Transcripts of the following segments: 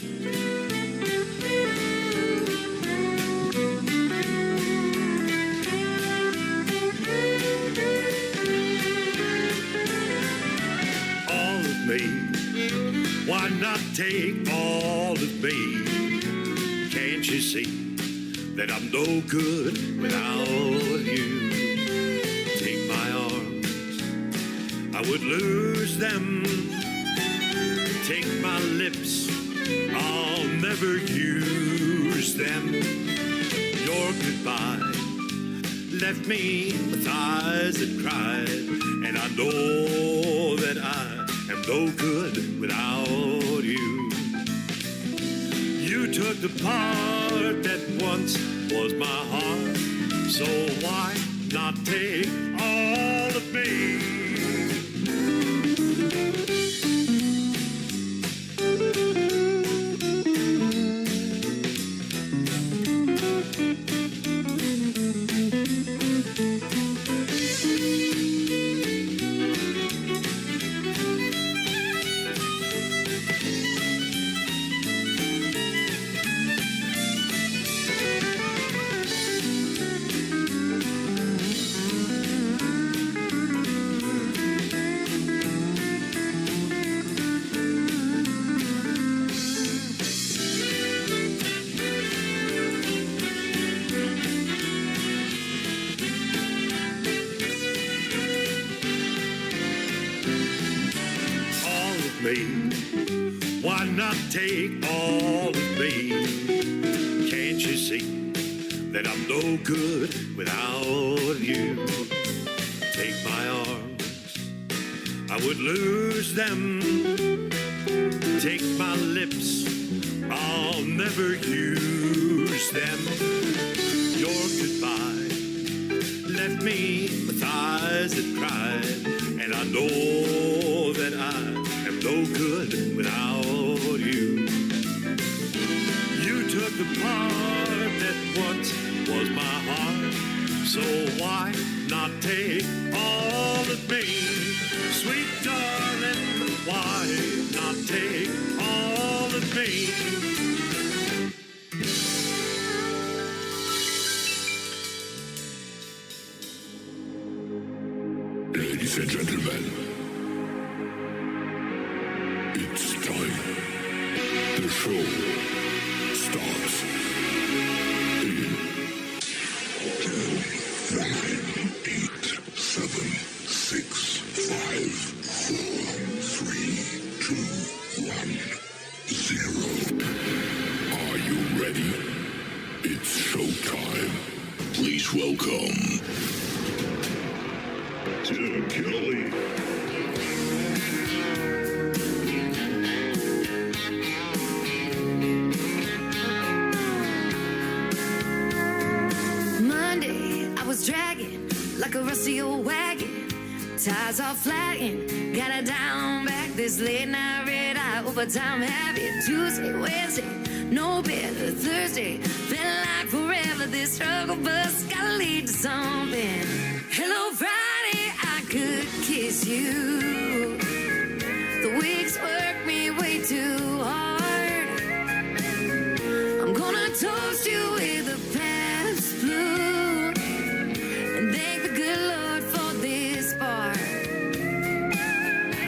All of me, why not take all of me? Can't you see that I'm no good without you? Take my arms, I would lose them. Take my lips, I'll never use them. Your goodbye left me with eyes that cried, and I know that I am no good without you. You took the part that once was my heart, so why not take all of me? Why not take all of me? Can't you see that I'm no good without you? Take my arms, I would lose them. Take my lips, I'll never use them. Your goodbye left me with eyes that cried, and I know that I am no good without you. You took the part that once was my heart, so why not take all of me? Sweet darling, why not take all of me? Ladies and gentlemen, it's time. The show starts in 10, 9, 8, 7, 6, 5, 4, 3, 2, 1, 0. Are you ready? It's showtime. Please welcome Tim Kelly. Monday, I was dragging like a rusty old wagon. Tires all flagging, got it down back. This late night red eye overtime habit. Tuesday, Wednesday, no better. Thursday, felt like forever. This struggle bus gotta lead to something. Hello, Friday, I could kiss you. The weeks work me way too hard. I'm gonna toast you with a past blue and thank the good Lord for this part.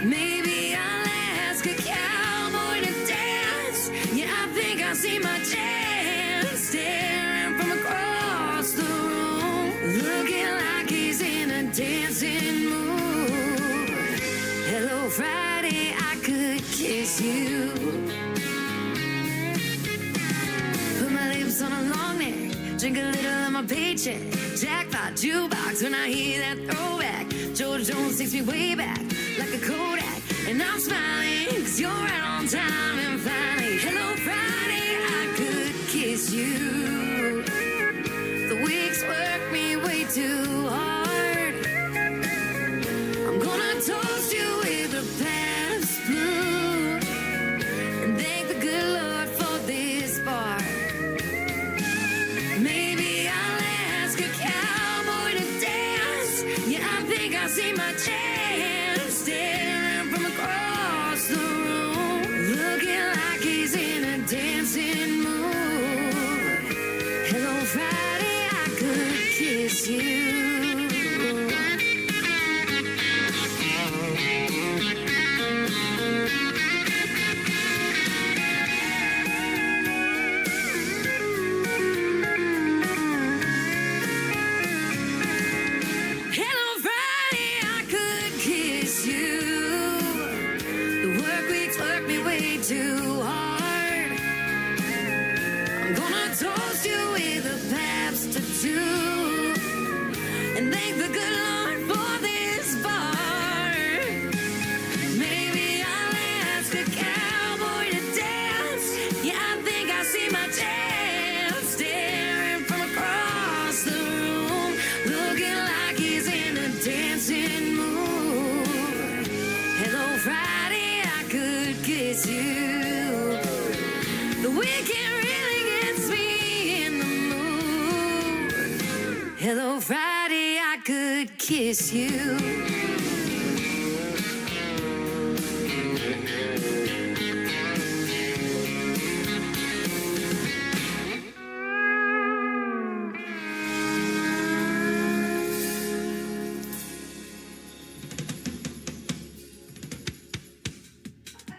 Maybe I'll ask a cowboy to dance. Yeah, I think I see my chance. Staring from across the room, looking like he's in a dancing mood. Hello, Friday, I could kiss you. Put my lips on a long neck, drink a little of my paycheck. Jackpot jukebox when I hear that throwback. George Jones takes me way back like a Kodak. And I'm smiling cause you're right on time. And finally, hello Friday, I could kiss you. The weeks work me way too hard. I'm gonna toast you with a past blue and thank the good Lord for this bar. Maybe I'll ask a cowboy to dance. Yeah, I think I see my chance. Staring from across the room, looking like he's in a kiss you. Hello, Friday, I could kiss you. The work weeks work me way too hard. I'm gonna toast you with a Pabst or two and thank the good Lord for this bar. Maybe I'll ask a cowboy to dance. Yeah, I think I see my chance staring from across the room, looking like he's in a dancing mood. Hello, Friday, I could kiss you. The weekend really gets me in the mood. Hello, Friday, I could kiss you.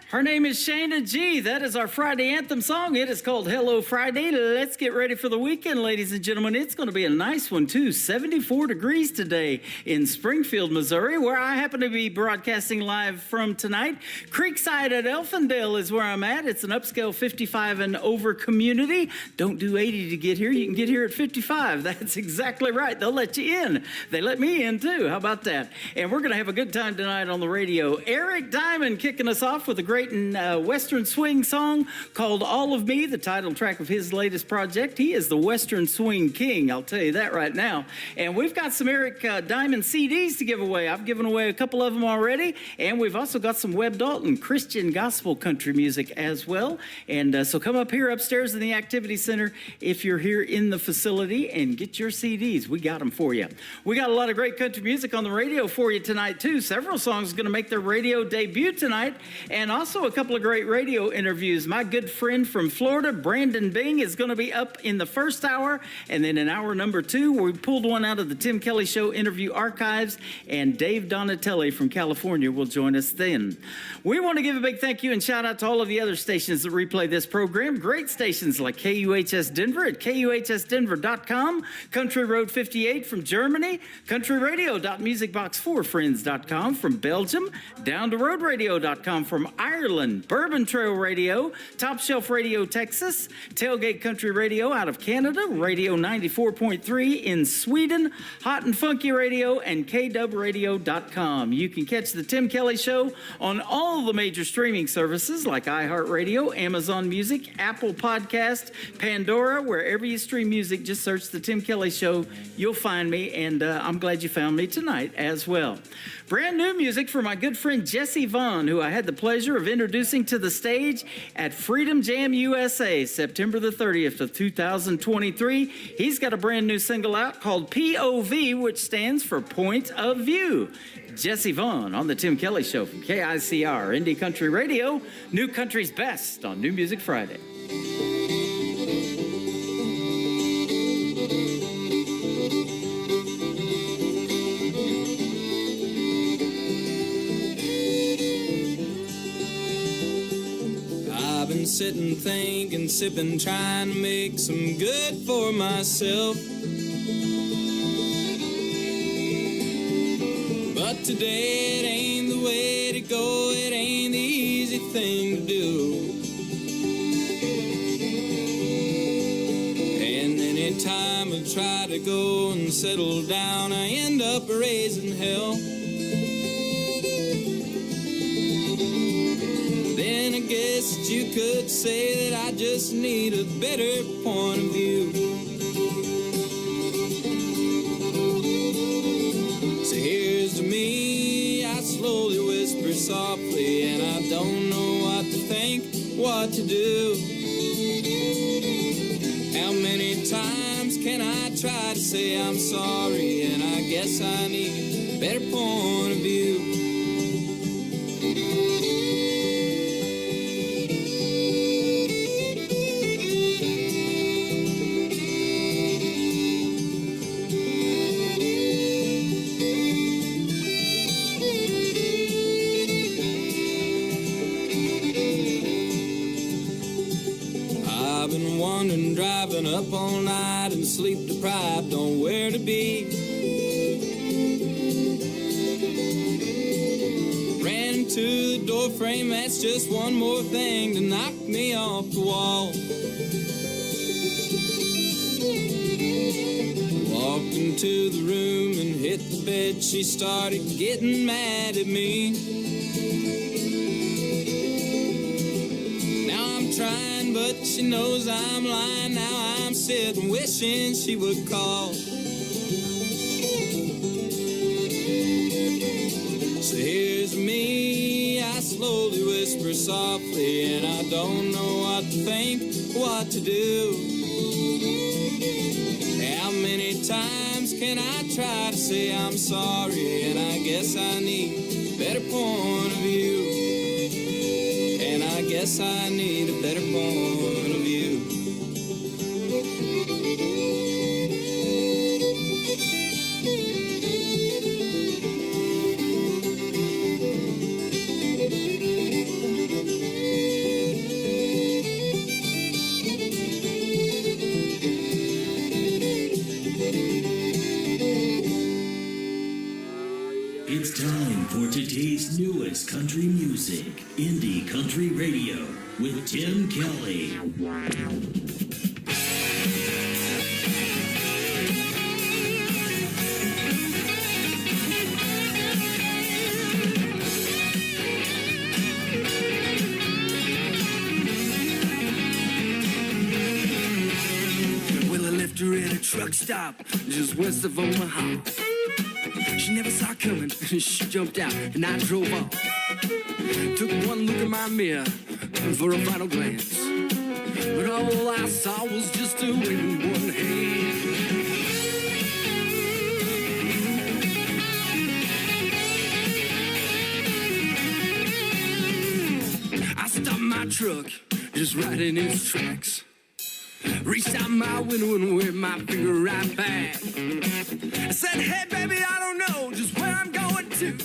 Her name is Shayna G. That is our Friday anthem song. It is called Hello Friday. Let's get ready for the weekend, ladies and gentlemen. It's going to be a nice one, too. 74 degrees today in Springfield, Missouri, where I happen to be broadcasting live from tonight. Creekside at Elfindale is where I'm at. It's an upscale 55 and over community. Don't do 80 to get here. You can get here at 55. That's exactly right. They'll let you in. They let me in, too. How about that? And we're going to have a good time tonight on the radio. Eric Diamond kicking us off with a great Western swing song called All of Me, the title track of his latest project. He is the Western Swing King, I'll tell you that right now. And we've got some Eric Diamond CDs to give away. I've given away a couple of them already, and we've also got some Webb Dalton Christian gospel country music as well. And so come up here upstairs in the Activity Center if you're here in the facility and get your CDs. We got them for you. We got a lot of great country music on the radio for you tonight, too. Several songs are going to make their radio debut tonight, and also a couple of great radio interviews. My good friend from Florida, Brandon Bing, is going to be up in the first hour, and then in hour number 2, we pulled one out of the Tim Kelly Show interview archives, and Dave Donatelli from California will join us then. We want to give a big thank you and shout out to all of the other stations that replay this program. Great stations like KUHS Denver at KUHSdenver.com, Country Road 58 from Germany, countryradio.musicbox4friends.com from Belgium, down to roadradio.com from Ireland, Bourbon Trail Radio, Top Shelf Radio Texas, Tailgate Country Radio out of Canada, Radio 94.3 in Sweden, Hot and Funky Radio, and KWRadio.com. You can catch the Tim Kelly Show on all the major streaming services like iHeartRadio, Amazon Music, Apple Podcast, Pandora, wherever you stream music, just search the Tim Kelly Show. You'll find me, and I'm glad you found me tonight as well. Brand new music for my good friend Jesse Vaughn, who I had the pleasure of introducing to the stage at Freedom Jam USA, September the 30th of 2023. He's got a brand new single out called POV, which stands for Point of View. Jesse Vaughn on the Tim Kelly Show from KICR, Indie Country Radio, New Country's Best on New Music Friday. I've been sitting, thinking, sipping, trying to make some good for myself. But today it ain't the way to go, it ain't the easy thing to do. And anytime I try to go and settle down, I end up raising hell. Then I guess that you could say that I just need a better point of view. So here's to me, I slowly whisper softly, and I don't know what to think, what to do. How many times can I try to say I'm sorry, and I guess I need a better point of view. up all night and sleep deprived on where to be. Ran into the door frame, that's just one more thing to knock me off the wall. Walked into the room and hit the bed, she started getting mad at me. Now I'm trying, but she knows I'm lying. Now I'm sitting wishing she would call. So here's me, I slowly whisper softly, and I don't know what to think, what to do. How many times can I try to say I'm sorry? And I guess I need a better point of view. And I guess I need a better point of view. It's time for today's newest country music, Indie Country Radio, with Tim Kelly. Well, I left her at a truck stop just west of Omaha. She never saw it coming, she jumped out and I drove off. Took one look at my mirror for a final glance, but all I saw was just a wave in one hand. I stopped my truck just right in its tracks. Reached out my window and waved my finger right back. I said, hey baby, I don't know just where I'm going to.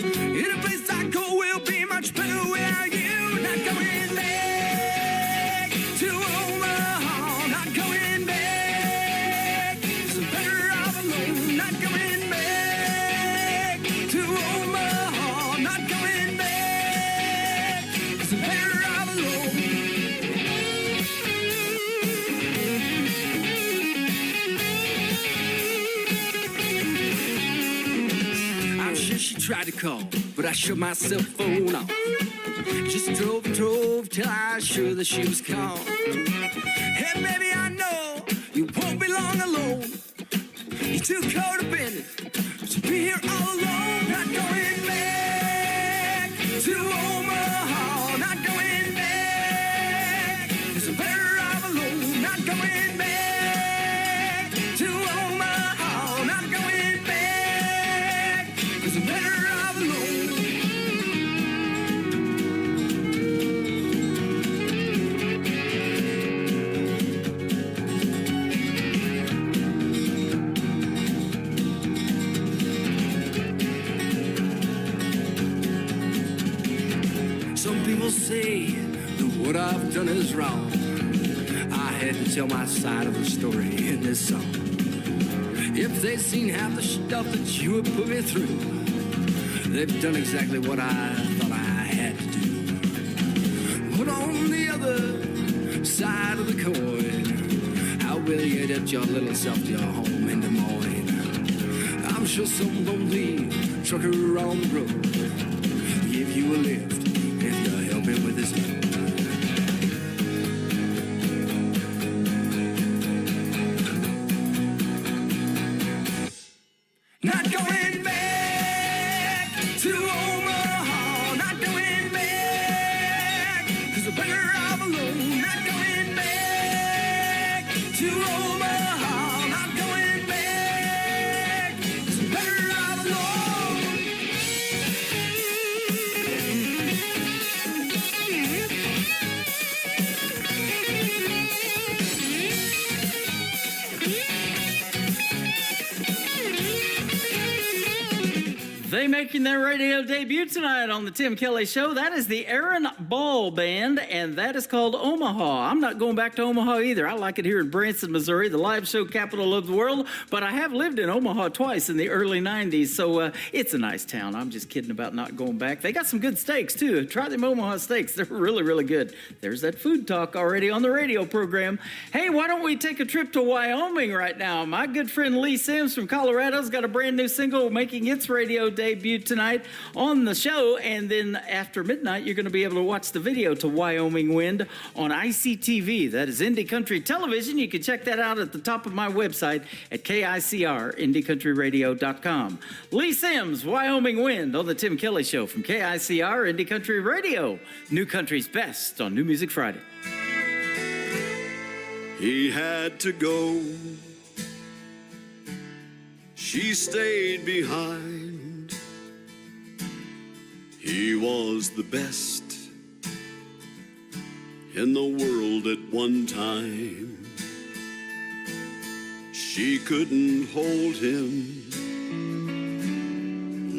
Any place I go will be much better without you. Not going back to Omaha. Not going back. So better off alone. Not going back to Omaha. Not going back. So better off alone. She tried to call, but I shut my cell phone off. Just drove till I was sure that she was gone. Hey baby, I know you won't be long alone. You're too codependent to be here all alone. Not going back to Omaha. Not going back. It's better off alone. Not going back to Omaha. Not going back. It's better off alone. Some people say that what I've done is wrong. I had to tell my side of the story in this song. If they'd seen half the stuff that you had put me through, they've done exactly what I thought I had to do. But on the other side of the coin, how will you get your little self to your home in Des Moines? I'm sure some lonely trucker on the road give you a lift if you help him with his load. Not going back to Omaha. Not going back. 'Cause I'm better off alone. Not going back to Omaha. Not going back. 'Cause I'm better off alone. They making their radio debut tonight on the Tim Kelly Show. That is the Aaron Ball Band, and that is called Omaha. I'm not going back to Omaha either. I like it here in Branson, Missouri, the live show capital of the world, but I have lived in Omaha twice in the early 90s, so it's a nice town. I'm just kidding about not going back. They got some good steaks, too. Try them Omaha steaks. They're really, really good. There's that food talk already on the radio program. Hey, why don't we take a trip to Wyoming right now? My good friend Lee Sims from Colorado's got a brand new single making its radio debut tonight on the show, and then after midnight you're going to be able to watch the video to Wyoming Wind on ICTV. That is Indie Country Television. You can check that out at the top of my website at KICR, IndieCountryRadio.com. Lee Sims, Wyoming Wind on the Tim Kelly Show from KICR, Indie Country Radio. New Country's best on New Music Friday. He had to go. She stayed behind. He was the best in the world at one time. She couldn't hold him.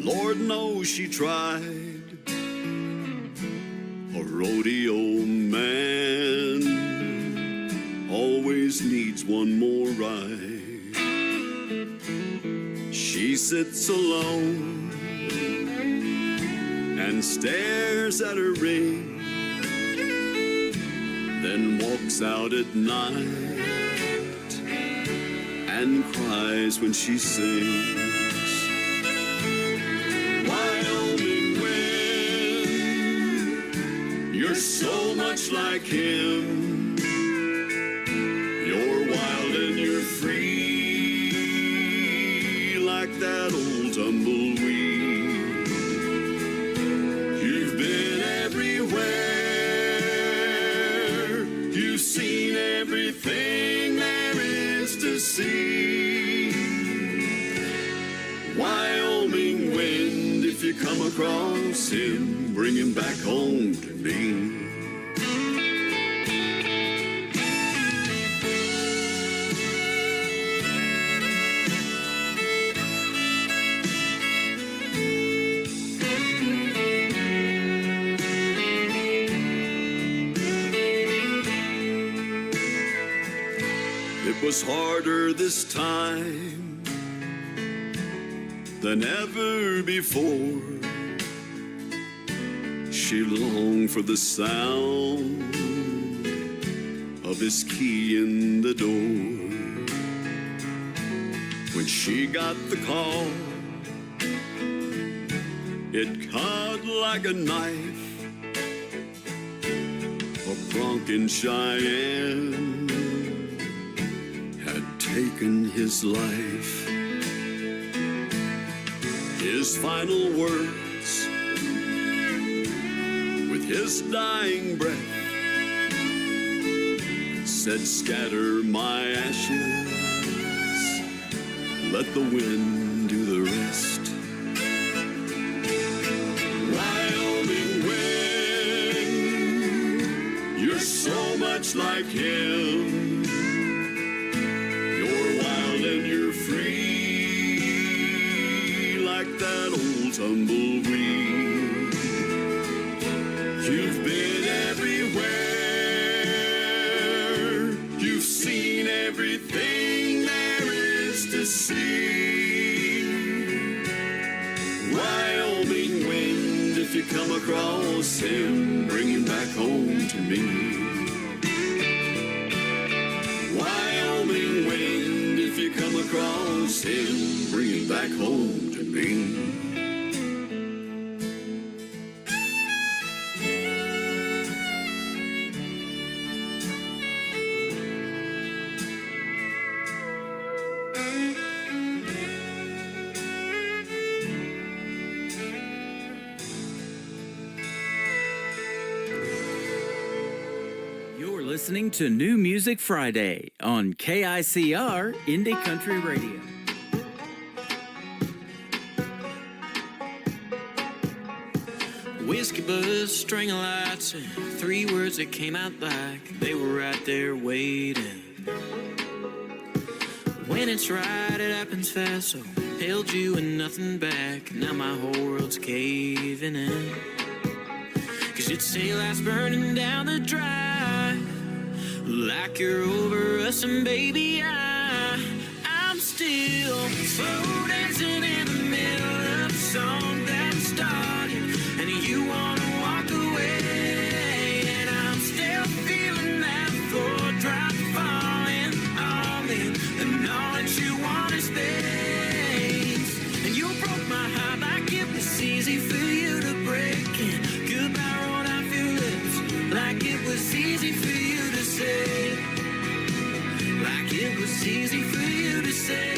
Lord knows she tried. A rodeo man always needs one more ride. She sits alone and stares at her ring, then walks out at night and cries when she sings. Wyoming wind, you're so much like him. You're wild and you're free, like that old tumbleweed. You've been everywhere. You've seen everything there is to see. Wyoming wind, if you come across him, bring him back home to me. It was harder this time than ever before. She longed for the sound of his key in the door. When she got the call, it cut like a knife. A Bronco Cheyenne taken his life. His final words with his dying breath said, scatter my ashes, let the wind do the rest. Wyoming wind, you're so much like him. And you're free, like that old tumbleweed. You've been everywhere. You've seen everything there is to see. Wyoming wind, if you come across him, bring him back home to me. Wyoming wind, if you come across him, bring him back home to me. Listening to New Music Friday on KICR Indie Country Radio. Whiskey buzz, string of lights, and 3 words that came out like they were right there waiting. When it's right, it happens fast. So held you and nothing back. Now my whole world's caving in. Cause you'd say life's burning down the drive, like you're over us, and baby, I'm still slow dancing in the middle of a song that started, and you wanna walk away, and I'm still feeling that floor drop falling on me, and all that you want is space, and you broke my heart like it was easy for you to break it. Goodbye rolled off your lips like it was easy for you to say, like it was easy for you to say.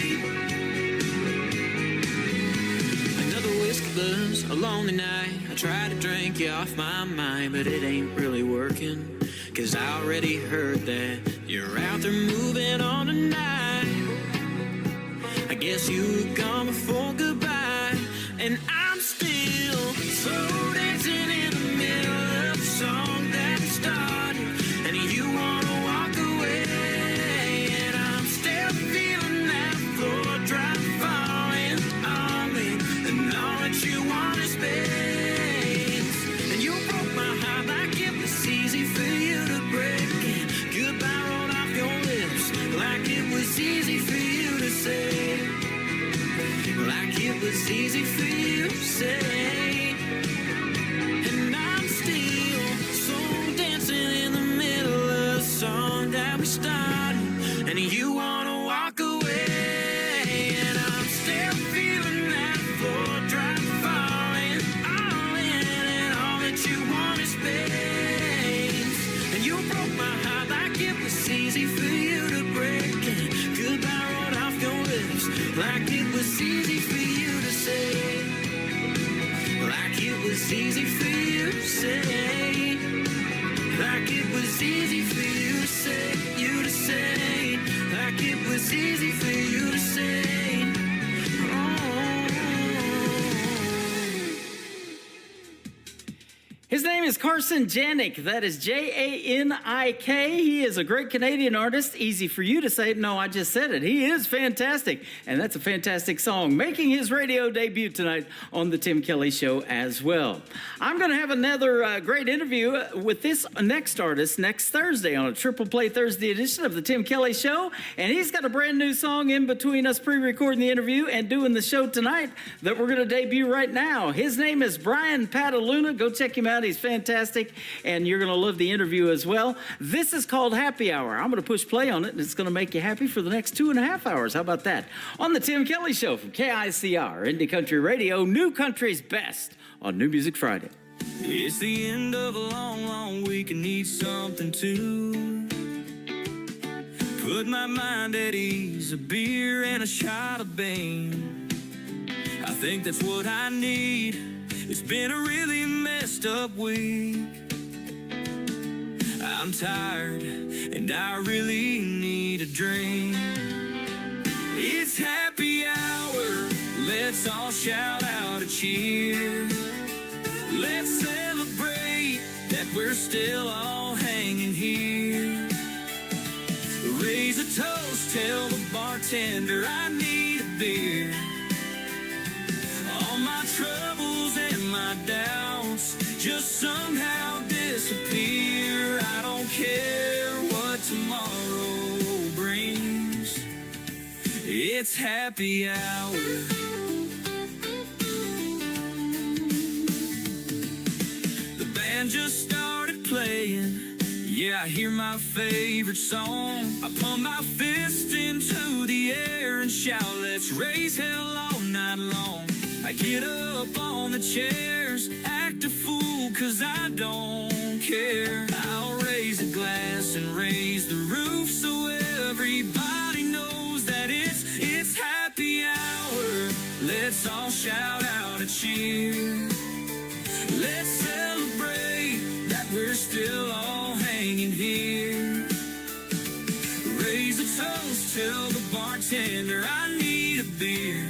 Another whiskey buzz, a lonely night. I try to drink you off my mind, but it ain't really working. Cause I already heard that you're out there moving on tonight. I guess you were gone before goodbye, and I'm still slow dancing in the middle of a song that started, and you wanna walk away, and I'm still feeling that floor drop falling on me, and all that you want is space, and you broke my heart like it was easy for you to break it. Goodbye rolled off your lips like it was easy for you to say, like it was easy for you to say, and I'm still so dancing in the middle of a song that we started, and you wanna walk away, and I'm still feeling that floor drop falling all in, and all that you want is space, and you broke my heart like it was easy for you to break it. Goodbye rolled off your lips like it was easy for you to say, like it was easy for you to say, like it was easy for you to say, like it was easy for you to say. Oh. His name is Carson Janik. That is Janik. He is a great Canadian artist. Easy for you to say. No, I just said it. He is fantastic. And that's a fantastic song. Making his radio debut tonight on the Tim Kelly Show as well. I'm going to have another great interview with this next artist next Thursday on a Triple Play Thursday edition of the Tim Kelly Show. And he's got a brand new song in between us pre-recording the interview and doing the show tonight that we're going to debut right now. His name is Brian Pataluna. Go check him out. He's fantastic, and you're going to love the interview as well. This is called Happy Hour. I'm going to push play on it, and it's going to make you happy for the next 2.5 hours. How about that? On the Tim Kelly Show from KICR, Indie Country Radio, New Country's Best on New Music Friday. It's the end of a long, long week and need something to put my mind at ease. A beer and a shot of Bane. I think that's what I need. It's been a really messed up week. I'm tired and I really need a drink. It's happy hour. Let's all shout out a cheer. Let's celebrate that we're still all hanging here. Raise a toast, tell the bartender I need a beer. All my troubles and my doubts just somehow disappear. I don't care what tomorrow brings. It's happy hour. The band just started playing. Yeah, I hear my favorite song. I pump my fist into the air and shout, let's raise hell all night long. I get up on the chairs, act a fool, cause I don't care. I'll raise a glass and raise the roof so everybody knows that it's happy hour. Let's all shout out a cheer. Let's celebrate that we're still all hanging here. Raise a toast, tell the bartender I need a beer.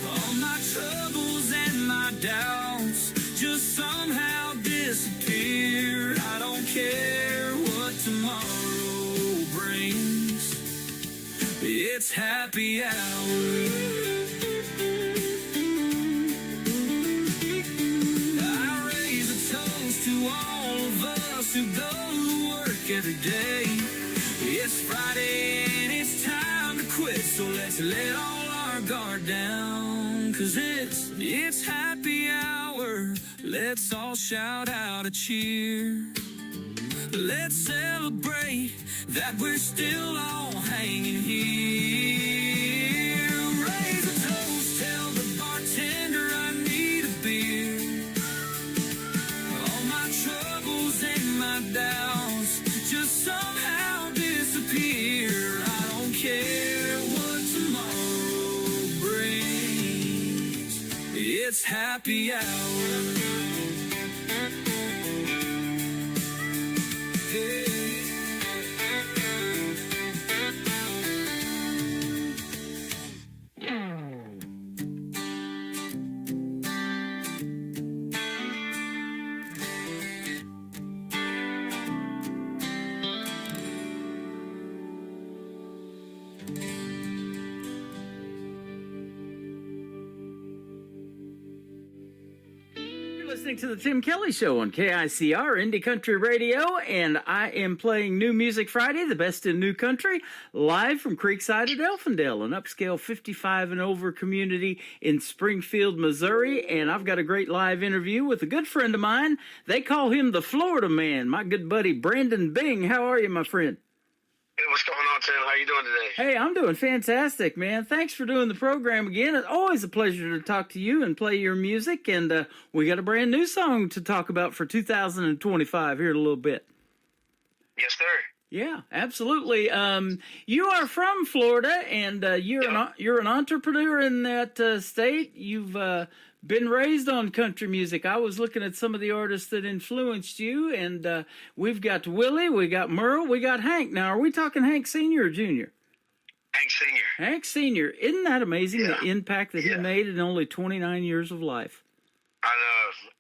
All my troubles and my doubts just somehow disappear. I don't care what tomorrow brings. happy hour. I raise a toast to all of us who go to work every day. It's Friday and it's time to quit, so let's let all our guard down. 'Cause it's happy hour. Let's all shout out a cheer. Let's celebrate that we're still all hanging here. Raise a toast, tell the bartender I need a beer. All my troubles and my doubts just somehow disappear. I don't care what tomorrow brings. It's happy hour. Listening to the Tim Kelly Show on KICR Indie Country Radio, and I am playing New Music Friday, the best in new country, live from Creekside at Elfindale, an upscale 55 and over community in Springfield, Missouri. And I've got a great live interview with a good friend of mine. They call him the Florida Man, my good buddy Brandon Bing. How are you, my friend? Hey, what's going on, Tim? How you doing today? Hey, I'm doing fantastic, man. Thanks for doing the program again. It's always a pleasure to talk to you and play your music. And we got a brand new song to talk about for 2025 here in a little bit. Yes, sir. Yeah, absolutely. You are from Florida, and you're an entrepreneur in that state. You've been raised on country music. I was looking at some of the artists that influenced you, and we've got Willie, we got Merle, we got Hank. Now, are we talking Hank Sr. or Jr.? Hank Sr. Hank Sr. Isn't that amazing, Yeah. the impact that he made in only 29 years of life? I know.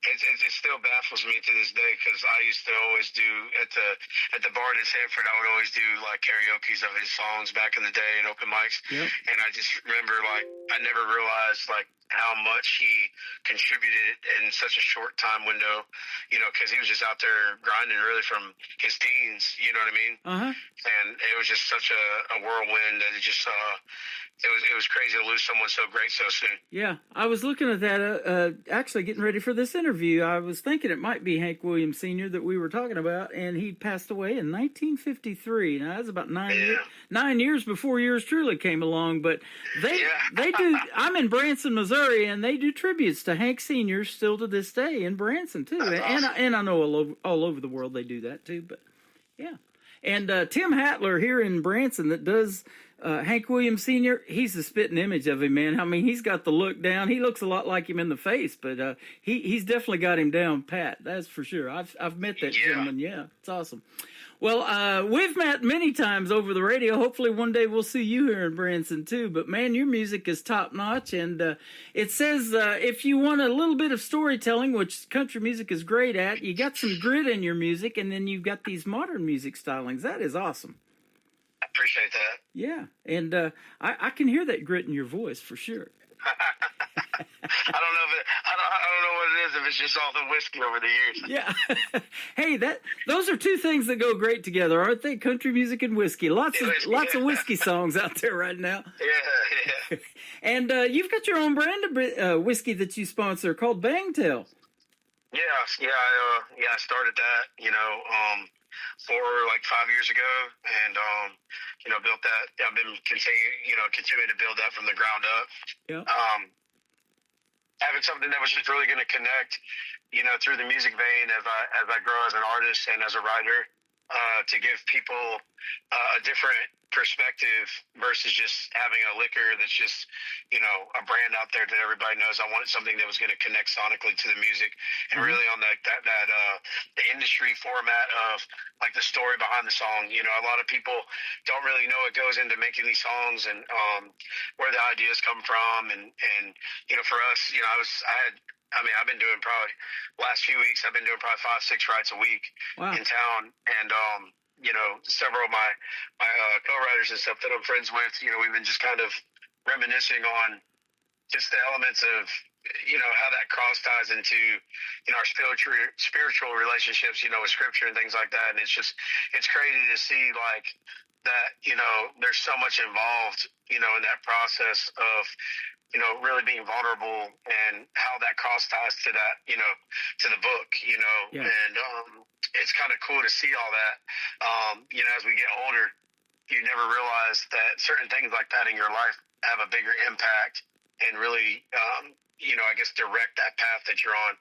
It still baffles me to this day because I used to always do at the barn in Sanford. I would always do like karaoke's of his songs back in the day and open mics. Yep. And I just remember like I never realized like how much he contributed in such a short time window. You know, because he was just out there grinding really from his teens. You know what I mean? And it was just such a whirlwind that it just it was crazy to lose someone so great so soon. Yeah, I was looking at that, actually getting ready for this interview. I was thinking it might be Hank Williams Sr. that we were talking about, and he passed away in 1953. Now, that's about 9 years before yours truly came along, but they do, I'm in Branson, Missouri, and they do tributes to Hank Sr. still to this day in Branson, too. And I know all over the world they do that, too, but yeah. And Tim Hattler here in Branson that does Hank Williams Sr., he's the spitting image of him, man. I mean, he's got the look down. He looks a lot like him in the face, but he's definitely got him down pat. That's for sure. I've met that gentleman. Yeah, it's awesome. Well, we've met many times over the radio. Hopefully one day we'll see you here in Branson too. But man, your music is top notch. And it says if you want a little bit of storytelling, which country music is great at, you got some grit in your music, and then you've got these modern music stylings. That is awesome. I appreciate that. Yeah, and I can hear that grit in your voice for sure. I don't know what it is, if it's just all the whiskey over the years. Yeah. Hey, those are two things that go great together, aren't they? Country music and whiskey. Lots of whiskey songs out there right now. Yeah. And you've got your own brand of whiskey that you sponsor called Bangtail. I started that, for like 5 years ago, and built that. I've been continuing to build that from the ground up. Yeah. Having something that was just really going to connect, through the music vein as I grow as an artist and as a writer, to give people a different perspective versus just having a liquor that's just, a brand out there that everybody knows. I wanted something that was going to connect sonically to the music and really on the industry format of like the story behind the song. A lot of people don't really know what goes into making these songs and where the ideas come from. And for us, I've been doing probably last few weeks, I've been doing probably 5-6 rides a week in town. And several of my co-writers and stuff that I'm friends with, we've been just kind of reminiscing on just the elements of, how that cross ties into, our spiritual relationships, with scripture and things like that. And it's crazy to see like that, there's so much involved, in that process of, really being vulnerable and how that cross ties to that, to the book, Yeah. and it's kind of cool to see all that. As we get older, you never realize that certain things like that in your life have a bigger impact and really, I guess direct that path that you're on.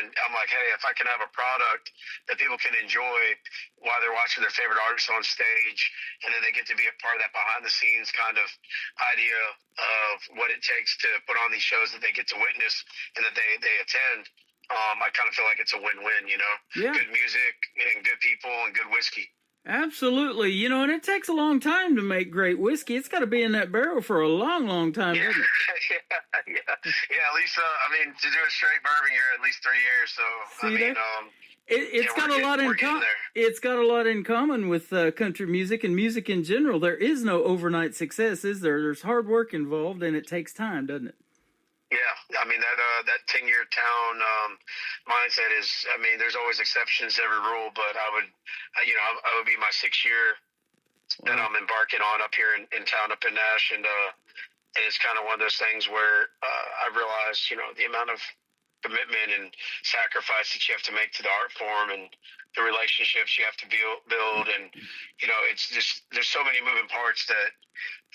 And I'm like, hey, if I can have a product that people can enjoy while they're watching their favorite artists on stage, and then they get to be a part of that behind the scenes kind of idea of what it takes to put on these shows that they get to witness and that they attend, I kind of feel like it's a win-win, Yeah. Good music and good people and good whiskey. Absolutely. And it takes a long time to make great whiskey. It's got to be in that barrel for a long, long time, Yeah, doesn't it? yeah. At least, to do a straight bourbon, you're at least 3 years. So, See that? It's yeah, got we're a lot in we're getting common. there. It's got a lot in common with country music and music in general. There is no overnight success, is there? There's hard work involved, and it takes time, doesn't it? Yeah, that 10-year town mindset is. There's always exceptions to every rule, but I would be my 6th year that I'm embarking on up here in town, up in Nash, and it's kind of one of those things where I realized, the amount of commitment and sacrifice that you have to make to the art form and the relationships you have to build, and it's just there's so many moving parts that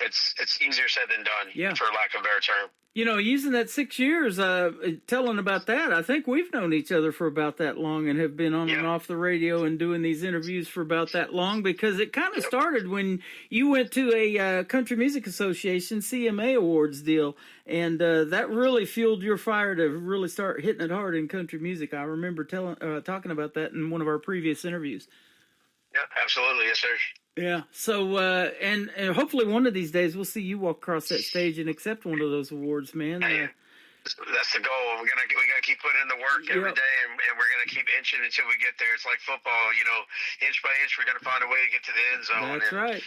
it's easier said than done, Yeah. for lack of a better term. Using that 6 years, telling about that, I think we've known each other for about that long and have been on and Yeah. off the radio and doing these interviews for about that long, because it kind of started when you went to a Country Music Association CMA Awards deal, and that really fueled your fire to really start hitting it hard in country music. I remember talking about that in one of our previous interviews. Yeah, absolutely, yes, sir. Yeah. So, and hopefully one of these days we'll see you walk across that stage and accept one of those awards, man. Hey, that's the goal. We gotta keep putting in the work every Yep. day, and we're gonna keep inching until we get there. It's like football, inch by inch, we're gonna find a way to get to the end zone. That's and right.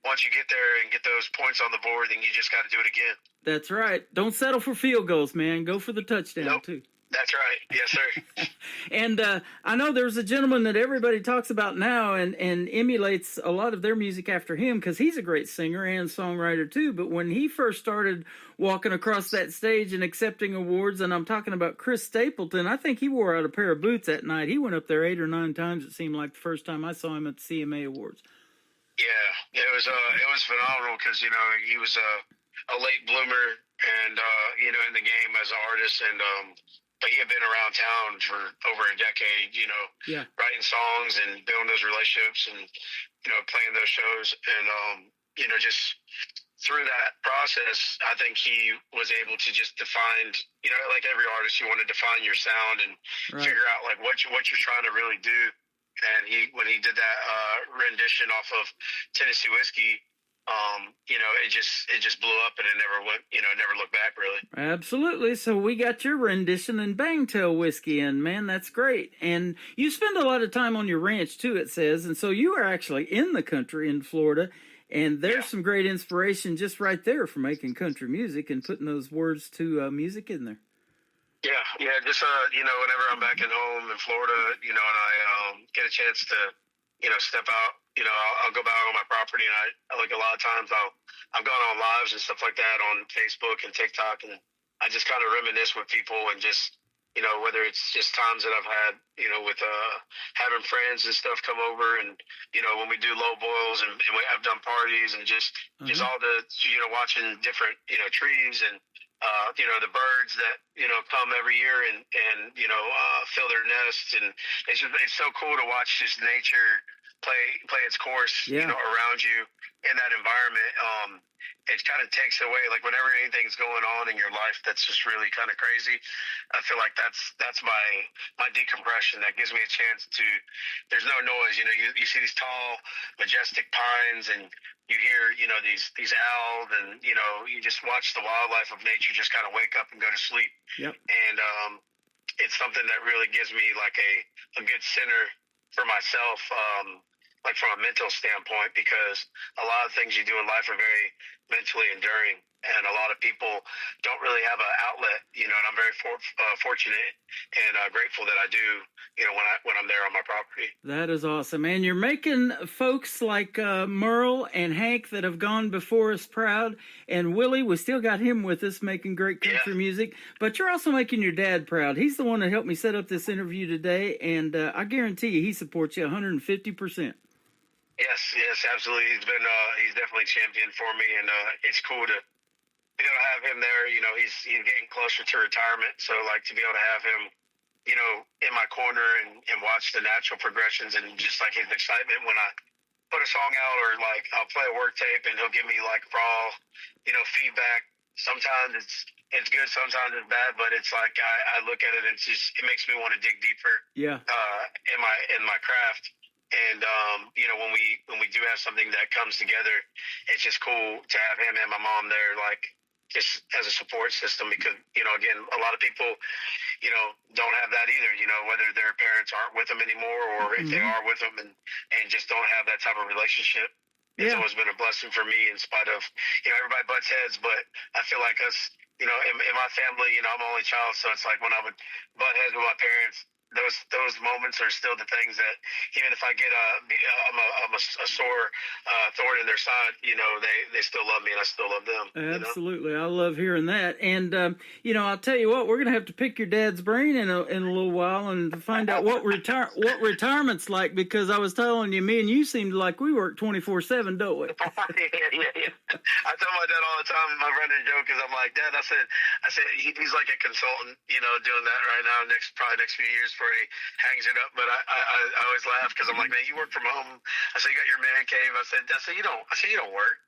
Once you get there and get those points on the board, then you just got to do it again. That's right. Don't settle for field goals, man. Go for the touchdown, Nope. too. That's right. Yes, sir. And I know there's a gentleman that everybody talks about now and emulates a lot of their music after him, because he's a great singer and songwriter too. But when he first started walking across that stage and accepting awards, and I'm talking about Chris Stapleton, I think he wore out a pair of boots that night. He went up there 8 or 9 times, it seemed like, the first time I saw him at the CMA Awards. Yeah, it was phenomenal because he was a late bloomer and in the game as an artist, and but he had been around town for over a decade, Yeah. writing songs and building those relationships and playing those shows, and just through that process, I think he was able to just define, like every artist, you want to define your sound and Right. figure out like what you're trying to really do. And when he did that rendition off of Tennessee Whiskey, it just blew up, and it never went, never looked back really. Absolutely. So we got your rendition in Bangtail Whiskey, and man, that's great. And you spend a lot of time on your ranch too, it says, and so you are actually in the country in Florida, and there's Yeah. some great inspiration just right there for making country music and putting those words to music in there. Yeah, just whenever I'm back at home in Florida, and I get a chance to, step out, I'll go back on my property, and I like a lot of times I've gone on lives and stuff like that on Facebook and TikTok, and I just kind of reminisce with people and just, whether it's just times that I've had, with having friends and stuff come over, and when we do low boils and I've done parties and just all the watching different trees and the birds that come every year and fill their nests, and it's so cool to watch just nature play its course Yeah. around you in that environment. It kind of takes away, like, whenever anything's going on in your life that's just really kind of crazy, I feel like that's my decompression. That gives me a chance to, there's no noise, you see these tall majestic pines, and you hear these owls, and you just watch the wildlife of nature just kind of wake up and go to sleep. Yep. And it's something that really gives me like a good center for myself. like from a mental standpoint, because a lot of things you do in life are very mentally enduring, and a lot of people don't really have an outlet, you know, and I'm very fortunate and grateful that I do, you know, when I'm there on my property. That is awesome. And you're making folks like Merle and Hank that have gone before us proud. And Willie, we still got him with us making great country music. But you're also making your dad proud. He's the one that helped me set up this interview today. And I guarantee you he supports you 150%. Yes, absolutely. He's definitely champion for me. And it's cool to have him there. You know, he's getting closer to retirement. So, like, to be able to have him, you know, in my corner and watch the natural progressions and just like his excitement when I put a song out, or like I'll play a work tape and he'll give me like raw, you know, feedback. Sometimes it's good, sometimes it's bad, but it's like I look at it and it makes me want to dig deeper. Yeah. In my craft. And you know, when we do have something that comes together, it's just cool to have him and my mom there, like, just as a support system, because, you know, again, a lot of people, you know, don't have that either, you know, whether their parents aren't with them anymore, or if they are with them and just don't have that type of relationship. It's always been a blessing for me, in spite of, you know, everybody butts heads, but I feel like us, you know, in my family, you know, I'm an only child, so it's like when I would butt heads with my parents, those moments are still the things that, even if I get a sore thorn in their side, you know, they still love me and I still love them. Absolutely, you know? I love hearing that. And you know, I'll tell you what, we're gonna have to pick your dad's brain in a little while and find out what retirement's like, because I was telling you, me and you seemed like we work 24/7, don't we? Yeah. I tell my dad all the time. My running joke is, I'm like, Dad, I said he's like a consultant, you know, doing that right now. Probably next few years before he hangs it up. But I always laugh, because I'm like, man, you work from home. I said, you got your man cave. I said you don't work.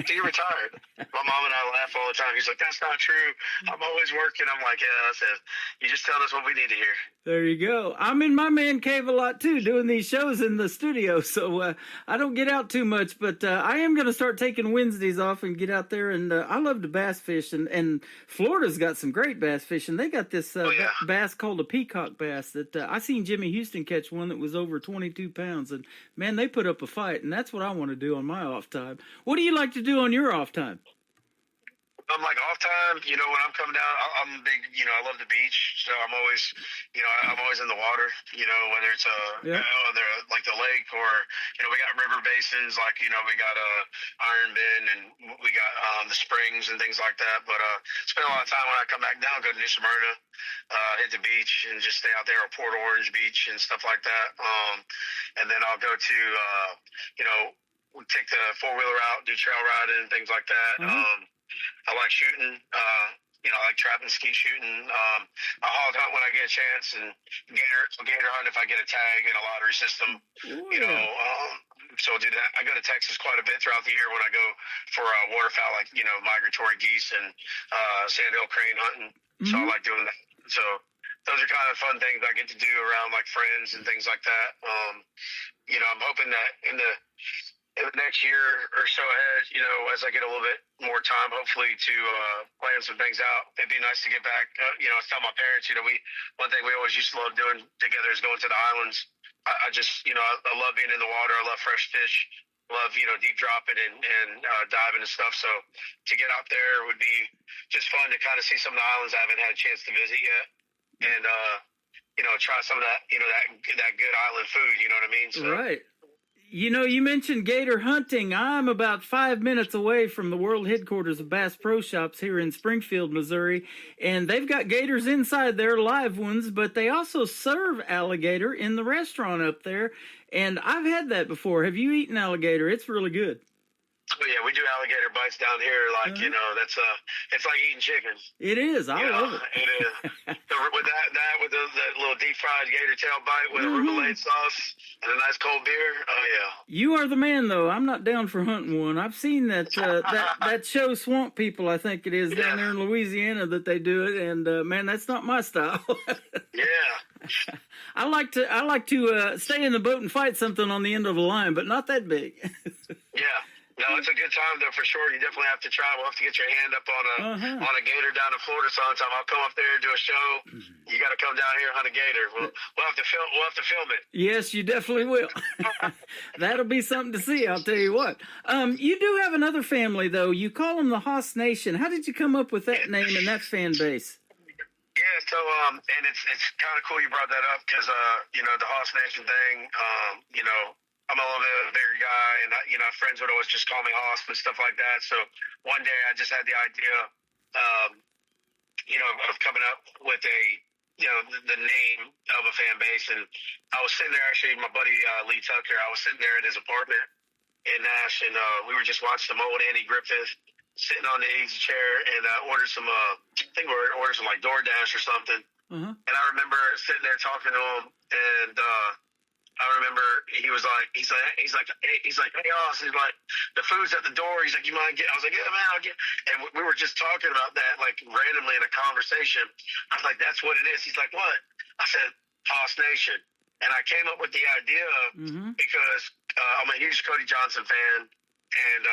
So you're retired. My mom and I laugh all the time. He's like, that's not true. I'm always working. I'm like, yeah. I said, you just tell us what we need to hear. There you go. I'm in my man cave a lot too, doing these shows in the studio. So I don't get out too much, but I am going to start taking Wednesdays off and get out there. And I love to bass fish. And Florida's got some great bass fishing. They got this bass called a peacock bass that I seen Jimmy Houston catch one that was over 22 pounds. And man, they put up a fight. And that's what I want to do on my off time. What do you like to do on your off time? I'm like, off time, you know, when I'm coming down, I'm big, you know, I love the beach. So I'm always, you know, I'm always in the water, you know, whether it's like the lake, or, you know, we got river basins, like, you know, we got Iron Bend, and we got the springs and things like that. But spend a lot of time when I come back down, go to New Smyrna, hit the beach and just stay out there, or Port Orange Beach and stuff like that. And then I'll go to, you know, take the four-wheeler out, do trail riding and things like that. I like shooting, you know, I like trap and skeet shooting. I hog hunt when I get a chance, and gator hunt if I get a tag in a lottery system. Ooh. You know, so I'll do that. I go to Texas quite a bit throughout the year when I go for waterfowl, like, you know, migratory geese and sandhill crane hunting. So I like doing that. So those are kind of fun things I get to do around, like, friends and things like that. You know, I'm hoping that in the next year or so ahead, you know, as I get a little bit more time, hopefully, to plan some things out. It'd be nice to get back. You know, I was telling my parents, you know, one thing we always used to love doing together is going to the islands. I just, you know, I love being in the water. I love fresh fish. Love, you know, deep dropping and diving and stuff. So to get out there would be just fun to kind of see some of the islands I haven't had a chance to visit yet. And, you know, try some of that, you know, that good island food, you know what I mean? So, right. You know, you mentioned gator hunting. I'm about 5 minutes away from the world headquarters of Bass Pro Shops here in Springfield, Missouri, and they've got gators inside there, live ones, but they also serve alligator in the restaurant up there, and I've had that before. Have you eaten alligator? It's really good. Oh, yeah, we do alligator bites down here. Like, you know, that's it's like eating chicken. It is. I love it. It is. With that little deep fried gator tail bite with a remoulade sauce and a nice cold beer. Oh, yeah. You are the man, though. I'm not down for hunting one. I've seen that that show Swamp People, I think it is, down there in Louisiana that they do it, and man, that's not my style. Yeah. I like to stay in the boat and fight something on the end of the line, but not that big. Yeah. No, it's a good time though for sure. You definitely have to try. We'll have to get your hand up on a gator down in Florida sometime. I'll come up there and do a show. You got to come down here and hunt a gator. We'll have to film. We'll have to film it. Yes, you definitely will. That'll be something to see. I'll tell you what. You do have another family though. You call them the Haas Nation. How did you come up with that name and that fan base? Yeah, so and it's kind of cool you brought that up because you know, the Haas Nation thing. You know, I'm a little bit of a bigger guy, and you know, friends would always just call me Haas and stuff like that. So one day I just had the idea, you know, of coming up with the name of a fan base, and I was sitting there actually. My buddy Lee Tucker, I was sitting there in his apartment in Nash, and we were just watching some old Andy Griffith sitting on the easy chair, and ordered some. I think we ordered some like DoorDash or something. And I remember sitting there talking to him, and I remember he's like, hey, Oz, he's like, the food's at the door. He's like, you mind get? I was like, yeah, man, I'll get. And we were just talking about that, like randomly in a conversation. I was like, that's what it is. He's like, what? I said, Haas Nation. And I came up with the idea because I'm a huge Cody Johnson fan, and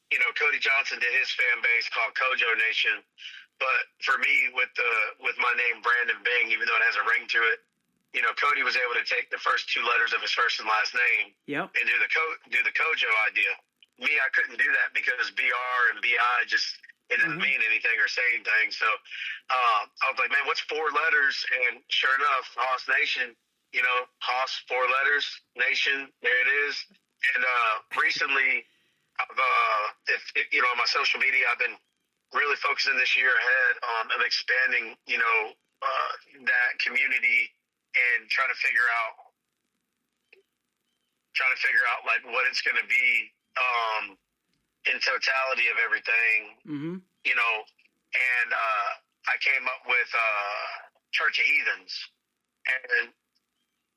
you know, Cody Johnson did his fan base called Kojo Nation. But for me, with my name Brandon Bing, even though it has a ring to it, you know, Cody was able to take the first two letters of his first and last name and do the Kojo idea. Me, I couldn't do that because BR and BI just it didn't mean anything or say anything. So I was like, man, what's four letters? And sure enough, Haas Nation. You know, Haas, 4 letters, Nation, there it is. And recently, you know, on my social media, I've been really focusing this year ahead of expanding, you know, that community and trying to figure out like what it's going to be in totality of everything, you know. And I came up with Church of Heathens, and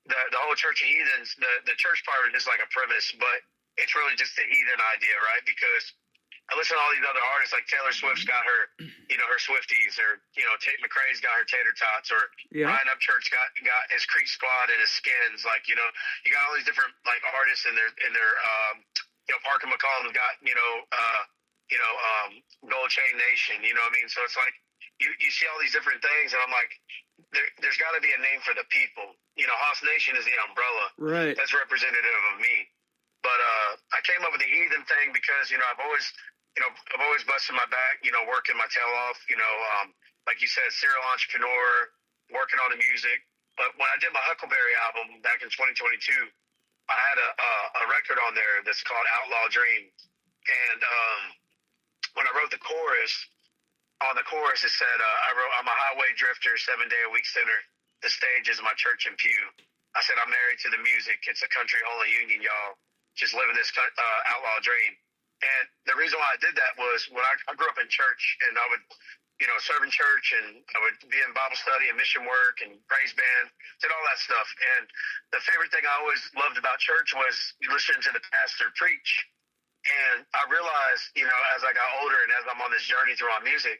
the whole Church of Heathens, the church part is just like a premise, but it's really just the heathen idea, right? Because I listen to all these other artists, like Taylor Swift's got her, you know, her Swifties, or, you know, Tate McRae's got her Tater Tots, or Ryan Upchurch got his Creek Squad and his Skins. Like, you know, you got all these different like artists in their you know, Parker McCollum's got, you know, Gold Chain Nation, you know what I mean? So it's like you see all these different things, and I'm like, there's got to be a name for the people. You know, Haas Nation is the umbrella. Right. That's representative of me. But I came up with the heathen thing because, you know, I've always busted my back, you know, working my tail off, you know, like you said, serial entrepreneur, working on the music. But when I did my Huckleberry album back in 2022, I had a record on there that's called Outlaw Dream. And when I wrote the chorus, on the chorus it said, I'm a highway drifter, 7-day-a-week sinner. The stage is my church and pew. I said, I'm married to the music. It's a country-only union, y'all. Just living this outlaw dream. And the reason why I did that was when I grew up in church, and I would, you know, serve in church, and I would be in Bible study and mission work and praise band, did all that stuff. And the favorite thing I always loved about church was listening to the pastor preach. And I realized, you know, as I got older and as I'm on this journey through my music,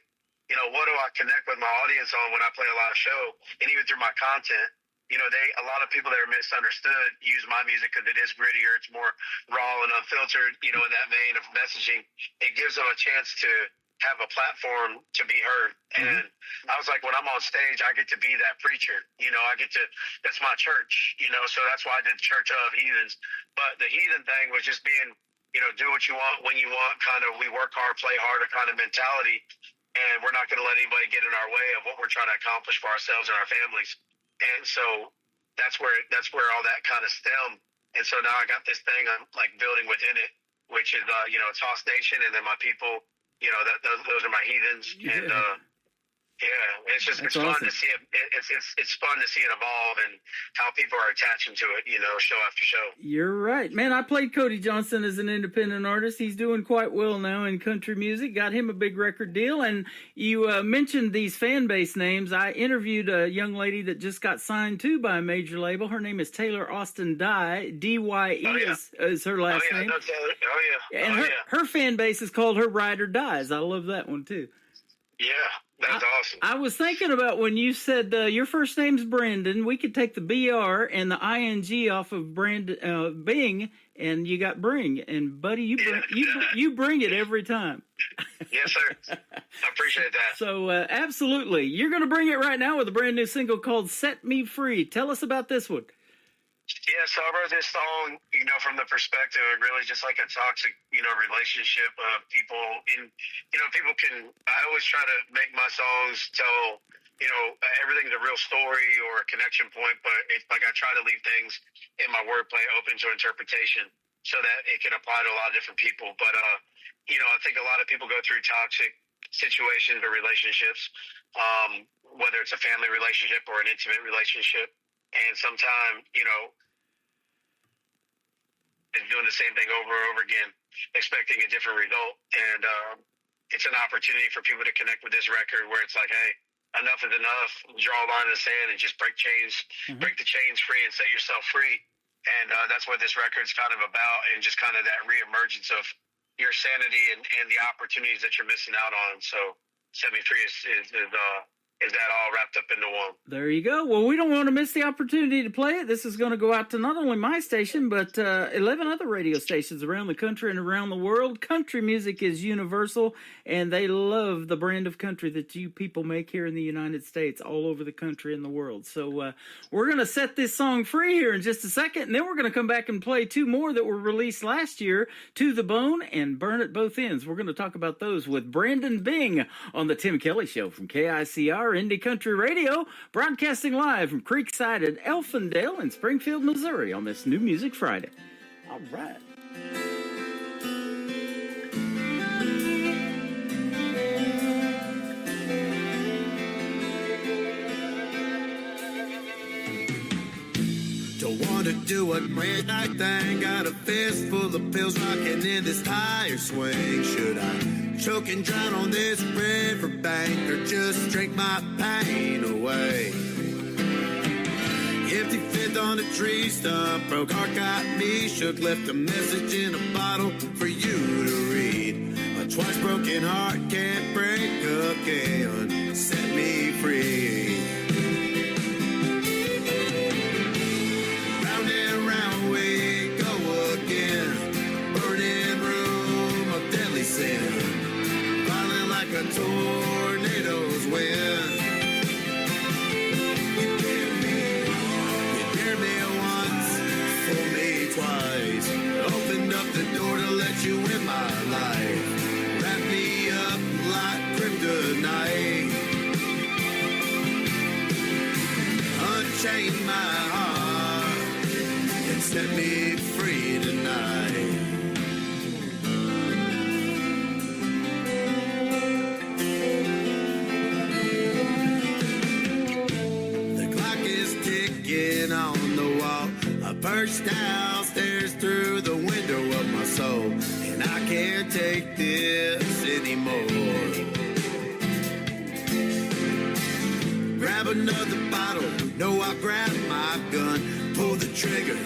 you know, what do I connect with my audience on when I play a live show, and even through my content? You know, a lot of people that are misunderstood use my music because it is grittier, it's more raw and unfiltered, you know, in that vein of messaging. It gives them a chance to have a platform to be heard. And I was like, when I'm on stage, I get to be that preacher. You know, that's my church, you know, so that's why I did Church of Heathens. But the heathen thing was just being, you know, do what you want when you want, kind of we work hard, play harder kind of mentality. And we're not going to let anybody get in our way of what we're trying to accomplish for ourselves and our families. And so that's where all that kind of stemmed. And so now I got this thing I'm like building within it, which is, you know, it's Haas Nation, and then my people, you know, those are my heathens. And, yeah, it's just, it's fun to see it. It's fun to see it evolve and how people are attaching to it, you know, show after show. You're right, man. I played Cody Johnson as an independent artist. He's doing quite well now in country music. Got him a big record deal. And you mentioned these fan base names. I interviewed a young lady that just got signed too by a major label. Her name is Taylor Austin Dye. D-Y-E is her last name. No, Taylor. And her fan base is called Her Ride or Dies. I love that one too. Yeah, That's awesome. I was thinking about when you said your first name's Brendan. We could take the BR and the ING off of Bing, and you got Bring. And buddy, you bring it every time. Yes, sir. I appreciate that. So absolutely, you're going to bring it right now with a brand new single called "Set Me Free." Tell us about this one. Yeah, so I wrote this song, from the perspective of really just like a toxic, relationship of people I always try to make my songs tell, everything the real story or a connection point, but it's like I try to leave things in my wordplay open to interpretation so that it can apply to a lot of different people. But, I think a lot of people go through toxic situations or relationships, whether it's a family relationship or an intimate relationship. And sometimes, is doing the same thing over and over again, expecting a different result. And it's an opportunity for people to connect with this record where it's like, hey, enough is enough. Draw a line in the sand and just break the chains free and set yourself free. And that's what this record's kind of about, and just kind of that reemergence of your sanity and the opportunities that you're missing out on. So Set Me Free is that all wrapped up into one. There you go. Well, we don't want to miss the opportunity to play it. This is going to go out to not only my station, but 11 other radio stations around the country and around the world. Country music is universal, and they love the brand of country that you people make here in the United States, all over the country and the world. So we're going to set this song free here in just a second, and then we're going to come back and play two more that were released last year, To the Bone and Burn at Both Ends. We're going to talk about those with Brandon Bing on The Tim Kelly Show from KICR Indie Country Radio, broadcasting live from Creekside at Elfindale in Springfield, Missouri on this New Music Friday. All right. Don't want to do a midnight thing. Got a fist full of pills rocking in this tire swing. Should I choke and drown on this riverbank, or just drink my pain away? Empty fifth on a tree stump, broke heart got me shook. Left a message in a bottle for you to read. A twice broken heart can't break again. Set me free. Round and round we go again. Burning room of deadly sin, violent like a tornado's wind. You dare me once, fool me twice. Opened up the door to let you in my life. Wrap me up like kryptonite. Unchain my heart and set me free tonight. On the wall, I burst downstairs through the window of my soul, and I can't take this anymore. Grab another bottle, no, I'll grab my gun, pull the trigger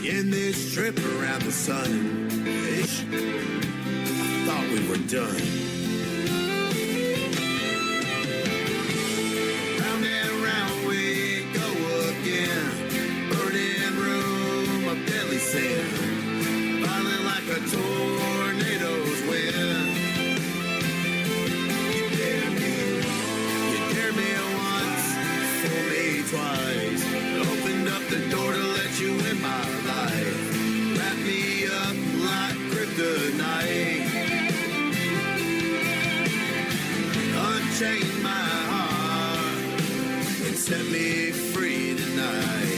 in this trip around the sun. Ish, I thought we were done. Sin, violent like a tornado's wind. You dare me once, fool me twice. Opened up the door to let you in my life. Wrap me up like kryptonite. Unchain my heart and set me free tonight.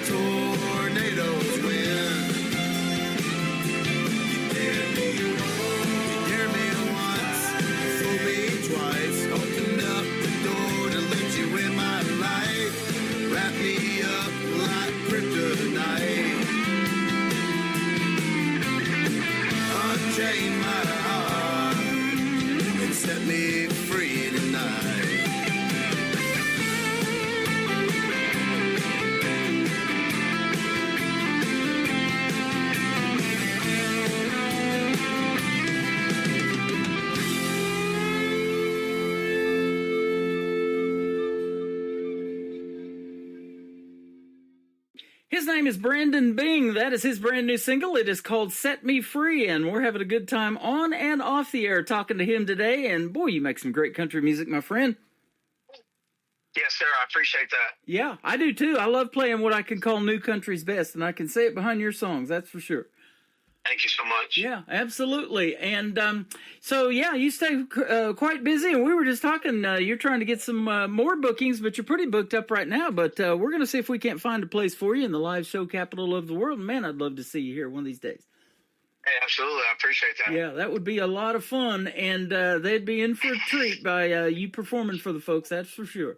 Tornadoes win. You dare me His name is Brandon Bing. That is his brand new single. It is called Set Me Free, and we're having a good time on and off the air talking to him today. And boy, you make some great country music, my friend. Yes, sir. I appreciate that. Yeah, I do too. I love playing what I can call new country's best, and I can say it behind your songs, that's for sure. Thank you so much. Yeah, absolutely. And so, yeah, you stay quite busy, and we were just talking, you're trying to get some more bookings, but you're pretty booked up right now. But we're going to see if we can't find a place for you in the live show capital of the world. Man, I'd love to see you here one of these days. Hey, absolutely. I appreciate that. Yeah, that would be a lot of fun, and they'd be in for a treat by you performing for the folks, that's for sure.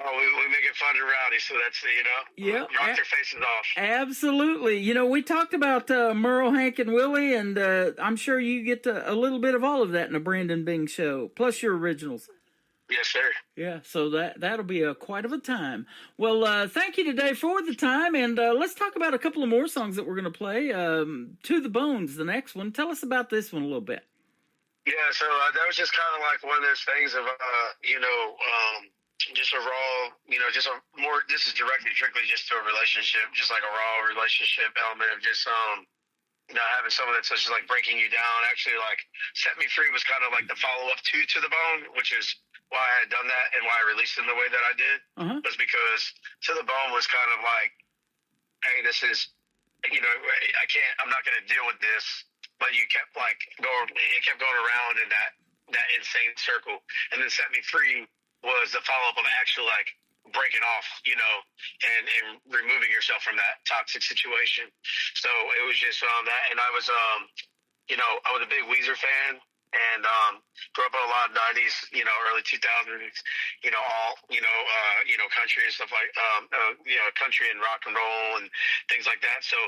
Oh, we make it fun and rowdy, so that's, Yeah, knock their faces off. Absolutely. You know, we talked about Merle, Hank, and Willie, and I'm sure you get a little bit of all of that in a Brandon Bing show, plus your originals. Yes, sir. Yeah, so that'll be quite of a time. Well, thank you today for the time, and let's talk about a couple of more songs that we're going to play. To the Bones, the next one. Tell us about this one a little bit. Yeah, so that was just kind of like one of those things of, just a raw, this is strictly just to a relationship, just like a raw relationship element of just, having someone that's just like breaking you down. Actually, like Set Me Free was kind of like the follow-up to the Bone, which is why I had done that and why I released it in the way that I did, was because To the Bone was kind of like, hey, this is, I'm not going to deal with this, but you kept it kept going around in that insane circle. And then Set Me Free was the follow-up of actually like breaking off, and removing yourself from that toxic situation. So it was just that, and I was I was a big Weezer fan, and grew up in a lot of 90s, early 2000s, country and stuff like country and rock and roll and things like that. So,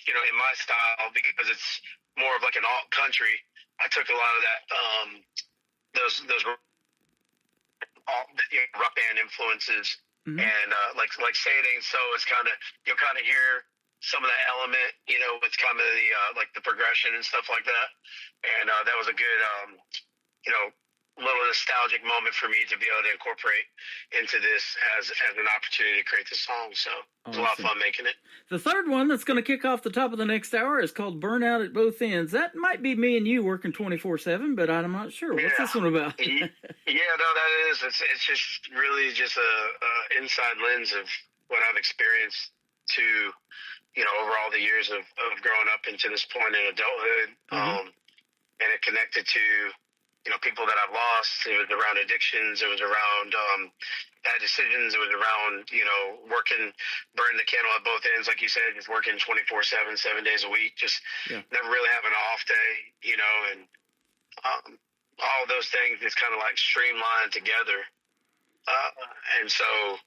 in my style, because it's more of like an alt country, I took a lot of that those rock band influences, and like Say It Ain't So, it's kind of, you'll kind of hear some of that element, with kind of the like the progression and stuff like that, and that was a good little nostalgic moment for me to be able to incorporate into this as an opportunity to create this song. So it was a lot of fun making it. The third one that's going to kick off the top of the next hour is called Burnout at Both Ends. That might be me and you working 24/7, but I'm not sure. What's this one about? Yeah, no, that is. It's just really just a inside lens of what I've experienced to, over all the years of growing up into this point in adulthood, and it connected to, people that I've lost. It was around addictions. It was around bad decisions. It was around, working, burning the candle at both ends, like you said, just working 24/7, 7 days a week, just never really having an off day, and all those things just kind of like streamlined together. And so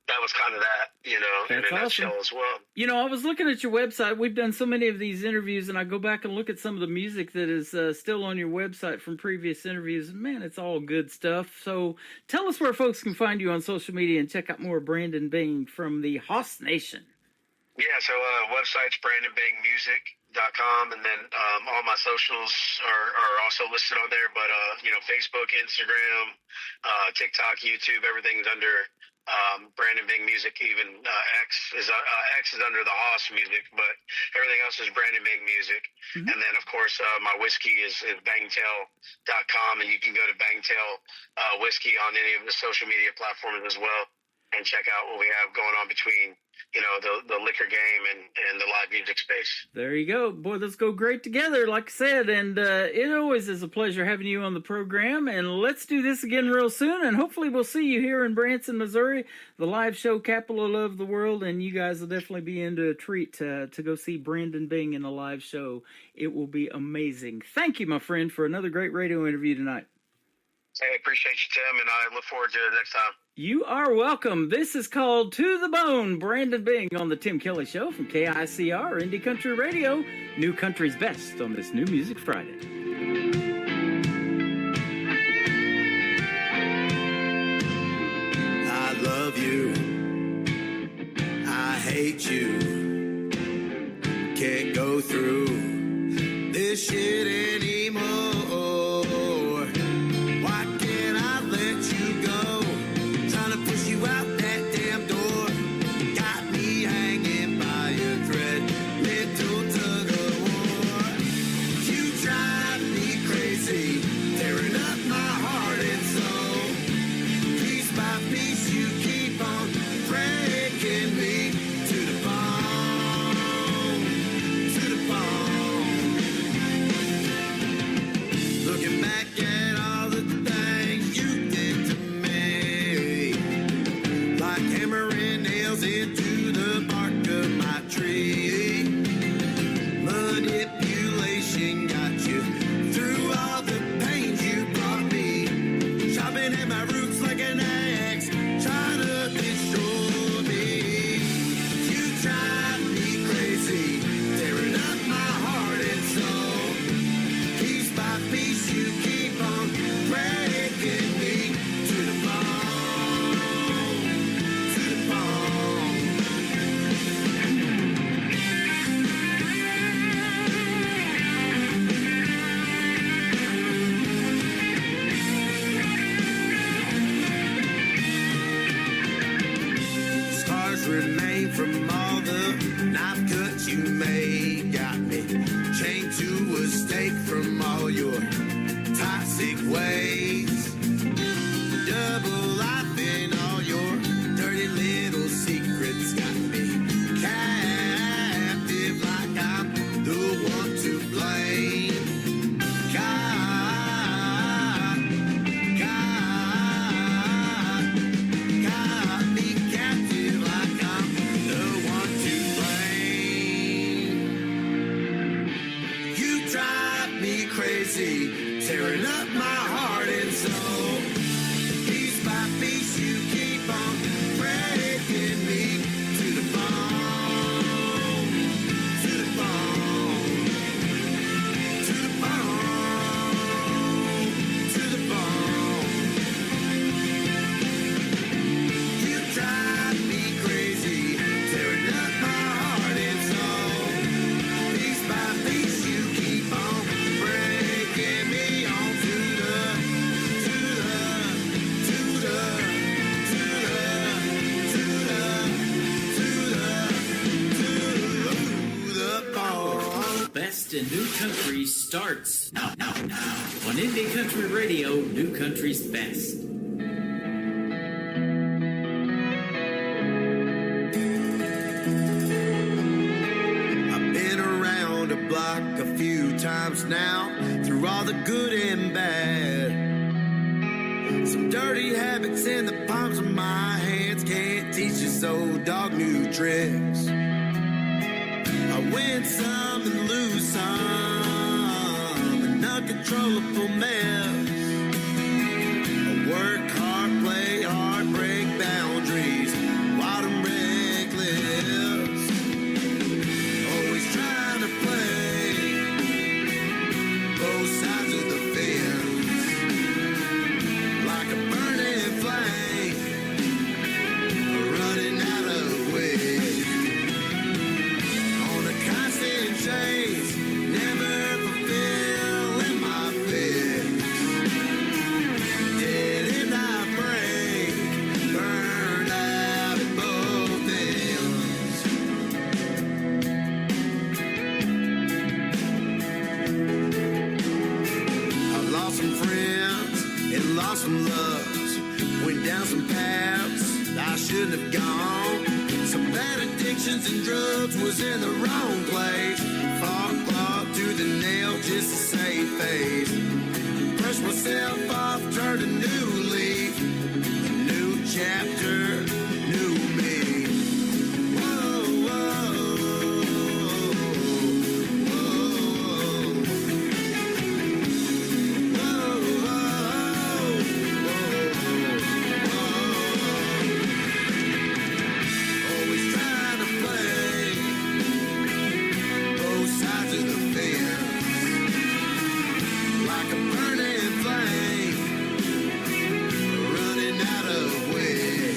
that was kind of that, in a nutshell as well. I was looking at your website. We've done so many of these interviews, and I go back and look at some of the music that is still on your website from previous interviews. Man, it's all good stuff. So tell us where folks can find you on social media and check out more Brandon Bing from the Hoss Nation. Yeah, so website's BrandonBingMusic.com, and then all my socials are also listed on there. But, Facebook, Instagram, TikTok, YouTube, everything's under Brandon Bing Music. Even X is under the Hoss Music, but everything else is Brandon Bing Music. And then, of course, my whiskey is Bangtail.com, and you can go to Bangtail Whiskey on any of the social media platforms as well and check out what we have going on between, the liquor game and the live music space. There you go. Boy, let's go great together, like I said. And it always is a pleasure having you on the program. And let's do this again real soon. And hopefully we'll see you here in Branson, Missouri, the live show capital of the world. And you guys will definitely be into a treat to go see Brandon Bing in a live show. It will be amazing. Thank you, my friend, for another great radio interview tonight. Hey, appreciate you, Tim, and I look forward to it next time. You are welcome. This is called To the Bone, Brandon Bing on the Tim Kelly Show from KICR Indie Country Radio. New country's best on this New Music Friday. I love you. I hate you. Can't go through this shit anymore. Why can't I let you go? Trying to push you out that damn door. Got me hanging by you made got me chained to a stake from all your toxic ways. Double life in all your dirty little secrets got me captive like I'm the one to blame. Got me captive like I'm the one to blame. You drive me crazy, tearing up my heart and soul. Piece by piece, you keep on breaking me to the bone, to the bone, to the bone, to the bone. You drive me crazy, tearing up my heart and soul. Piece by piece, you keep on breaking me on to the, to the, to the, to the, to the, to the bone. Best in New Country starts now. On Indie Country Radio, New Country's best. I've been around the block a few times now, through all the good and bad. Some dirty habits in the palms of my hands can't teach this old dog new tricks. I win some and lose some, an uncontrollable mess. I work hard, play hard, break boundaries, wild and reckless. Always trying to play both sides of the fence, like a burning flame, running out of wind. On a constant chase, never fulfilling my fix. Dead in my brain, burned out at both ends. I've lost some friends and lost some loves, went down some paths I shouldn't have gone. Some bad addictions and drugs, was in the wrong place. Fought, clawed through the nail just to save face. Brushed myself off, turned a new leaf, a new chapter, new me. Whoa, whoa, whoa, always trying to play both sides of the fence, like a burning flame, running out of wind.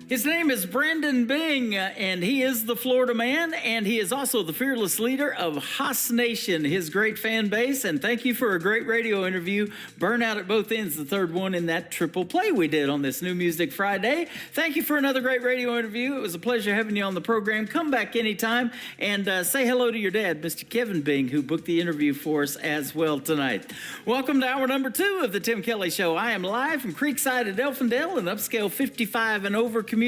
His name is Brandon Bing, and he is the Florida man, and he is also the fearless leader of Haas Nation, his great fan base. And thank you for a great radio interview. Burnout at Both Ends, the third one in that triple play we did on this New Music Friday. Thank you for another great radio interview. It was a pleasure having you on the program. Come back anytime and say hello to your dad, Mr. Kevin Bing, who booked the interview for us as well tonight. Welcome to hour number 2 of the Tim Kelly Show. I am live from Creekside at Elfindale, an upscale 55 and over community.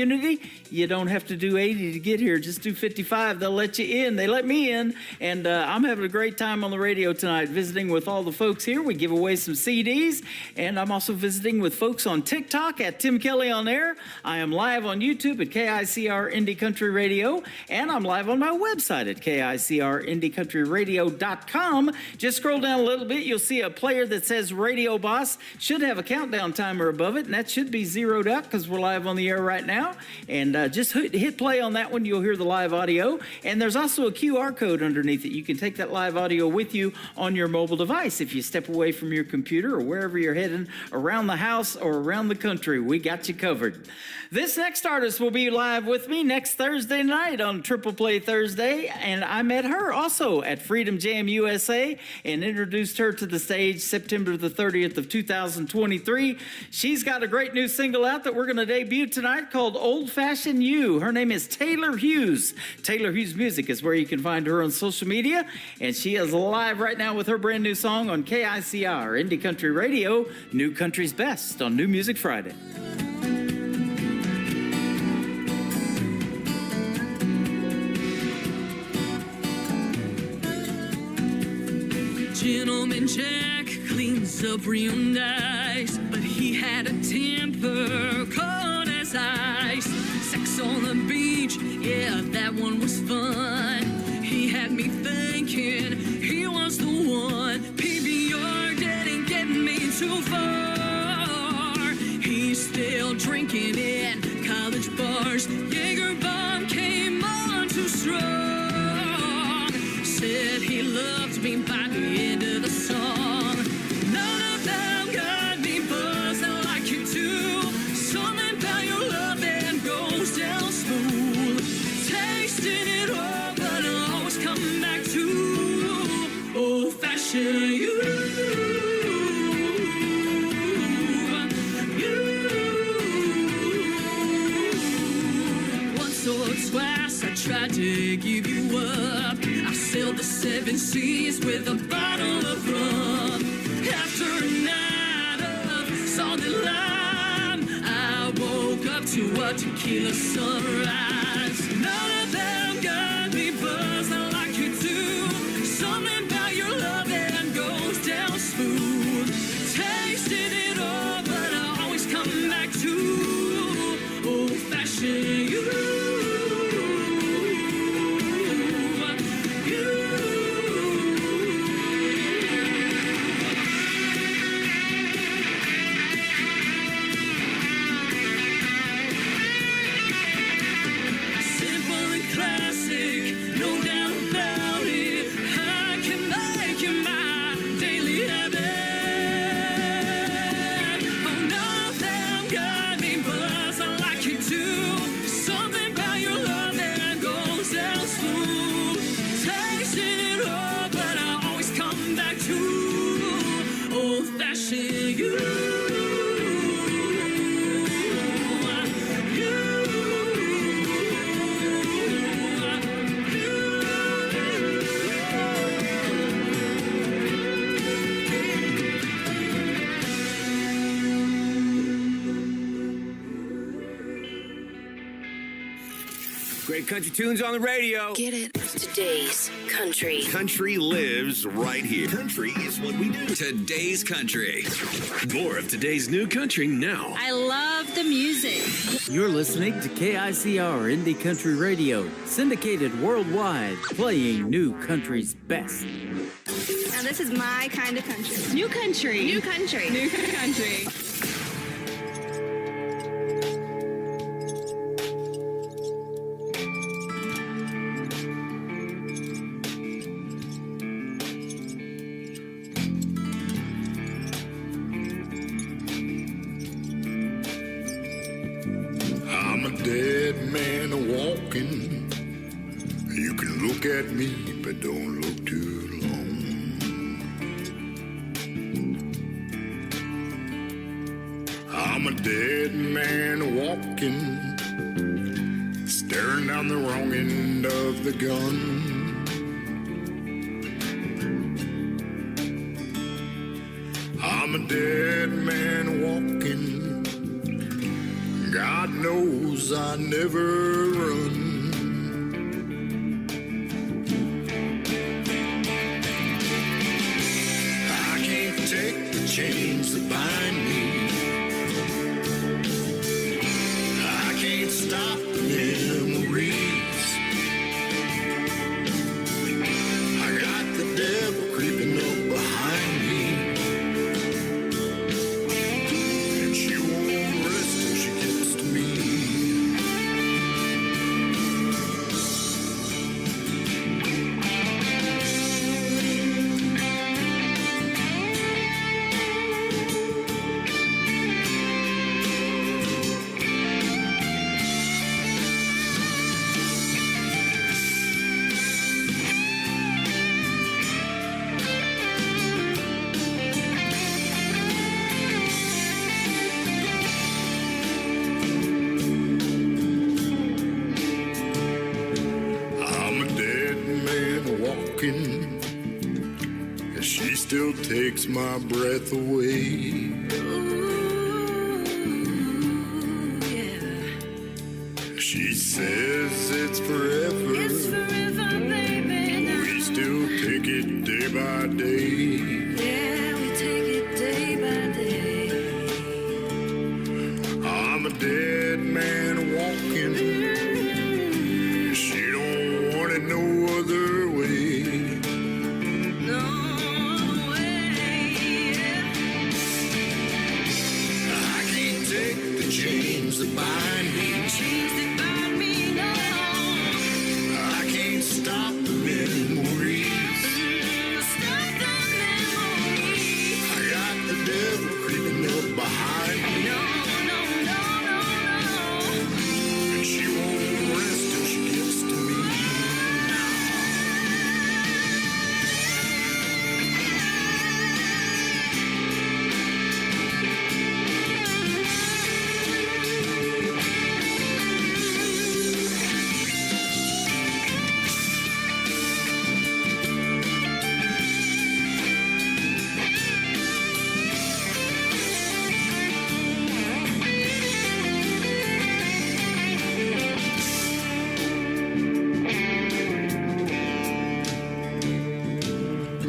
You don't have to do 80 to get here. Just do 55. They'll let you in. They let me in. And I'm having a great time on the radio tonight, visiting with all the folks here. We give away some CDs. And I'm also visiting with folks on TikTok at Tim Kelly on Air. I am live on YouTube at KICR Indie Country Radio. And I'm live on my website at KICRIndieCountryRadio.com. Just scroll down a little bit. You'll see a player that says Radio Boss. Should have a countdown timer above it. And that should be zeroed out because we're live on the air right now. And just hit play on that one. You'll hear the live audio. And there's also a QR code underneath it. You can take that live audio with you on your mobile device. If you step away from your computer or wherever you're heading around the house or around the country, we got you covered. This next artist will be live with me next Thursday night on Triple Play Thursday. And I met her also at Freedom Jam USA and introduced her to the stage September the 30th of 2023. She's got a great new single out that we're going to debut tonight called Old Fashioned You. Her name is Taylor Hughes. Taylor Hughes Music is where you can find her on social media. And she is live right now with her brand new song on KICR Indie Country Radio, New Country's Best on New Music Friday. Gentleman Jack cleans up real nice, but he had a temper cold as ice. Sex on the beach, yeah, that one was fun. He had me thinking he was the one. PBR didn't get me too far. He's still drinking in college bars. Jaeger bomb came on too strong. Said he loved me by the end of the song. None of them got me buzzing like you do. Something about your love that goes down smooth. Tasting it all, but I'll always come back to old-fashioned you. Once or twice I tried to give you up. I sailed the 7 seas with a bottle of rum. After a night of salted lime, I woke up to a tequila sunrise. None of them got me buzzing like you do. Something about your love that goes down smooth. Tasted it all, but I always come back to old-fashioned you. Great country tunes on the radio. Get it? Today's country. Country lives right here. Country is what we do. Today's country. More of today's new country now. I love the music. You're listening to KICR Indie Country Radio, syndicated worldwide, playing new country's best. Now this is my kind of country. New country. New country. New country. I'm a dead man walking. You can look at me, but don't look too long. I'm a dead man walking, staring down the wrong end of the gun. I'm a dead man walking. God knows I never run. I can't take the chains that bind me. I can't stop the memories. I got the devil creeping up behind me. And she still takes my breath away. She says it's forever. It's forever, baby. Now. We still take it day by day. Yeah, we take it day by day. I'm a dead man walking. She don't want it no other way. No way. I can't take the chains that bind me. Chains that bind me, no. I can't stop the memories. Stop the memories. I got the devil creeping up behind me. No, no, no, no, no. And she won't rest till she gets to me.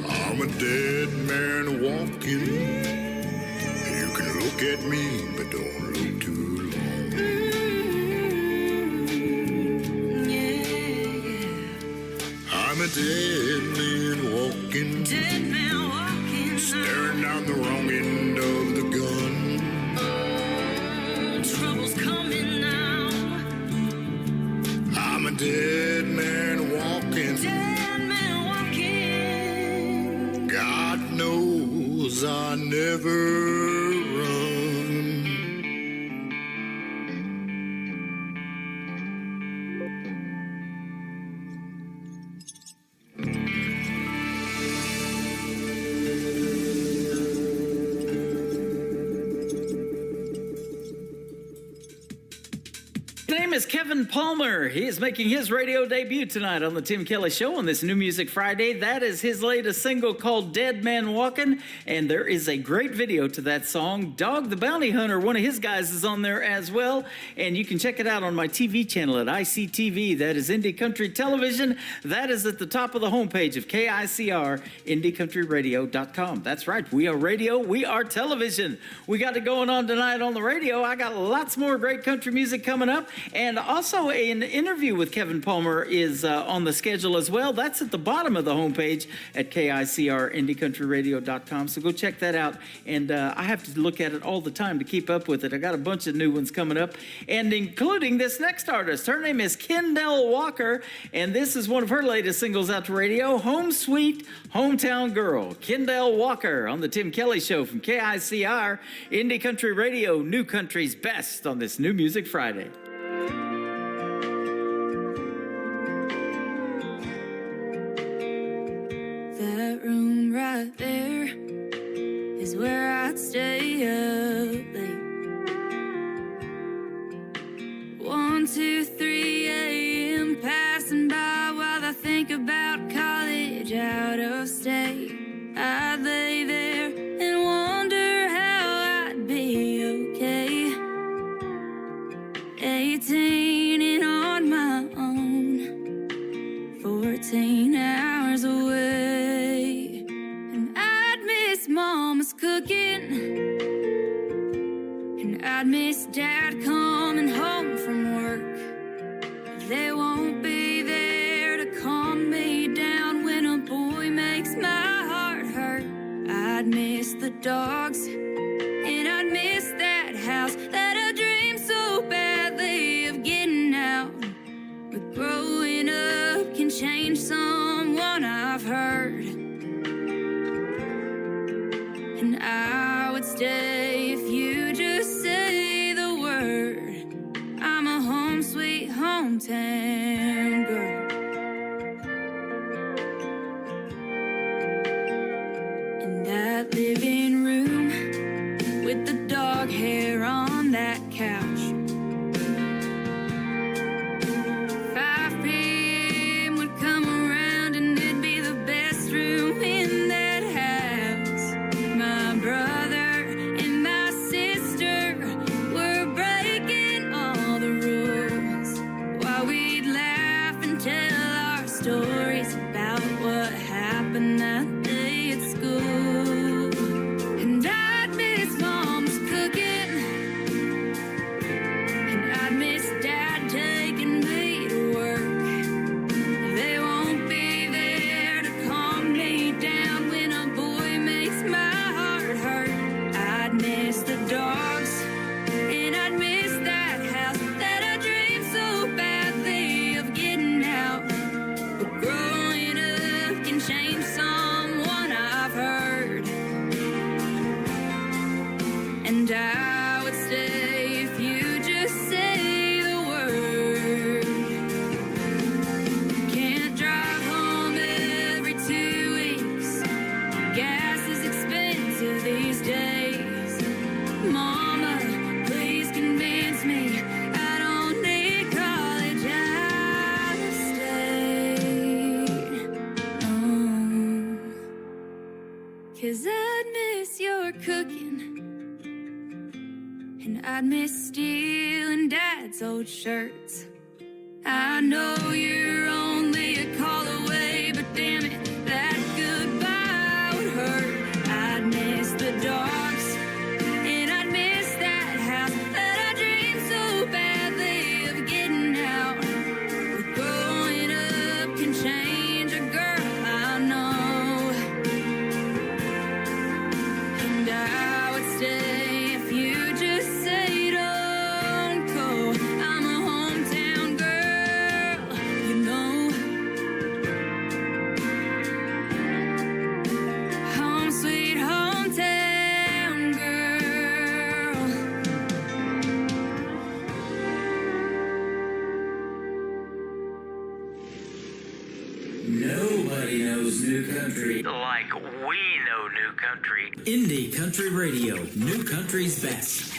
I'm a dead man walking. You can look at me, but don't look too long. I'm a dead man walking. Dead man walking. Staring down the wrong end of the gun. Trouble's coming now. I'm a dead man walking. Dead man walking. God knows I never run. His name is Kevin Palmer. He is making his radio debut tonight on the Tim Kelly Show on this New Music Friday. That is his latest single called Dead Man Walkin', and there is a great video to that song. Dog the Bounty Hunter, one of his guys, is on there as well, and you can check it out on my TV channel at ICTV. That is Indie Country Television. That is at the top of the homepage of KICR, IndieCountryRadio.com. That's right, we are radio, we are television. We got it going on tonight on the radio. I got lots more great country music coming up. And also an interview with Kevin Palmer is on the schedule as well. That's at the bottom of the homepage at KICR, IndieCountryRadio.com. So go check that out. And I have to look at it all the time to keep up with it. I got a bunch of new ones coming up, and including this next artist. Her name is Kendall Walker, and this is one of her latest singles out to radio, Home Sweet Hometown Girl. Kendall Walker on the Tim Kelly Show from KICR, Indie Country Radio, New Country's best on this New Music Friday. 1, 2, 3 a.m. passing by while I think about college out of state. I'd lay there and wonder how I'd be okay. 18 and on my own, 14 hours away. And I'd miss Mama's cooking, and I'd miss Dad coming home from work. They won't be there to calm me down when a boy makes my heart hurt. I'd miss the dogs, and I'd miss that house that I dreamed so badly of getting out. But growing up can change someone, I've heard. And I would stay if you just say the word. I'm a home sweet hometown girl. In that living room with the dog hair on that couch, 5 p.m. would come around and it'd be the best room in that house. My brother and my sister were breaking all the rules while we'd laugh and tell our stories about what happened that day at school. And I'd miss Mom's cooking, and I'd miss Dad taking me to work. They won't be there to calm me down when a boy makes my heart hurt. I'd miss the dogs, and I'd miss that house that I dreamed so badly of getting out. But growing up can change someone, I've heard. And I would stay if you just say the word. Can't drive home every 2 weeks. Gas is expensive these days. Mama, please convince me I don't need college out of state. Oh, 'cause I'd miss your cooking, and I'd miss stealing Dad's old shirts. I know you're only a call away, but damn it, that goodbye would hurt. I'd miss the dogs, and I'd miss that house that I dreamed so badly of getting out. But growing up can change a girl, I know. And I would stay if you just say don't go. I'm a hometown girl, you know. Home sweet hometown girl. Nobody knows new country like we know new country. Indie Country Radio, new country's best.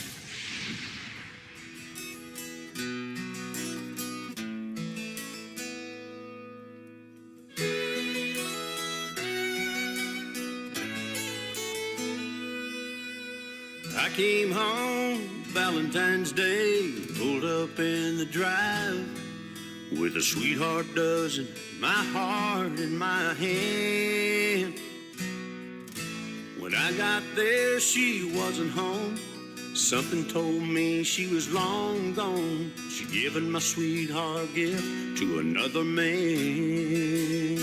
I came home Valentine's Day, pulled up in the drive with a sweetheart dozen, my heart in my hand. When I got there, she wasn't home. Something told me she was long gone. She'd given my sweetheart gift to another man.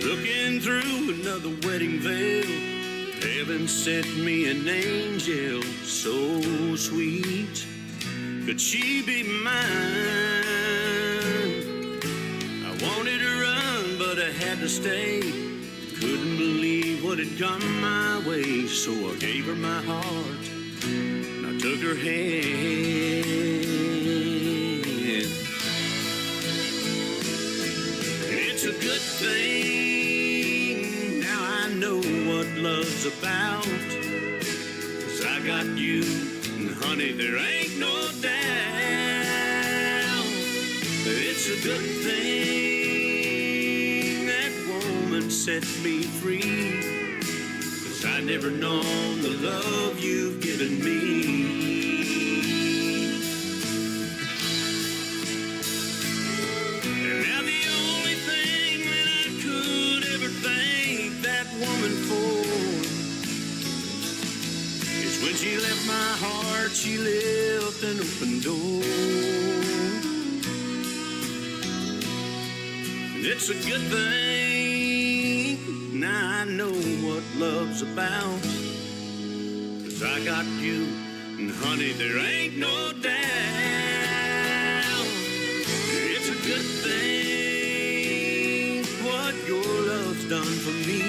Looking through another wedding veil, heaven sent me an angel so sweet. Could she be mine? I wanted to run, but I had to stay. Couldn't believe what had come my way, so I gave her my heart and I took her hand. It's a good thing now I know what love's about, 'cause I I got you, and honey, there ain't no doubt. It's a good thing that woman set me free, 'cause I never known the love you've given me. And now the only thing that I could ever thank that woman for is when she left my heart, she left an open door. And it's a good thing, now I know what love's about, 'cause I got you, and honey, there ain't no doubt. It's a good thing what your love's done for me,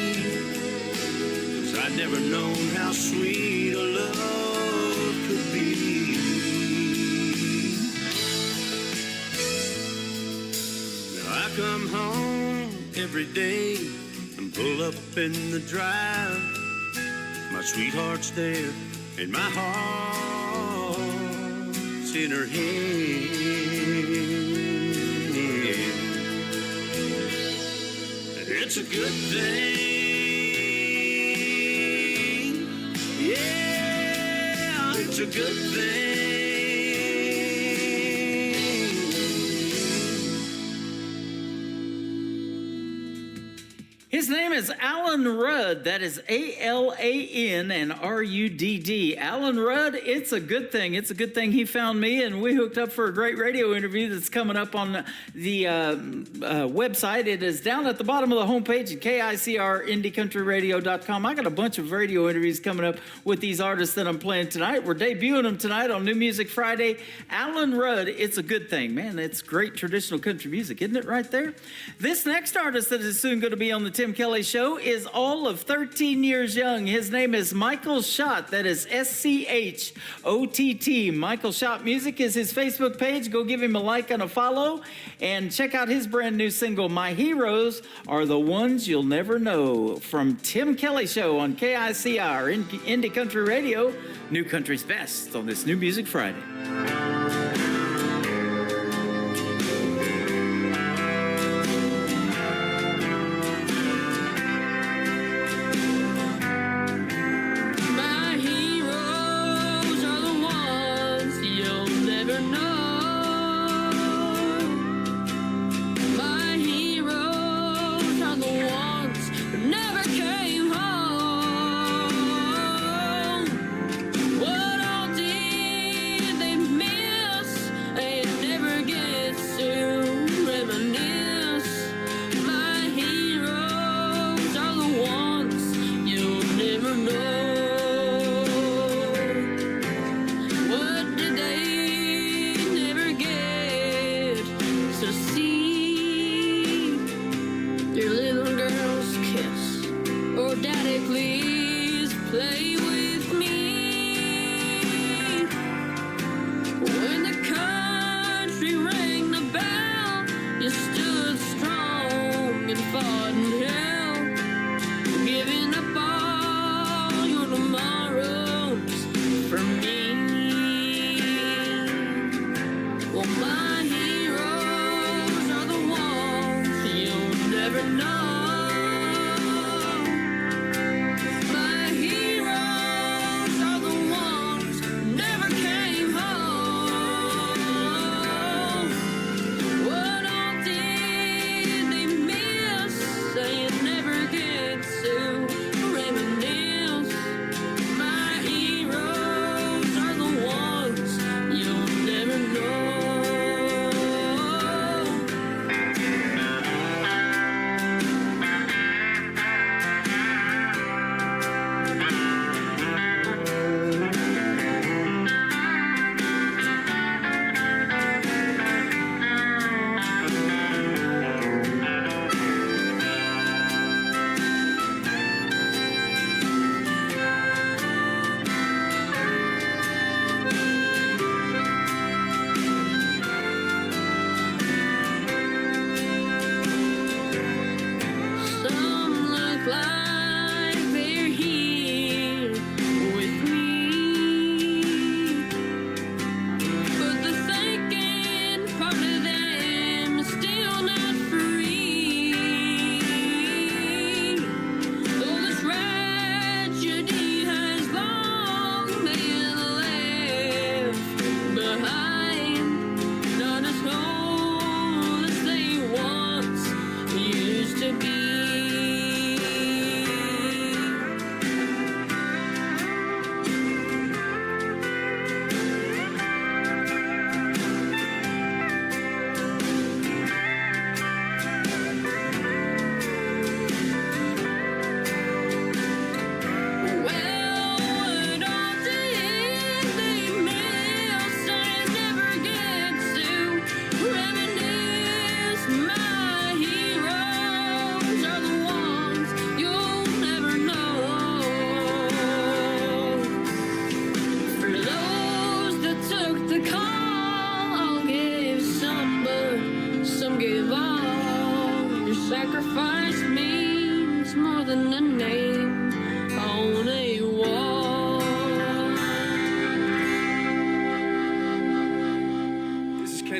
'cause I'd never known how sweet a love could be. Now I come home every day and pull up in the drive. My sweetheart's there and my heart's in her hand. It's a good thing. Yeah, it's a good thing. His name is Alan Rudd. That is Alan and Rudd. Alan Rudd, it's a good thing. It's a good thing he found me, and we hooked up for a great radio interview that's coming up on the website. It is down at the bottom of the homepage at KICRIndieCountryRadio.com. I got a bunch of radio interviews coming up with these artists that I'm playing tonight. We're debuting them tonight on New Music Friday. Alan Rudd, it's a good thing. Man, it's great traditional country music, isn't it, right there? This next artist that is soon going to be on the Tim Kelly Show is all of 13 years young. His name is Michael Schott. That is SCHOTT. Michael Schott Music is his Facebook page. Go give him a like and a follow, and check out his brand new single, My Heroes Are the Ones You'll Never Know, from Tim Kelly Show on KICR, Indie Country Radio, New Country's Best, on this New Music Friday. What all did they make?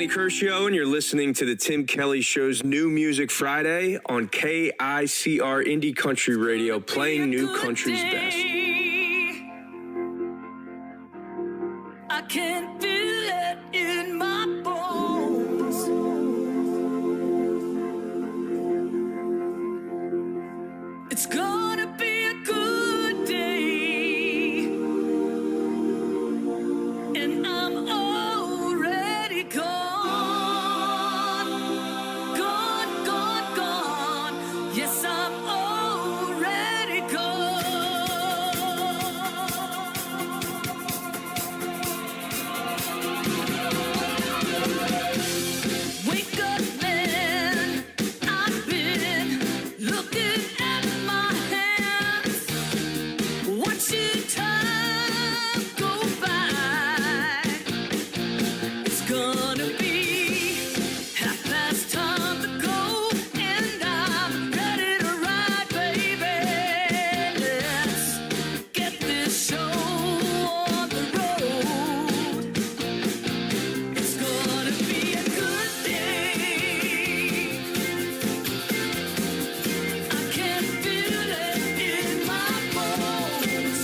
Danny Curcio, and you're listening to the Tim Kelly Show's New Music Friday on KICR Indie Country Radio, playing new country's best. I can feel it in my bones. It's gonna be a good day, and I'm already gone, gone, gone, gone. Yes, I'm already gone. Wake up, man. I've been looking at my hands, watching time go by. It's gonna be 10:30 to go, and I'm ready to ride, baby. Let's get this show on the road. It's gonna be a good day. I can feel it in my bones.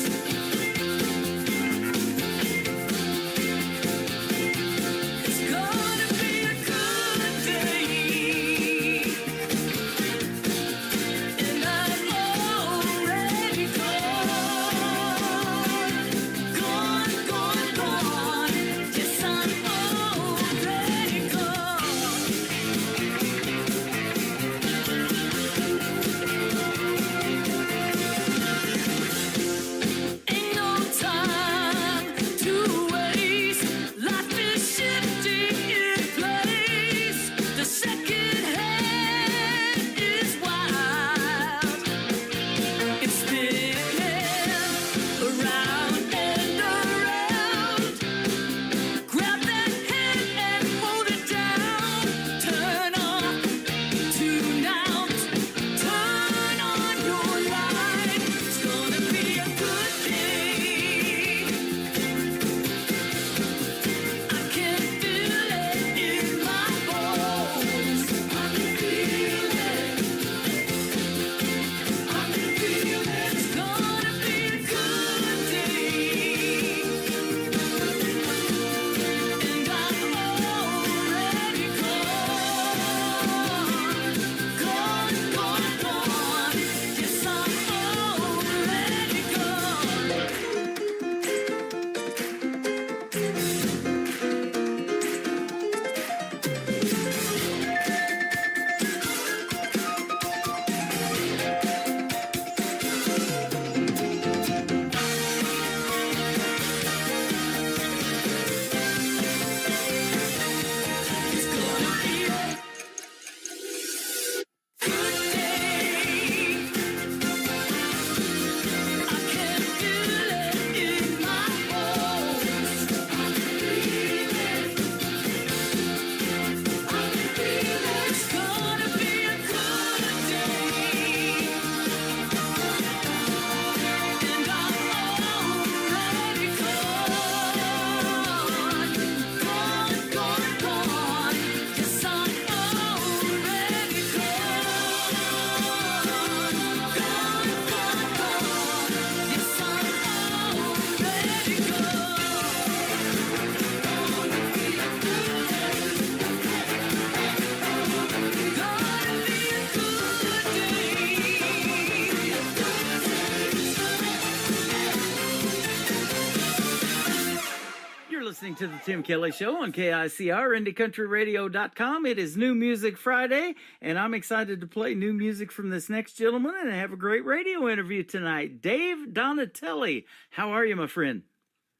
It's gonna be a good day, and I'm already gone, gone, gone, gone. Yes, I'm already gone. Ain't no time to waste. Life is shifting in place. The second hand is wild. It's spinning around and around. Grab that hand and hold it down. Turn off, tune out, turn on your light. It's gonna be a good day. I can feel it in my bones. I can feel it. I can feel it. It's gonna be a good day, and I'm already gone, gone, gone, gone. Yes, I'm already gone. It's gonna be a good day. I can feel it in my bones. I can feel it. I can feel it. It's gonna be a good day, and I'm already gone, gone, gone, gone. Yes, I'm already gone, gone, gone, gone. Yes, I'm already You're listening to the Tim Kelly Show on KICR, IndieCountryRadio.com. It is New Music Friday, and I'm excited to play new music from this next gentleman and have a great radio interview tonight. Dave Donatelli, how are you, my friend?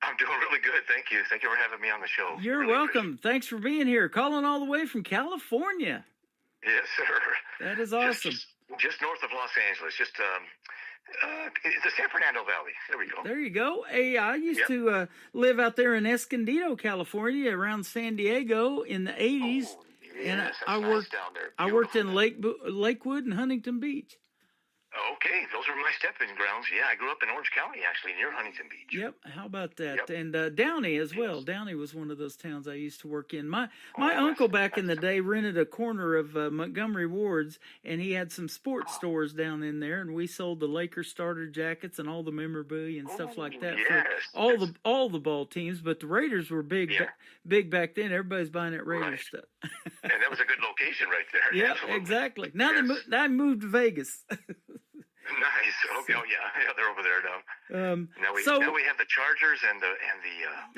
I'm doing really good. Thank you. Thank you for having me on the show. You're Really welcome. Thanks for being here. Calling all the way from California. appreciate it. Yes, sir. That is awesome. Just north of Los Angeles, just the San Fernando Valley. There we go. There you go. Hey, I used to live out there in Escondido, California, around San Diego in the 80s. Yes, and that's I nice worked down there. I worked in Lakewood and Huntington Beach. Okay, those are my stepping grounds. Yeah, I grew up in Orange County, actually, near Huntington Beach. Yep. How about that? Yep. And Downey as well. Downey was one of those towns I used to work in. My uncle back in the day rented a corner of Montgomery Ward's, and he had some sports stores down in there, and we sold the Lakers starter jackets and all the memorabilia and stuff like that for all the ball teams. But the Raiders were big back then. Everybody's buying that Raiders stuff. And that was a good location right there. Yeah, Absolutely. exactly. Now they moved to Vegas. Nice. Okay. Oh yeah, they're over there now. Now we have the Chargers and the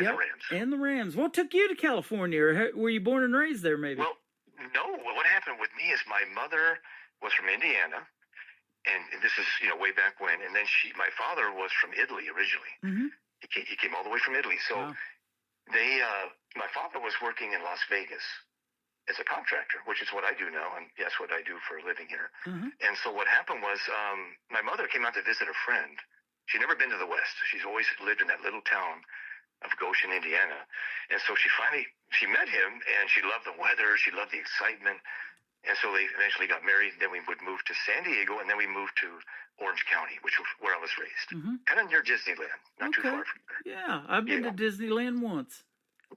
Rams. And the Rams. What took you to California? Or were you born and raised there? Maybe. Well, no. What happened with me is my mother was from Indiana, and this is way back when. And then my father was from Italy originally. Mm-hmm. He came all the way from Italy. So my father was working in Las Vegas as a contractor, which is what I do now, and that's what I do for a living here. Mm-hmm. And so what happened was my mother came out to visit a friend. She'd never been to the West. She's always lived in that little town of Goshen, Indiana. And so she met him, and she loved the weather. She loved the excitement. And so they eventually got married. Then we would move to San Diego, and then we moved to Orange County, which was where I was raised. Mm-hmm. Kind of near Disneyland, not too far from there. Yeah, I've been to Disneyland once.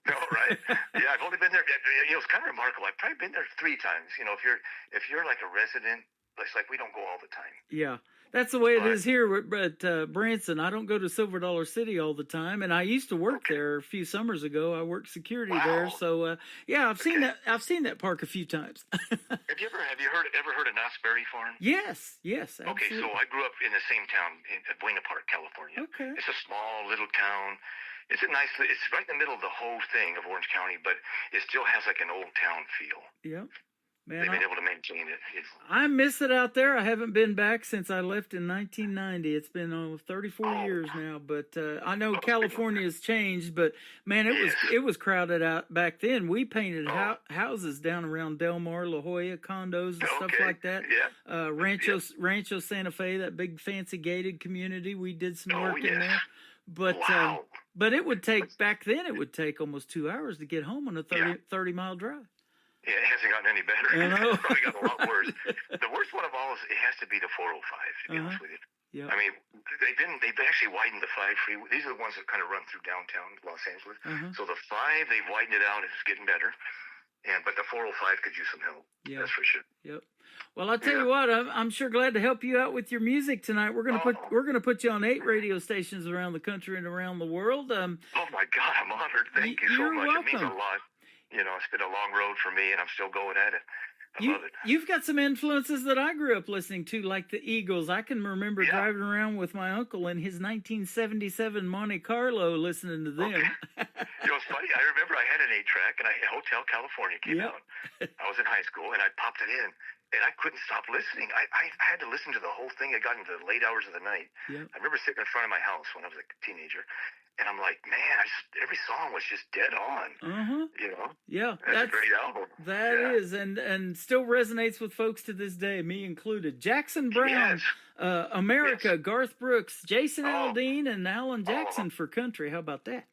No, right? Yeah, I've only been there. It's kind of remarkable. I've probably been there 3 times. If you're like a resident, it's like we don't go all the time. Yeah, that's the way it is here at Branson. I don't go to Silver Dollar City all the time, and I used to work there a few summers ago. I worked security there, so I've seen that. I've seen that park a few times. Have you ever heard of Knott's Berry Farm? Yes, absolutely. Okay, so I grew up in the same town in Buena Park, California. Okay, it's a small little town. It's right in the middle of the whole thing of Orange County, but it still has like an old town feel. Yep. Man, they've been able to maintain it. I miss it out there. I haven't been back since I left in 1990. It's been 34 years now, but I know California has changed. But man, it was crowded out back then. We painted houses down around Del Mar, La Jolla, condos and stuff like that. Yeah. Rancho Santa Fe, that big fancy gated community. We did some work in there. But but it would take back then. It would take almost 2 hours to get home on a 30-mile drive. Yeah, it hasn't gotten any better. I know. It's probably gotten a lot worse. The worst one of all is it has to be the 405. To be honest with you. Yeah. I mean, they've actually widened the 5 freeway. These are the ones that kind of run through downtown Los Angeles. So the 5 they've widened it out. It's getting better. But the 405 could use some help. Yeah. That's for sure. Yep. Well, I'll tell you what, I'm sure glad to help you out with your music tonight. We're gonna put you on 8 radio stations around the country and around the world. Oh my God, I'm honored. Thank you so much. Welcome. It means a lot. It's been a long road for me, and I'm still going at it. I love it. You've got some influences that I grew up listening to, like the Eagles. I can remember driving around with my uncle in his 1977 Monte Carlo, listening to them. Okay. It's funny. I remember I had an 8-track, and Hotel California came out. I was in high school, and I popped it in. And I couldn't stop listening. I had to listen to the whole thing. It got into the late hours of the night. Yep. I remember sitting in front of my house when I was a teenager, and I'm like, man, every song was just dead on. Yeah, that's a great album. That is, and still resonates with folks to this day, me included. Jackson Browne, America, Garth Brooks, Jason Aldean, and Alan Jackson for country. How about that?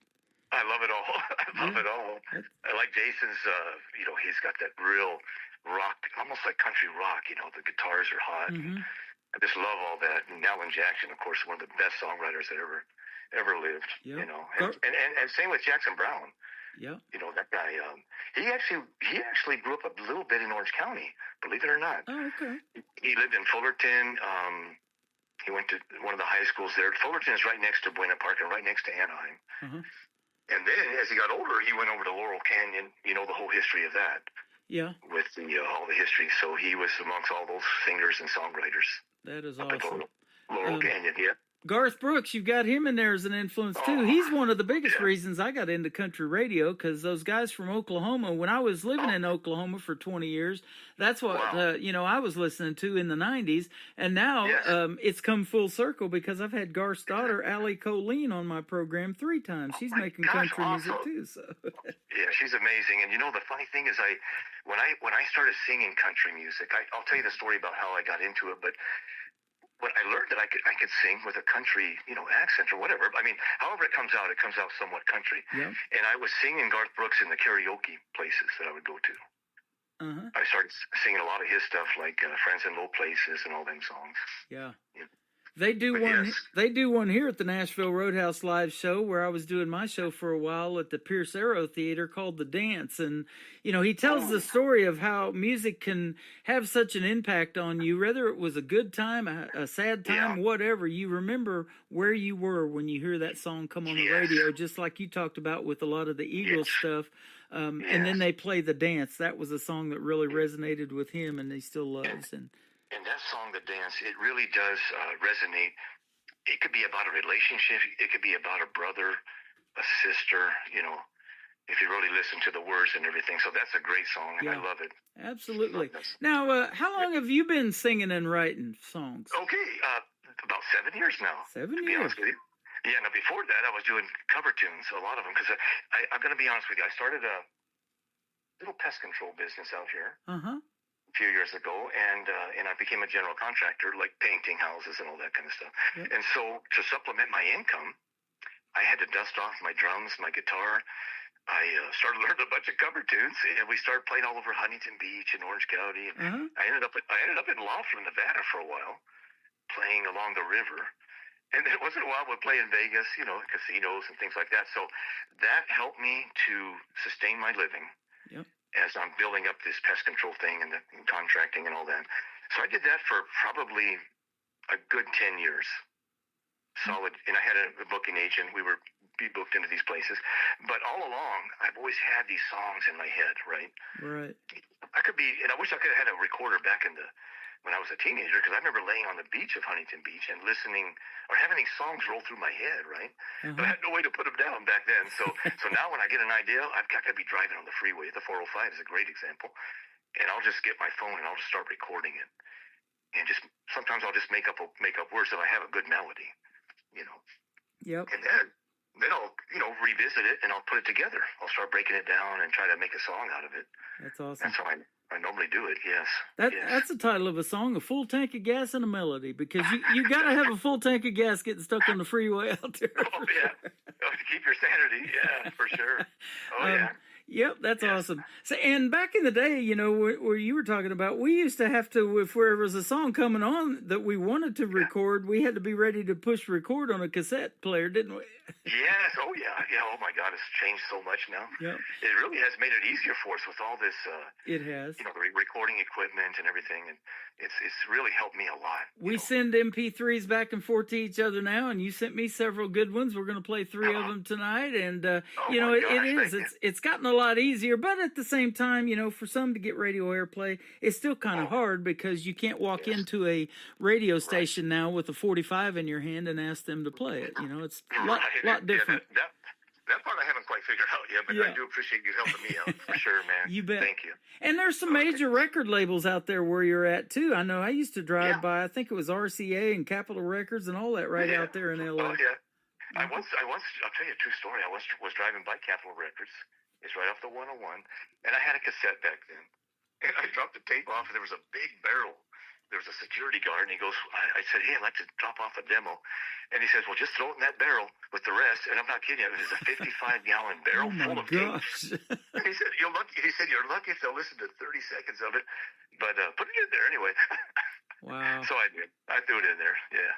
I love it all. I love it all. I like Jason's. He's got that real rock, almost like country rock. The guitars are hot. I just love all that. And Alan Jackson, of course, one of the best songwriters that ever lived. Yep. And same with Jackson Browne. Yeah. That guy. He actually grew up a little bit in Orange County. Believe it or not. Oh, okay. He lived in Fullerton. He went to one of the high schools there. Fullerton is right next to Buena Park and right next to Anaheim. And then, as he got older, he went over to Laurel Canyon. The whole history of that. Yeah. With all the history. So he was amongst all those singers and songwriters. That is awesome. Laurel Canyon, yeah. Garth Brooks, you've got him in there as an influence too. He's one of the biggest reasons I got into country radio, because those guys from Oklahoma, when I was living in Oklahoma for 20 years, that's what I was listening to in the 90s. And now it's come full circle because I've had Garth's daughter, Allie Colleen, on my program 3 times. She's making country music too. So yeah, she's amazing. And the funny thing is, when I started singing country music, I'll tell you the story about how I got into it, but when I learned that I could sing with a country, accent or whatever. I mean, however it comes out somewhat country. Yeah. And I was singing Garth Brooks in the karaoke places that I would go to. I started singing a lot of his stuff, like "Friends in Low Places" and all them songs. Yeah. Yeah. They do But one. yes. They do one here at the Nashville Roadhouse live show where I was doing my show for a while at the Pierce Arrow Theater called The Dance, and he tells the story of how music can have such an impact on you, whether it was a good time, a sad time, whatever. You remember where you were when you hear that song come on the radio, just like you talked about with a lot of the Eagles stuff. And then they play The Dance. That was a song that really resonated with him, and he still loves. And that song, "The Dance," it really does resonate. It could be about a relationship. It could be about a brother, a sister, if you really listen to the words and everything. So that's a great song, and I love it. Absolutely. Now, how long have you been singing and writing songs? Okay, about 7 years now. 7 to be years. honest with you. Yeah, now before that, I was doing cover tunes, a lot of them, because I'm going to be honest with you. I started a little pest control business out here. A few years ago, and I became a general contractor, like painting houses and all that kind of stuff. And so to supplement my income, I had to dust off my drums, my guitar. I started learning a bunch of cover tunes, and we started playing all over Huntington Beach and Orange County. And I ended up in Laughlin, Nevada for a while, playing along the river. And then once in a while we'd play in Vegas, casinos and things like that. So that helped me to sustain my living. As I'm building up this pest control thing and contracting and all that. So I did that for probably a good 10 years. Solid. And I had a booking agent. We were be booked into these places. But all along, I've always had these songs in my head, right? Right. And I wish I could have had a recorder back when I was a teenager, because I remember laying on the beach of Huntington Beach and listening or having these songs roll through my head, right? But I had no way to put them down back then. So now when I get an idea, I've got to be driving on the freeway. The 405 is a great example. And I'll just get my phone and I'll just start recording it. And sometimes I'll just make up words if I have a good melody, Yep. And then I'll, revisit it and I'll put it together. I'll start breaking it down and try to make a song out of it. That's awesome. That's how I normally do it, yes. That's the title of a song, A Full Tank of Gas and a Melody, because you got to have a full tank of gas getting stuck on the freeway out there. Oh, yeah. To keep your sanity, yeah, for sure. Oh, yeah. Yep, that's awesome. So, and back in the day, where you were talking about, we used to have to, if there was a song coming on that we wanted to record, we had to be ready to push record on a cassette player, didn't we? Yes. Oh, yeah. Yeah. Oh, my God. It's changed so much now. Yep. It really has made it easier for us with all this. It has. The recording equipment and everything, and it's really helped me a lot. We send MP3s back and forth to each other now, and you sent me several good ones. We're going to play 3 of them tonight, and it's gotten a lot easier, but at the same time, for some to get radio airplay, it's still kind of hard because you can't walk into a radio station now with a 45 in your hand and ask them to play it. It's a lot different. That part I haven't quite figured out yet, but I do appreciate you helping me out for sure, man. You bet. Thank you. And there's some major record labels out there where you're at too. I know I used to drive by. I think it was RCA and Capitol Records and all that out there in LA. Oh yeah. I once I'll tell you a true story. I was driving by Capitol Records. It's right off the 101, and I had a cassette back then. And I dropped the tape off, and there was a big barrel. There was a security guard, and he goes, I said, "Hey, I'd like to drop off a demo." And he says, "Well, just throw it in that barrel with the rest." And I'm not kidding you. It was a 55-gallon barrel full of tapes. He said, "You're lucky." He said, "You're lucky if they'll listen to 30 seconds of it, but put it in there anyway." Wow. So I did. I threw it in there. Yeah.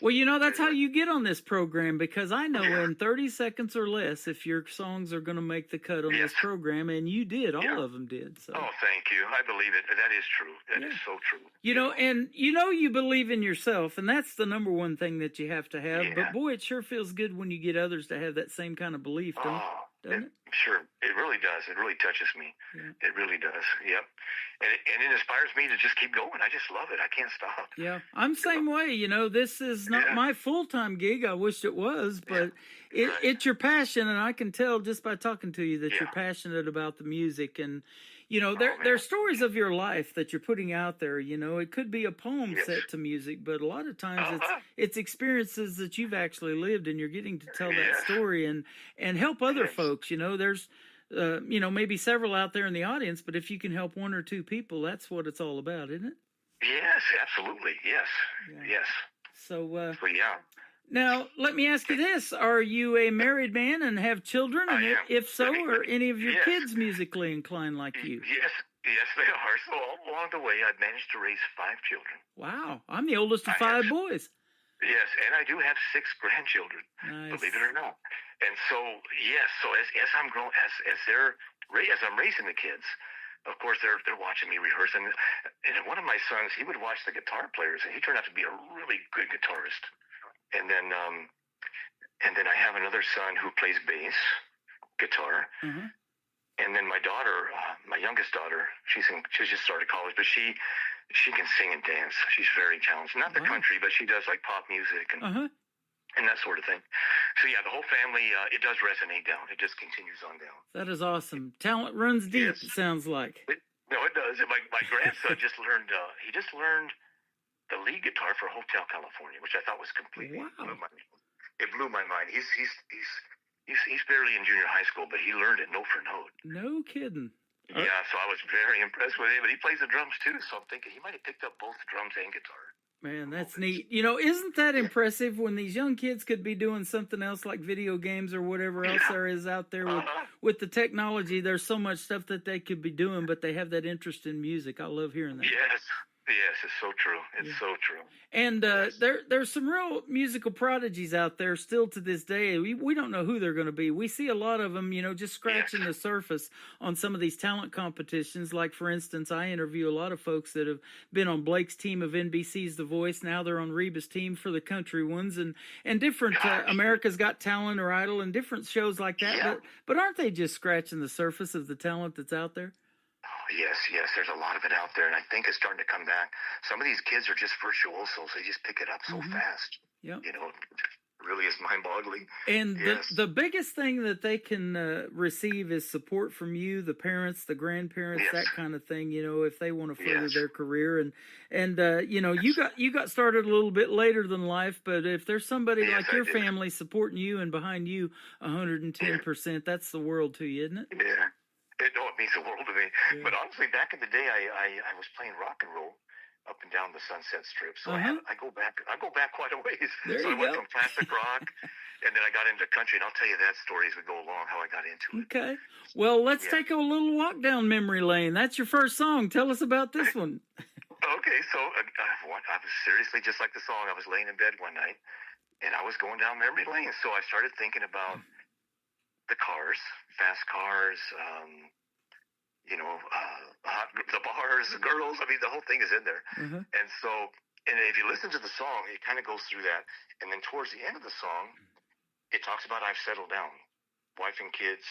Well, that's how you get on this program, because I know in 30 seconds or less, if your songs are going to make the cut on this program, and you did, all of them did. So. Oh, thank you. I believe it. That is true. That is so true. And you believe in yourself, and that's the number one thing that you have to have. Yeah. But boy, it sure feels good when you get others to have that same kind of belief, doesn't it? Sure. It really does. It really touches me. Yeah. It really does. Yep. And it inspires me to just keep going. I just love it. I can't stop. Yeah. I'm the same way. This is not my full-time gig. I wish it was, but it's your passion, and I can tell just by talking to you that you're passionate about the music. And, there are stories of your life that you're putting out there. It could be a poem set to music, but a lot of times it's experiences that you've actually lived, and you're getting to tell that story and help other folks. There's maybe several out there in the audience, but if you can help 1 or 2 people, that's what it's all about, isn't it? Yes, absolutely. Yes. Yes. So, yeah. Now, let me ask you this. Are you a married man and have children? I am. If so, are any of your kids musically inclined like you? Yes. Yes, they are. So along the way, I've managed to raise 5 children. Wow. I'm the oldest of 5 boys. Yes, and I do have 6 grandchildren. Nice. Believe it or not. And so, yes, so as I'm growing, as I'm raising the kids, of course they're watching me rehearse. And one of my sons, he would watch the guitar players, and he turned out to be a really good guitarist. And then I have another son who plays bass guitar. Mm-hmm. And then my daughter, my youngest daughter, she's just started college, but she can sing and dance. She's very talented. Not the country, but she does like pop music and that sort of thing. So yeah, the whole family, it does resonate down. It just continues on down. That is awesome. Talent runs deep, it sounds like. No, it does. And my grandson just learned, he just learned the lead guitar for Hotel California, which I thought was completely, it blew my mind. He's barely in junior high school, but he learned it note for note. No kidding. Yeah, so I was very impressed with him. But he plays the drums too, so I'm thinking he might have picked up both drums and guitar. Man, that's neat. You know, isn't that impressive when these young kids could be doing something else like video games or whatever else there is out there with the technology? There's so much stuff that they could be doing, but they have that interest in music. I love hearing that. Yes, it's so true. It's so true. And there's some real musical prodigies out there still to this day. We don't know who they're going to be. We see a lot of them, you know, just scratching the surface on some of these talent competitions. Like, for instance, I interview a lot of folks that have been on Blake's team of NBC's The Voice. Now they're on Reba's team for the country ones and different America's Got Talent or Idol and different shows like that. Yeah. But aren't they just scratching the surface of the talent that's out there? Yes, there's a lot of it out there, and I think it's starting to come back. Some of these kids are just virtuosos. They just pick it up so fast. Yep. You know, it really is mind-boggling. And the biggest thing that they can receive is support from you, the parents, the grandparents, that kind of thing, you know, if they want to further their career. And you know, you got started a little bit later than life, but if there's somebody like your family supporting you and behind you 110%, that's the world to you, isn't it? Yeah. It means the world to me. Yeah. But honestly, back in the day, I was playing rock and roll up and down the Sunset Strip. So I go back quite a ways. There so I went go. from classic rock, and then I got into country, and I'll tell you that story as we go along, how I got into it. Okay. Well, let's take a little walk down memory lane. That's your first song. Tell us about this one. Okay, so I was seriously, just like the song, I was laying in bed one night, and I was going down memory lane. So I started thinking about the cars, fast cars, you know, the bars, the girls. I mean, the whole thing is in there. And so, and if you listen to the song, it kind of goes through that. And then towards the end of the song, it talks about I've settled down, wife and kids.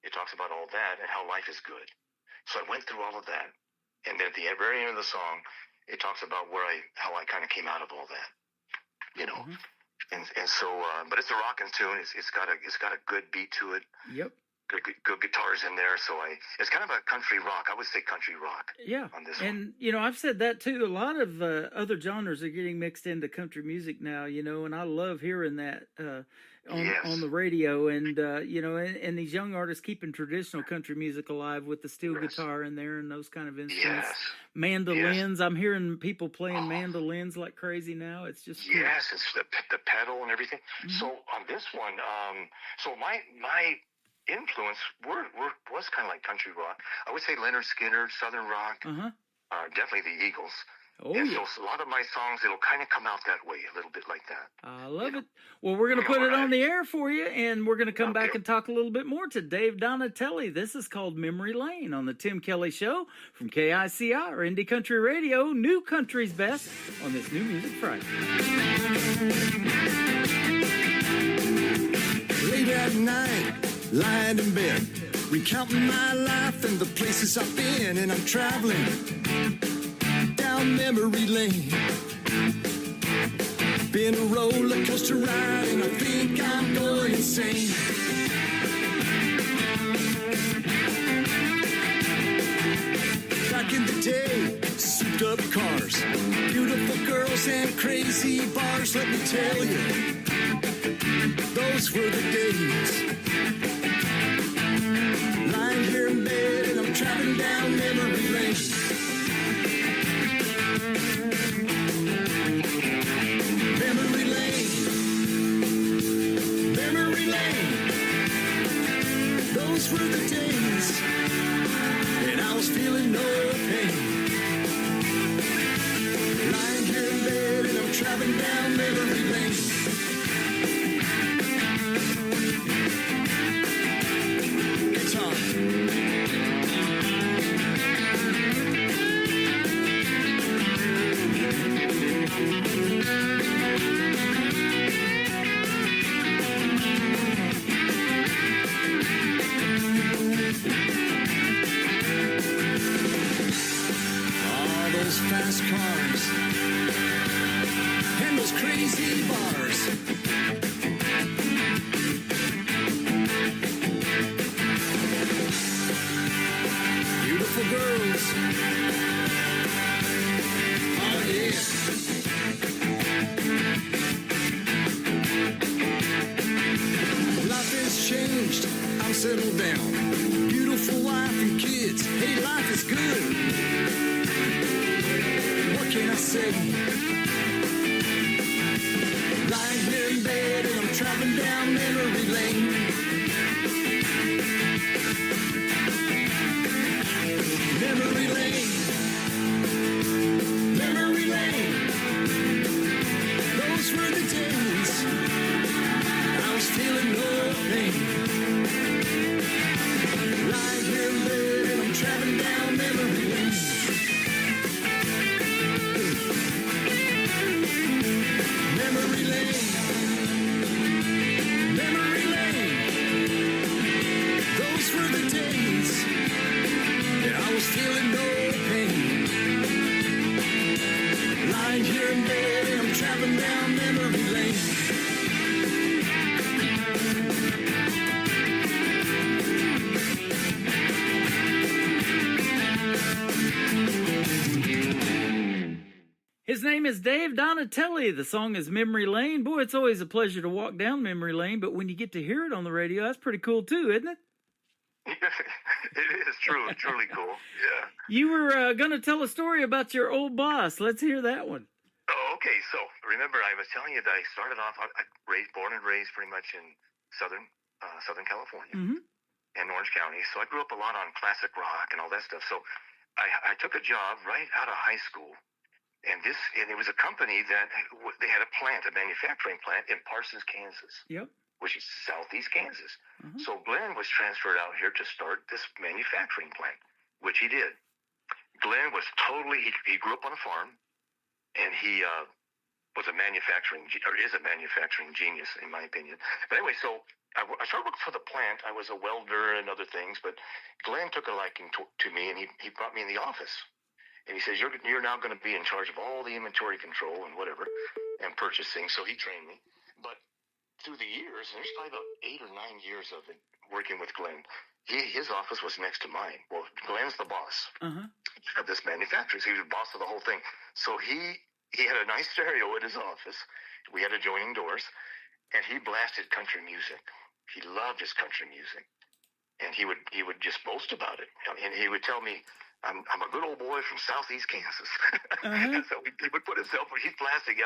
It talks about all that and how life is good. So I went through all of that. And then at the very end of the song, it talks about how I kind of came out of all that, you know. And so, but it's a rockin' tune. It's got a good beat to it. Yep. Good guitars in there. So it's kind of a country rock. I would say country rock. Yeah. On this and one. You know, I've said that too. A lot of other genres are getting mixed into country music now. You know, and I love hearing that on the radio. And you know, and these young artists keeping traditional country music alive with the steel guitar in there and those kind of instruments. Mandolins. I'm hearing people playing mandolins like crazy now. It's just cool. Yes, it's the pedal and everything. So on this one, so my influence was kind of like country rock. I would say Leonard Skinner, Southern rock, definitely the Eagles. So a lot of my songs, it'll kind of come out that way, a little bit like that. I love it. Well, we're going to put it on the air for you, and we're going to come back and talk a little bit more to Dave Donatelli. This is called Memory Lane on the Tim Kelly Show from KICR, Indie Country Radio, New Country's Best on this New Music Friday. Late at night, lying in bed, recounting my life and the places I've been, and I'm traveling down memory lane. Been a roller coaster ride, and I think I'm going insane. Back in the day, souped up cars, beautiful girls and crazy bars. Let me tell you, those were the days. Lying here in bed, and I'm traveling down memory lane. Memory lane, memory lane. Those were the days, and I was feeling no traveling down memory lane. Guitar. All those fast cars and those crazy bars. Beautiful girls. Oh yeah. Life has changed. I'm settled down. Beautiful wife and kids. Hey, life is good. What can I say? Lying here in bed and I'm traveling down memory lane. Memory lane. Memory lane. Those were the days I was feeling no pain. Lying here in bed and I'm traveling down memory lane. Memory lane. Memory lane. Those were the days that I was feeling no pain. Lying here in bed and I'm traveling down memory lane. His name is Dave Donatelli. The song is Memory Lane. Boy, it's always a pleasure to walk down memory lane, but when you get to hear it on the radio, that's pretty cool too, isn't it? It is truly cool. Yeah. You were going to tell a story about your old boss. Let's hear that one. Oh, okay. So remember, I was telling you that I started off. Born and raised pretty much in Southern California, in Orange County. So I grew up a lot on classic rock and all that stuff. So I took a job right out of high school, and it was a company that they had a manufacturing plant in Parsons, Kansas. Yep. Which is southeast Kansas. So Glenn was transferred out here to start this manufacturing plant, which he did. Glenn was he grew up on a farm, and he is a manufacturing genius, in my opinion. But anyway, so I started working for the plant. I was a welder and other things, but Glenn took a liking to me, and he brought me in the office. And he says, you're now going to be in charge of all the inventory control and whatever, and purchasing. So he trained me. But through the years, and there's probably about 8 or 9 years of it working with Glenn, his office was next to mine. Well, Glenn's the boss of this manufacturer. So he was the boss of the whole thing. So he had a nice stereo at his office. We had adjoining doors, and he blasted country music. He loved his country music, and he would just boast about it. And he would tell me, I'm a good old boy from southeast Kansas. So he would put himself, he's blasting.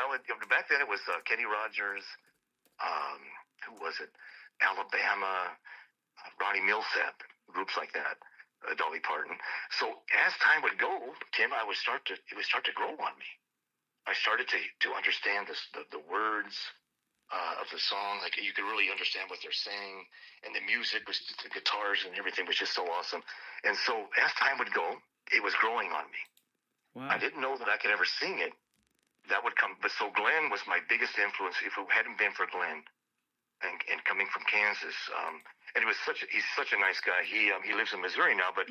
Back then it was Kenny Rogers. Who was it? Alabama, Ronnie Millsap, groups like that, Dolly Parton. So as time would go, Tim, it would start to grow on me. I started to understand the words of the song. Like you could really understand what they're saying, and the music was the guitars and everything was just so awesome. And so as time would go, it was growing on me. Wow. I didn't know that I could ever sing it. That would come, but so Glenn was my biggest influence. If it hadn't been for Glenn, and coming from Kansas, and he's such a nice guy. He lives in Missouri now, but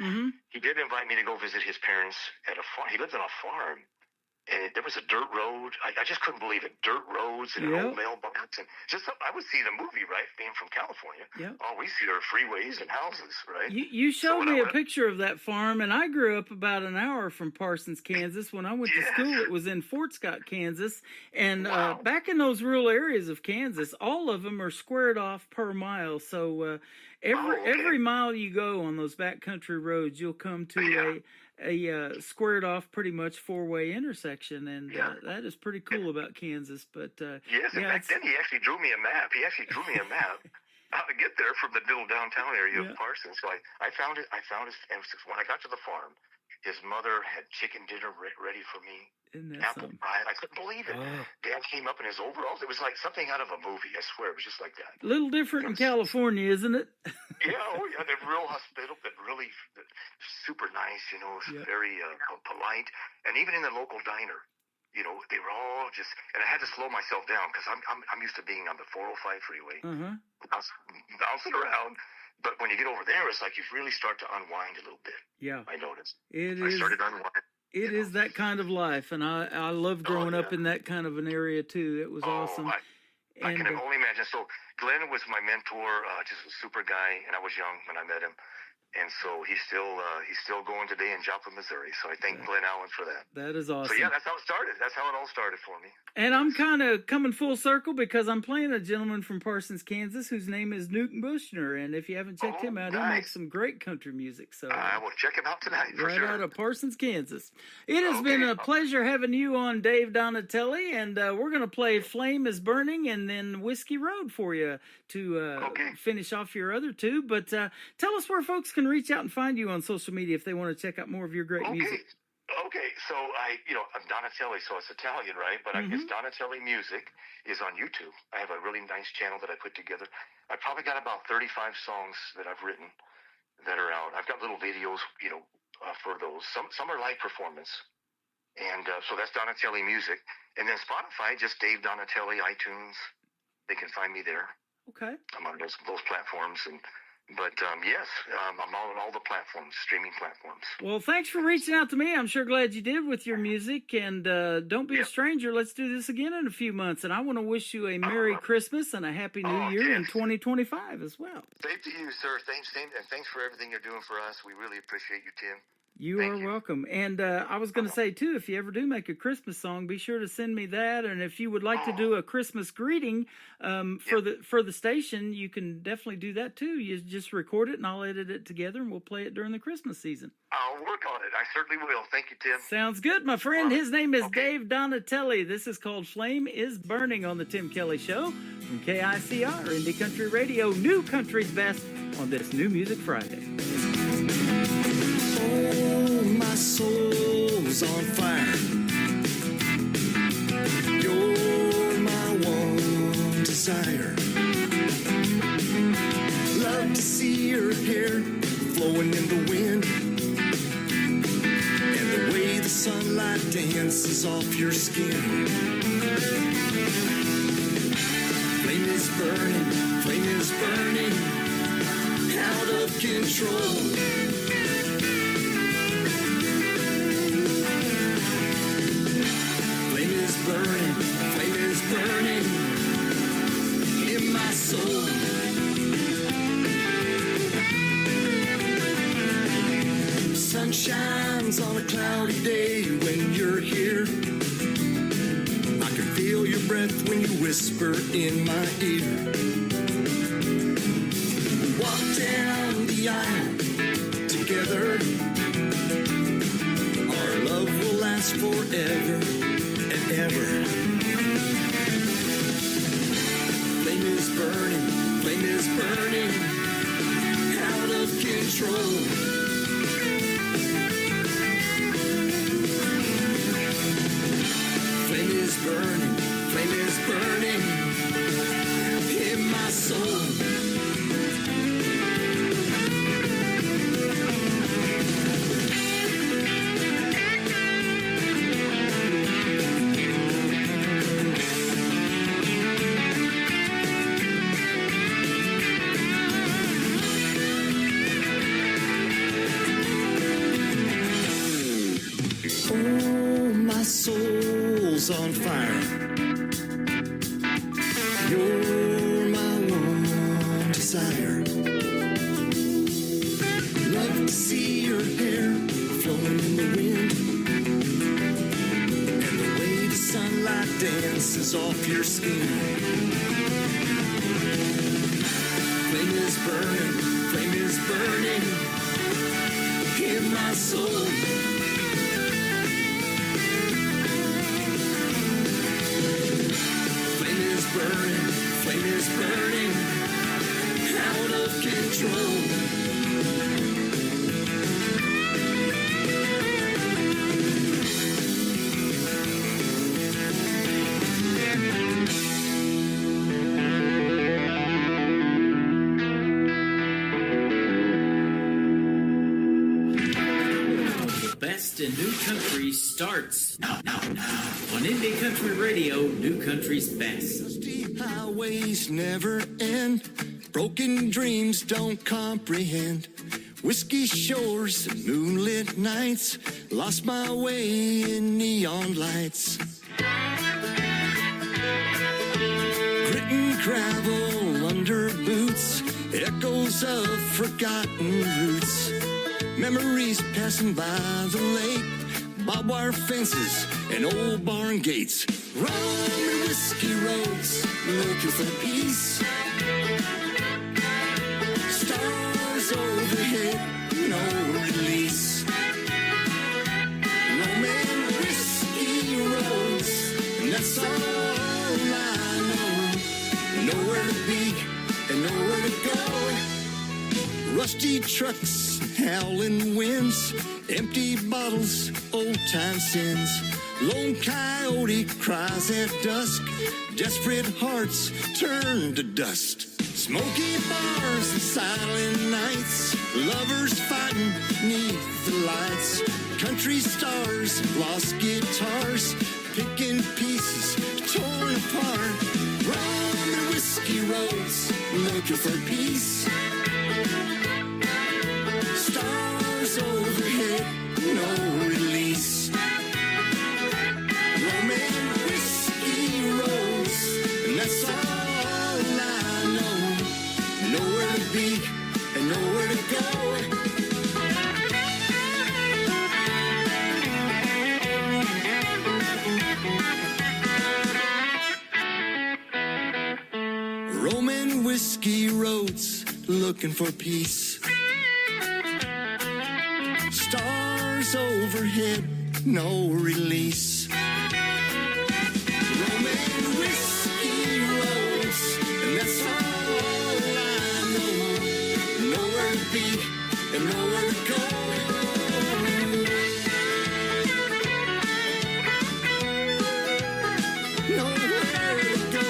he did invite me to go visit his parents at a farm. He lived on a farm, and there was a dirt road. I just couldn't believe it. Dirt roads and an old mailbox, and I would see the movie, right? Being from California, all we see are freeways and houses, right? You showed me a picture of that farm, and I grew up about an hour from Parsons, Kansas. When I went to school, it was in Fort Scott, Kansas, and back in those rural areas of Kansas, all of them are squared off per mile. So every mile you go on those backcountry roads, you'll come to a squared off, pretty much four-way intersection, and that is pretty cool about Kansas. But yes, and back then he actually drew me a map. How to get there from the little downtown area of Parsons. So I found it. And when I got to the farm, His mother had chicken dinner ready for me. Isn't that Apple something? pie. I couldn't believe it. Oh. Dad came up in his overalls. It was like something out of a movie. I swear, it was just like that. A little different in California, isn't it? Yeah, oh yeah, they're real hospitable, but really super nice. You know, very polite, and even in the local diner, you know, they were all just. And I had to slow myself down because I'm used to being on the 405 freeway, bouncing around. But when you get over there, it's like you really start to unwind a little bit. Yeah, I noticed. I started unwinding. It is that kind of life, and I love growing up in that kind of an area too. It was awesome. I can only imagine. So Glenn was my mentor, just a super guy, and I was young when I met him. And so he's still going today in Joplin, Missouri. So I thank Glenn Allen for that. That is awesome. So yeah, that's how it started. That's how it all started for me. And I'm kind of coming full circle because I'm playing a gentleman from Parsons, Kansas, whose name is Newton Bushner. And if you haven't checked him out, he makes some great country music. So I will check him out tonight for right sure. out of Parsons, Kansas. It has been a pleasure having you on, Dave Donatelli, and we're going to play "Flame Is Burning" and then "Whiskey Road" for you to finish off your other two. But tell us where folks can reach out and find you on social media if they want to check out more of your great music. Okay, so I'm Donatelli, so it's Italian, right? But it's Donatelli Music is on YouTube. I have a really nice channel that I put together. I probably got about 35 songs that I've written that are out. I've got little videos, for those. Some are live performance, and so that's Donatelli Music. And then Spotify, just Dave Donatelli, iTunes. They can find me there. Okay. I'm on those platforms But yes, I'm on all the platforms, streaming platforms. Well, thanks for reaching out to me. I'm sure glad you did with your music. And don't be a stranger. Let's do this again in a few months. And I want to wish you a Merry Christmas and a Happy New Year in 2025 as well. Same to you, sir. Thanks for everything you're doing for us. We really appreciate you, Tim. You are welcome. And I was going to say, too, if you ever do make a Christmas song, be sure to send me that. And if you would like to do a Christmas greeting for the station, you can definitely do that, too. You just record it, and I'll edit it together, and we'll play it during the Christmas season. I'll work on it. I certainly will. Thank you, Tim. Sounds good, my friend. His name is Dave Donatelli. This is called Flame is Burning on the Tim Kelly Show from KICR, Indie Country Radio, New Country's Best on this New Music Friday. Oh, my soul's on fire. You're my one desire. Love to see your hair flowing in the wind, and the way the sunlight dances off your skin. Flame is burning out of control. Flame is burning in my soul. Sun shines on a cloudy day when you're here. I can feel your breath when you whisper in my ear. Walk down the aisle together. Our love will last forever and ever. Flame is burning out of control. Flame is burning in my soul. Soul's on fire. You're my one desire. Love to see your hair flowing in the wind, and the way the sunlight dances off your skin. Flame is burning in my soul. Flame is burning out of control. best in new country starts now. On Indie Country Radio, New Country's best. Dusty highways never end. Broken dreams don't comprehend. Whiskey shores and moonlit nights. Lost my way in neon lights. Grit and gravel under boots. Echoes of forgotten roots. Memories passing by the lake. Barbed wire fences and old barn gates. Rum and whiskey roads, looking for peace. Stars overhead, no release. Rum and whiskey roads, and that's all I know. Nowhere to be and nowhere to go. Rusty trucks, howling winds, empty bottles, old time sins. Lone coyote cries at dusk. Desperate hearts turn to dust. Smoky bars and silent nights. Lovers fighting neath the lights. Country stars, lost guitars. Picking pieces torn apart. Rum and whiskey roads, looking for peace. Stars overhead, no release. Rum and whiskey roads, and that's all I know. Nowhere to be and nowhere to go. Rum and whiskey roads, looking for peace. Stars overhead, no release. Rum and whiskey roads, and that's all I know. Nowhere to be and nowhere to go. Nowhere to go.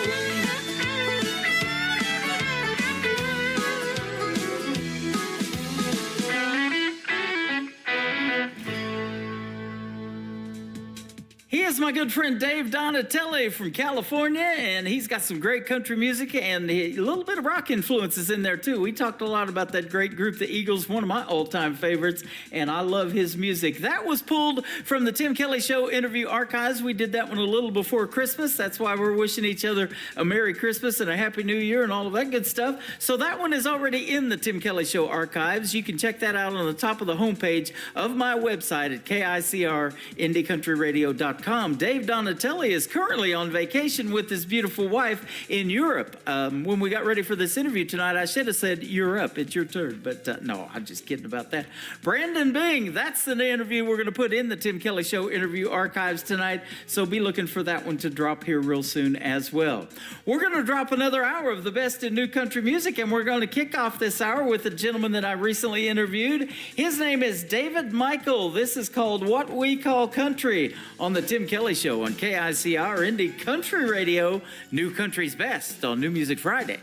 He is my good friend Dave Donatelli from California, and he's got some great country music and a little bit of rock influences in there too. We talked a lot about that great group, the Eagles, one of my all-time favorites, and I love his music. That was pulled from the Tim Kelly Show interview archives. We did that one a little before Christmas. That's why we're wishing each other a Merry Christmas and a Happy New Year and all of that good stuff. So that one is already in the Tim Kelly Show archives. You can check that out on the top of the homepage of my website at KICRIndieCountryRadio.com. Dave Donatelli is currently on vacation with his beautiful wife in Europe. When we got ready for this interview tonight, I should have said, "You're up, it's your turn." But no, I'm just kidding about that. Brandon Bing, that's the interview we're going to put in the Tim Kelly Show interview archives tonight. So be looking for that one to drop here real soon as well. We're going to drop another hour of the best in new country music, and we're going to kick off this hour with a gentleman that I recently interviewed. His name is David Michael. This is called What We Call Country on the Tim Kelly Show on KICR Indie Country Radio, New Country's Best on New Music Friday.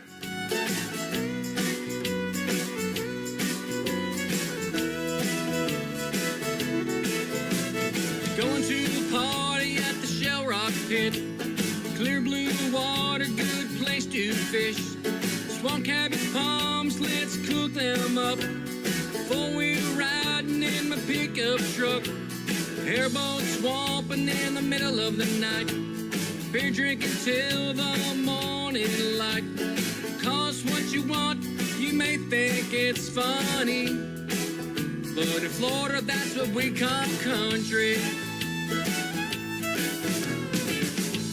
Going to the party at the Shell Rock Pit. Clear blue water, good place to fish. Swamp cabbage palms, let's cook them up. Four-wheel riding in my pickup truck. Airboat swamping in the middle of the night. Beer drinking till the morning light. Cost what you want, you may think it's funny, but in Florida that's what we call country.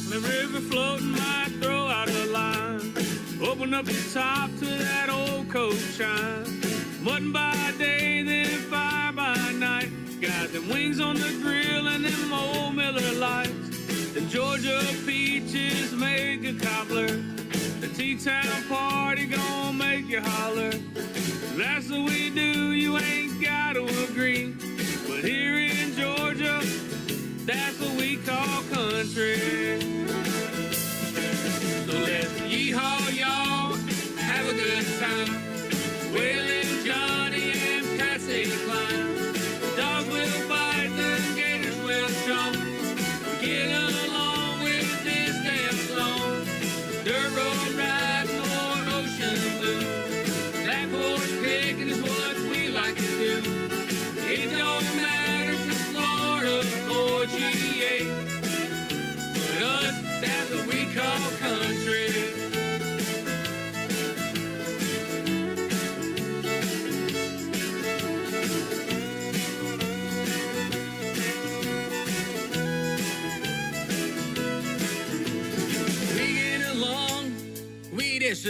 The river floating might throw out a line. Open up the top to that old coat shine. Mutton by day, then fire by night. Got them wings on the grill and them old Miller Lights. The Georgia peaches make a cobbler. The T-Town party gon' make you holler. That's what we do, you ain't gotta agree. But here in Georgia, that's what we call country. So let's yeehaw, y'all, have a good time. Waylon, Johnny, and Patsy Cline. Dogs will bite, the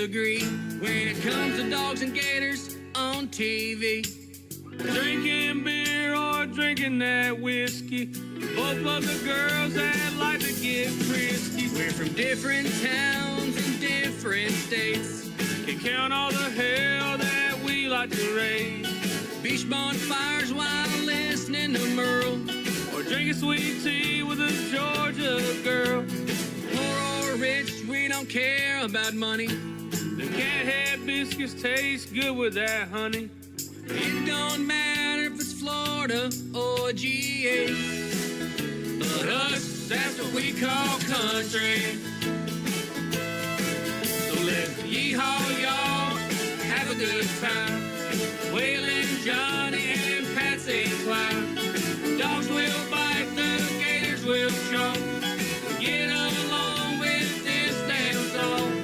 disagree when it comes to dogs and gators on TV. Drinking beer or drinking that whiskey. Both of the girls that like to get frisky. We're from different towns and different states. Can count all the hell that we like to raise. Beach bonfires while listening to Merle. Or drinking sweet tea with a Georgia girl. Poor or rich, we don't care about money. The cat-head biscuits taste good with that honey. It don't matter if it's Florida or GA. But us, that's what we call country. So let's yeehaw, y'all, have a good time. Waylon, Johnny, and Patsy Cline. Dogs will bite, the gators will choke. Get along with this damn song.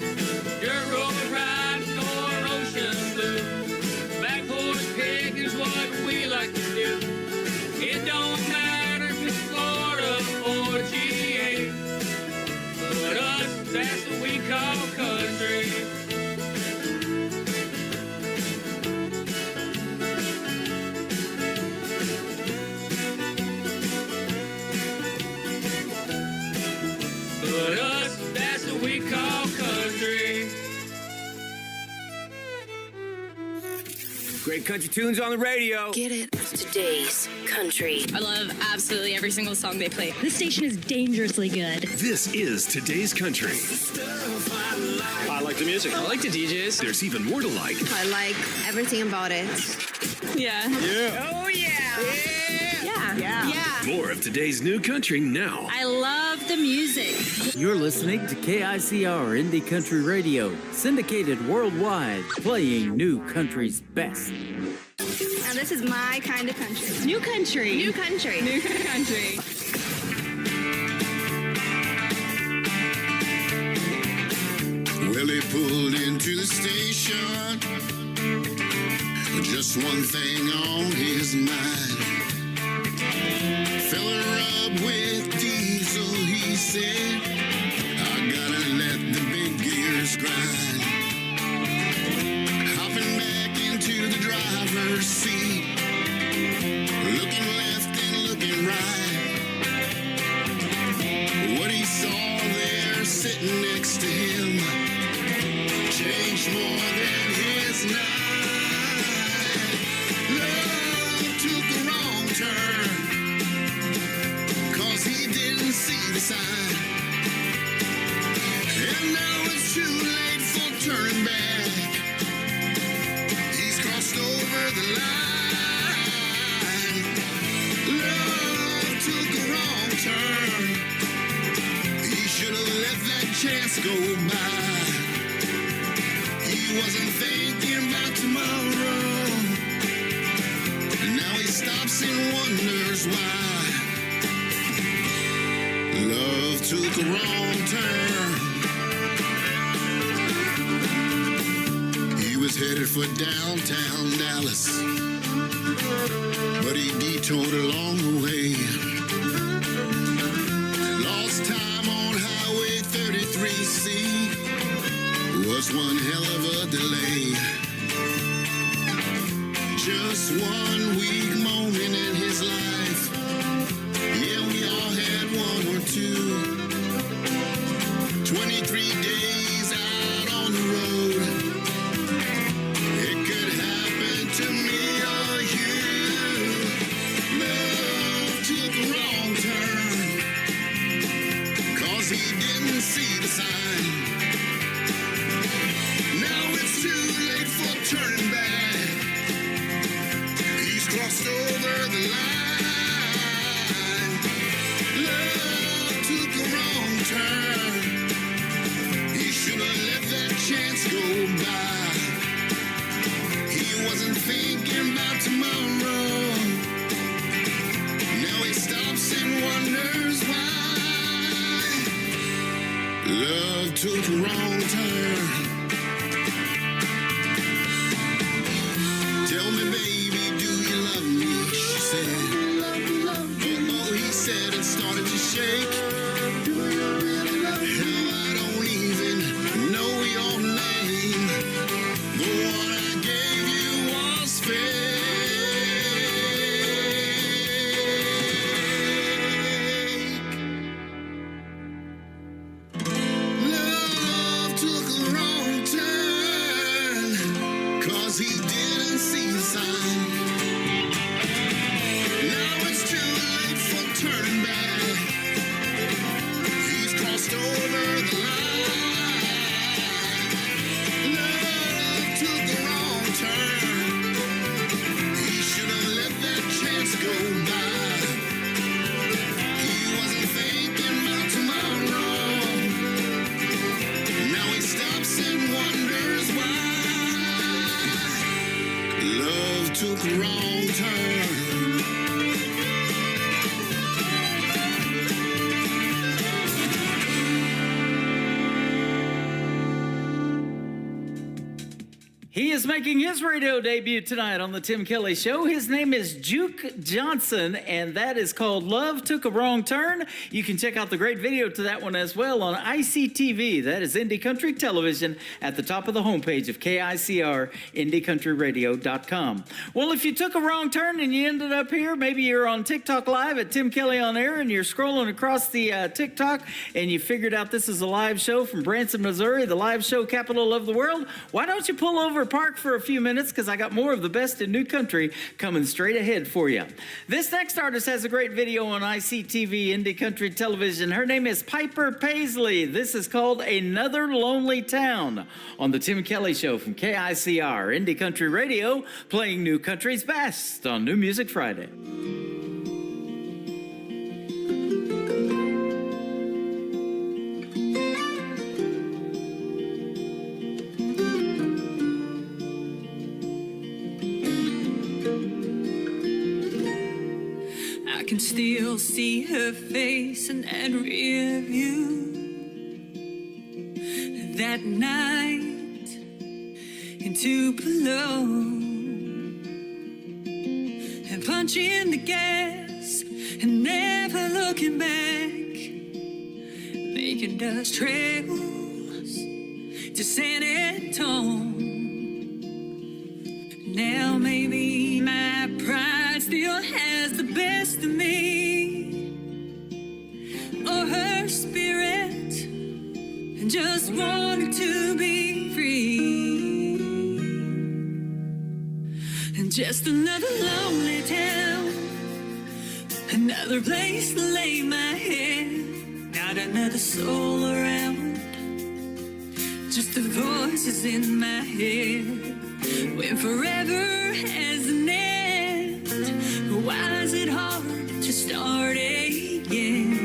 Dirt road ride or ocean blue. Back horse pig is what we like to do. It don't matter if it's Florida or GA. But us, that's what we call country. But us, that's what we call country. Great country tunes on the radio. Get it? Today's country. I love absolutely every single song they play. This station is dangerously good. This is Today's Country. I like the music. I like the DJs. There's even more to like. I like everything about it. Yeah. Yeah. Oh, yeah. Yeah. More of today's new country now. I love the music. You're listening to KICR Indie Country Radio, syndicated worldwide, playing new country's best. And this is my kind of country. New country. New country. New country. Well, he pulled into the station, just one thing on his mind. Fella rubbed with diesel, he said, I gotta let the big gears grind. Hopping back into the driver's seat, looking left and looking right. What he saw there sitting next to him changed more than his night. Love took a wrong turn, 'cause he didn't see the sign. And now it's too late for turning back. He's crossed over the line. Love took a wrong turn. He should have let that chance go by. He wasn't thinking about tomorrow. And now he stops and wonders why. Love took a wrong turn. He was headed for downtown Dallas, but he detoured along the way. Lost time on Highway 33C. Was one hell of a delay. Just one weak moment in his life. Yeah, we all had one or two. 23 days out on the road. It could happen to me or you. Love took a wrong turn, 'cause he didn't see the sign. Now it's too late for turning back. He's crossed over the line. Love took a wrong turn. He should have let that chance go by. He wasn't thinking about tomorrow. Now he stops and wonders why. Love took a wrong turn. Tell me, baby, do you love me? She said. Oh, he said and started to shake. I don't even know your name. took a wrong turn. He is making his radio debut tonight on the Tim Kelly Show. His name is Juke Johnson, and that is called Love Took a Wrong Turn. You can check out the great video to that one as well on ICTV. That is Indie Country Television at the top of the homepage of KICR, IndieCountryRadio.com. Well, if you took a wrong turn and you ended up here, maybe you're on TikTok Live at Tim Kelly on Air, and you're scrolling across the TikTok, and you figured out this is a live show from Branson, Missouri, the live show capital of the world. Why don't you pull over, park for a few minutes, because I got more of the best in new country coming straight ahead for you. This next artist has a great video on ICTV, Indie Country Television. Her name is Piper Paisley. This is called Another Lonely Town on the Tim Kelly Show from KICR, Indie Country Radio, playing new country's best on New Music Friday. I can still see her face in that rear view. That night in Tupelo, and punching the gas and never looking back, making dust trails to San Antonio. Now maybe my pride still has the best of me, or her spirit, and just wanted to be free. And just another lonely town, another place to lay my head, not another soul around, just the voices in my head. When forever has an end, why is it hard to start again?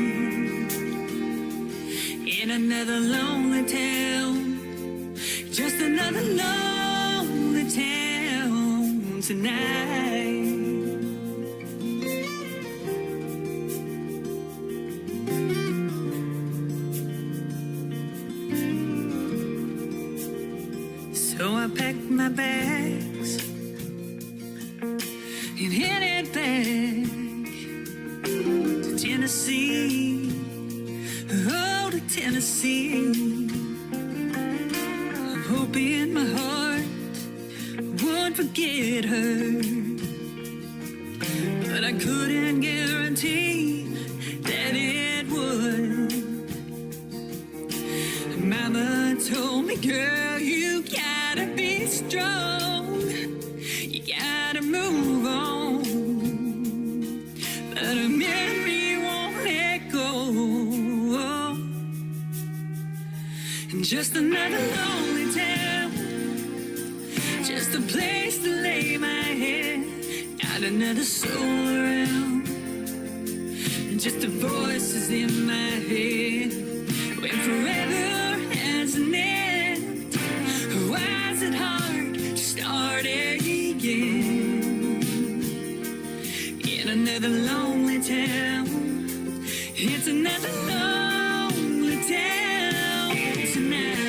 In another lonely town, just another lonely town tonight. So I packed my bags and headed back to Tennessee. Oh, to Tennessee. Hoping my heart won't forget her, but I couldn't guarantee that it would. Mama told me, girl, you gotta be strong, you gotta move on, but a memory won't let go. And just another lonely town, just a place to lay my head, not another soul around, and just the voices in my head. When forever has an end, why is it hard to start again? In another lonely town, it's another lonely town tonight.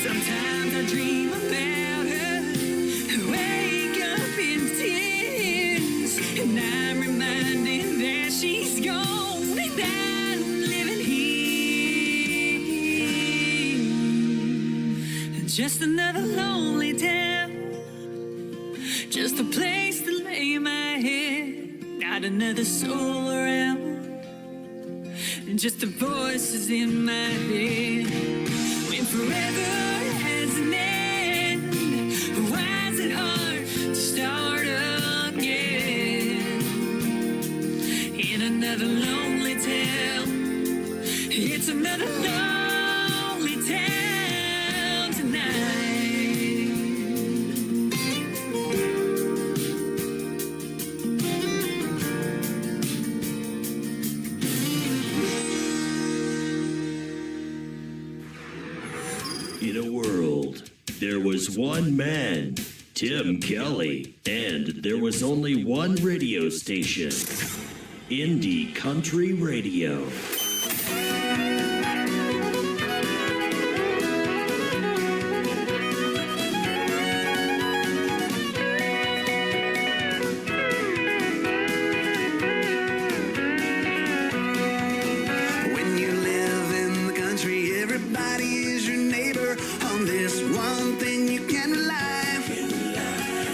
Sometimes I dream about her, wake up in tears, and I'm reminded that she's gone and I'm living here. Just another lonely town, just a place to lay my head, not another soul around, and just the voices in my head. When forever has an end, why is it hard to start again? In another lonely town, it's another lonely town tonight. In a world, there was one man, Tim Kelly, and there was only one radio station, Indie Country Radio. When you live in the country, everybody is your neighbor. On this one thing you can rely.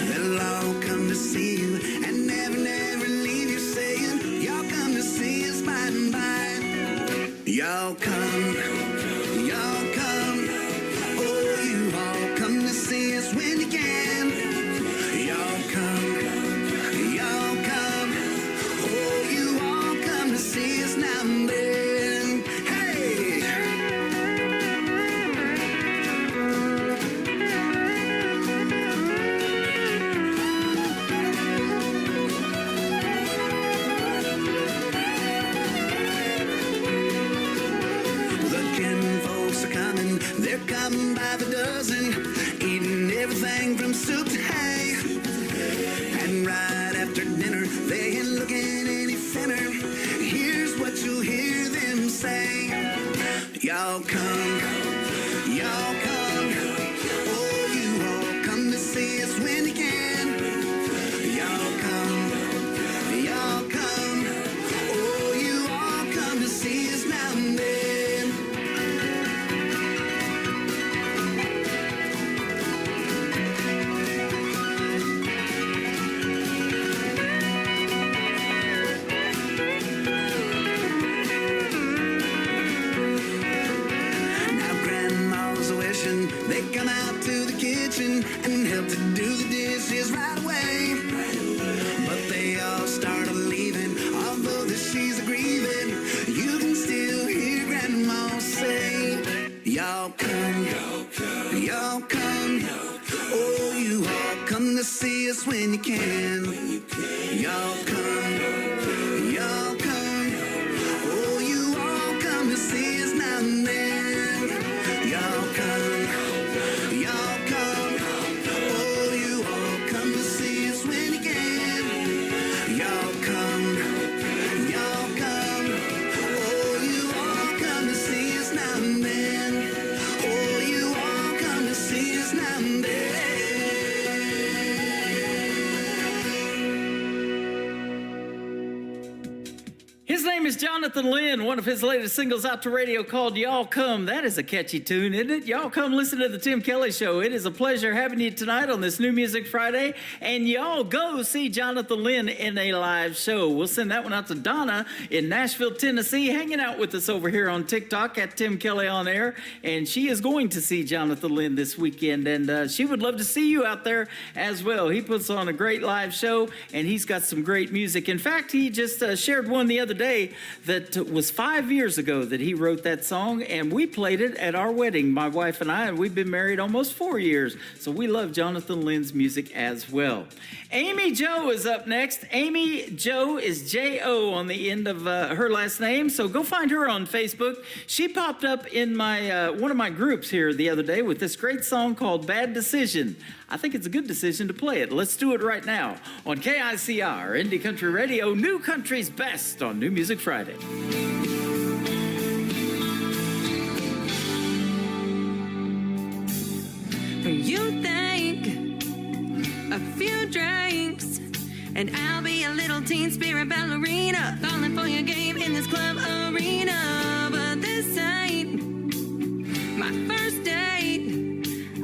They'll all come to see you and never, never leave you saying, y'all come to see us by and by. Y'all come, y'all come. Oh, you all come to see us when you can. Y'all come, y'all come. Oh, you all come to see us now and then. Hey! The kin folks are coming, they're coming by the dozen, eating everything from soup to hay. And right after dinner, they ain't looking any thinner. Here's what you'll hear them say. Y'all come, y'all come. Oh, you all come to see us when you can. Y'all come, y'all come. Oh, you all come to see us now and then. Now grandma's wishing they come out to the kitchen and help to do the dishes right away. But they all started leaving, although that she's a grieving. You can still hear grandma say, y'all come, y'all come. Oh, you all come to see us when you can. Y'all come, y'all come. Oh, you all come to see us now and then. Y'all come, y'all come. Oh, you all come to see us when you can. Y'all come, y'all come. Oh, you all come to see us now and then. Oh, you all come to see us now and then. His name is Jonathan Lynn. One of his latest singles out to radio called Y'all Come. That is a catchy tune, isn't it? Y'all come listen to the Tim Kelly Show. It is a pleasure having you tonight on this New Music Friday. And y'all go see Jonathan Lynn in a live show. We'll send that one out to Donna in Nashville, Tennessee, hanging out with us over here on TikTok at Tim Kelly On Air. And she is going to see Jonathan Lynn this weekend. And she would love to see you out there as well. He puts on a great live show, and he's got some great music. In fact, he just shared one the other day that was 5 years ago that he wrote that song, and we played it at our wedding, my wife and I, and we've been married almost 4 years, so we love Jonathan Lynn's music as well. Amy Jo is up next. Amy Jo is J-O on the end of her last name, so go find her on Facebook. She popped up in my one of my groups here the other day with this great song called Bad Decision. I think it's a good decision to play it. Let's do it right now on KICR, Indie Country Radio, New Country's Best on New Music Friday. You think a few drinks and I'll be a little teen spirit ballerina, falling for your game in this club arena. But this ain't my first date.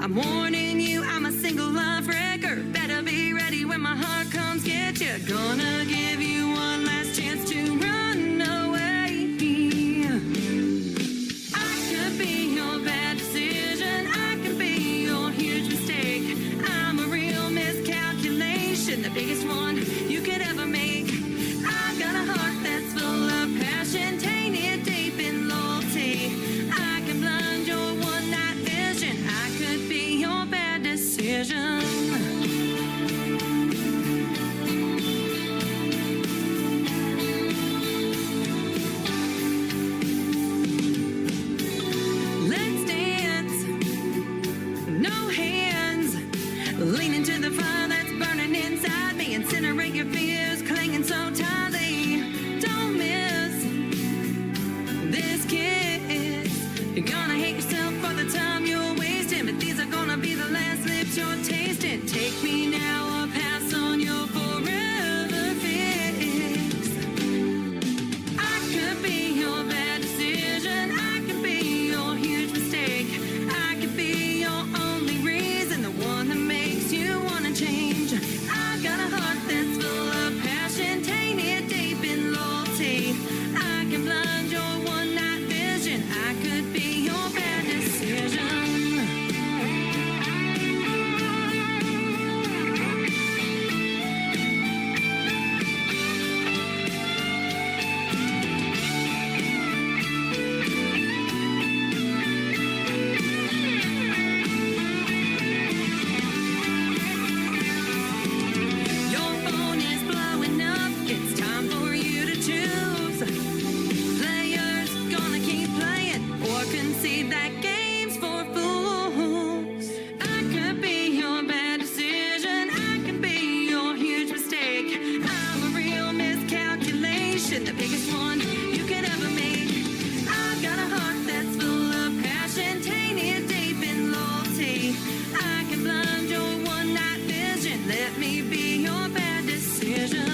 I'm warning you, I'm a single life wrecker. Better be ready when my heart comes get you. Gonna give you one last chance to run away. I could be your bad decision. I could be your huge mistake. I'm a real miscalculation, the biggest one you could ever make. I've got a heart that strongest one you could ever make. I've got a heart that's full of passion, tainted deep in loyalty. I can blind your one-night vision. Let me be your bad decision.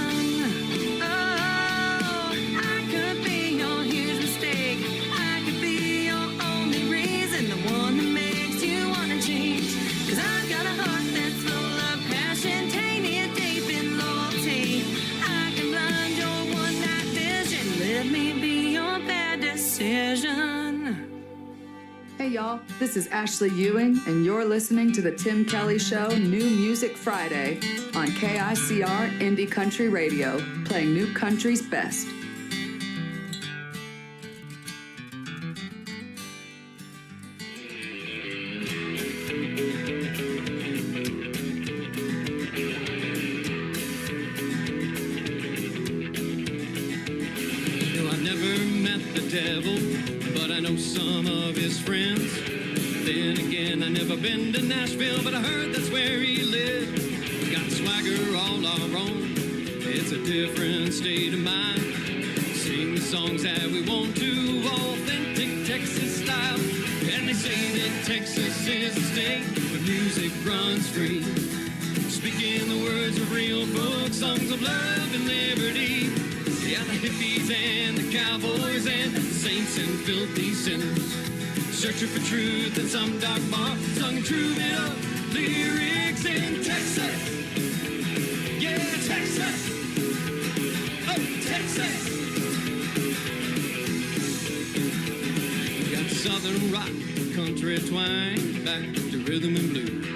Oh, I could be your huge mistake. I could be your only reason, the one that makes you wanna change. 'Cause I've got a heart that's full of passion, tainted deep in loyalty. I can blind your one-night vision. Let me be your bad decision. Hey y'all, this is Ashley Ewing, and you're listening to the Tim Kelly Show New Music Friday on KICR Indie Country Radio, playing new country's best. No, I've never met the devil, but I know some of his friends. Then again, I never been to Nashville, but I heard that's where he lived. We got swagger all our own. It's a different state of mind. Sing the songs that we want to, authentic Texas style. And they say that Texas is a state where music runs free. Speaking the words of real folk songs of love and liberty. Yeah, the hippies and the cowboys and the saints and filthy sinners, searching for truth in some dark bar, sung true it up lyrics in Texas. Yeah, Texas. Oh, Texas. We got southern rock, country twang, back to rhythm and blues.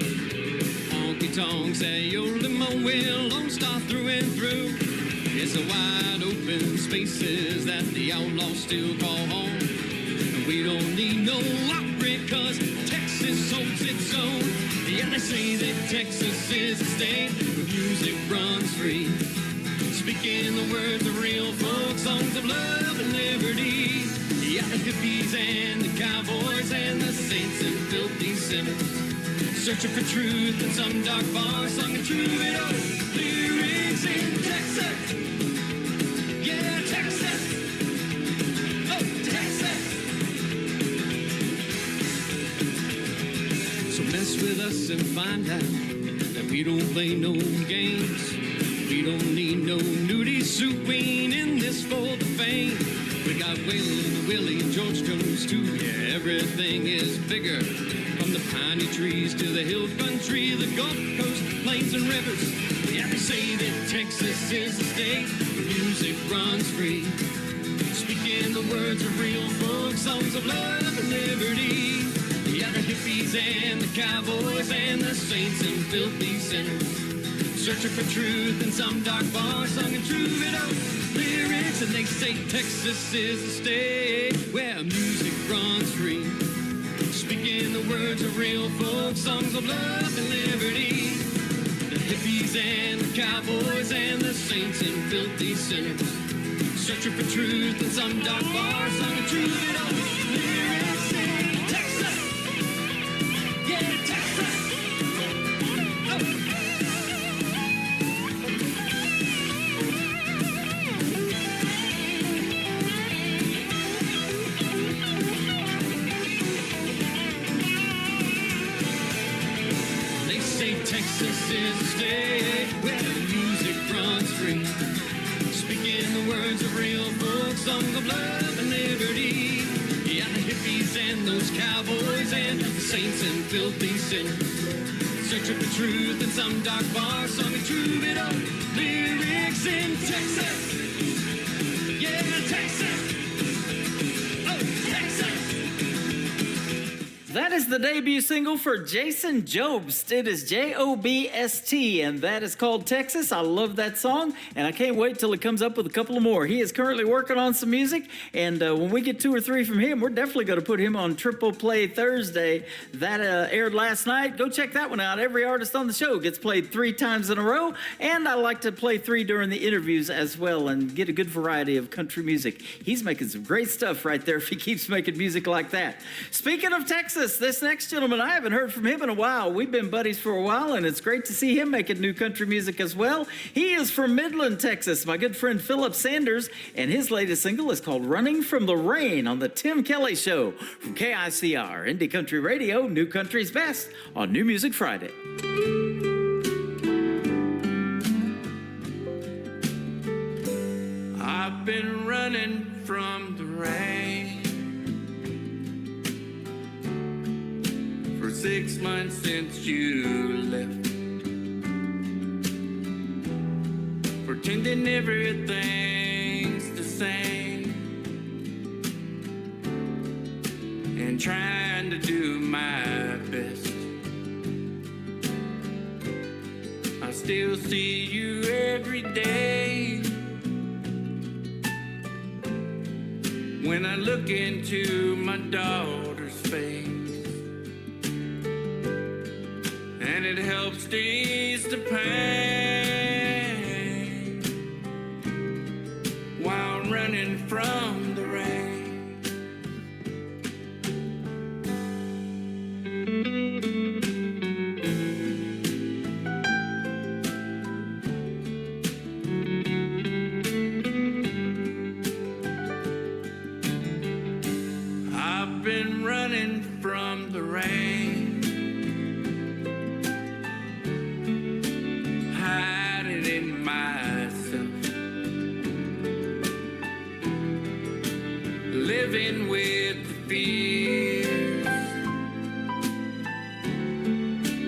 Honky tonks, say your limo will, Lone Star through and through. It's the wide open spaces that the outlaws still call home. And we don't need no lottery, 'cause Texas holds its own. Yeah, they say that Texas is a state where music runs free. Speaking the words of real folk songs of love and liberty. Yeah, the hippies and the cowboys and the saints and filthy sinners, searching for truth in some dark bar, sung a true it all lyrics in Texas. Yeah, Texas. Oh, Texas. So mess with us and find out that we don't play no games. We don't need no nudie soup. We ain't in this for the fame. We got Waylon, Willie, and George Jones too. Yeah, everything is bigger. From the piney trees to the hill country, the Gulf Coast, plains and rivers. Yeah, they say that Texas is a state where music runs free. Speaking the words of real folk songs of love and liberty. Yeah, the hippies and the cowboys and the saints and filthy sinners, searching for truth in some dark bar, sung and true it up lyrics. And they say Texas is a state where music runs free. Speaking the words of real folk songs of love and liberty. The hippies and the cowboys and the saints and filthy sinners, searching for truth in some dark bar, sung and true it up lyrics in Texas. Yeah, Texas. Texas is a state where music runs free. Speaking the words of real folk songs of love and liberty. Yeah, the hippies and those cowboys and the saints and filthy sinners, searching for truth in some dark bar, sung and true it up lyrics in Texas. Yeah, Texas. Oh, Texas. That is the debut single for Jason Jobst. It is Jobst, and that is called Texas. I love that song, and I can't wait till he comes up with a couple more. He is currently working on some music, and when we get 2 or 3 from him, we're definitely going to put him on Triple Play Thursday. That aired last night. Go check that one out. Every artist on the show gets played 3 times in a row, and I like to play 3 during the interviews as well and get a good variety of country music. He's making some great stuff right there if he keeps making music like that. Speaking of Texas, this next gentleman, I haven't heard from him in a while. We've been buddies for a while, and it's great to see him making new country music as well. He is from Midland, Texas, my good friend Philip Sanders, and his latest single is called Running from the Rain on the Tim Kelly Show from KICR, Indie Country Radio, New Country's Best on New Music Friday. I've been running from the rain for 6 months since you left, pretending everything's the same and trying to do my best. I still see you every day when I look into my daughter's face, and it helps to ease the pain while running from the rain. I've been running from the rain, hiding in myself, living with the fears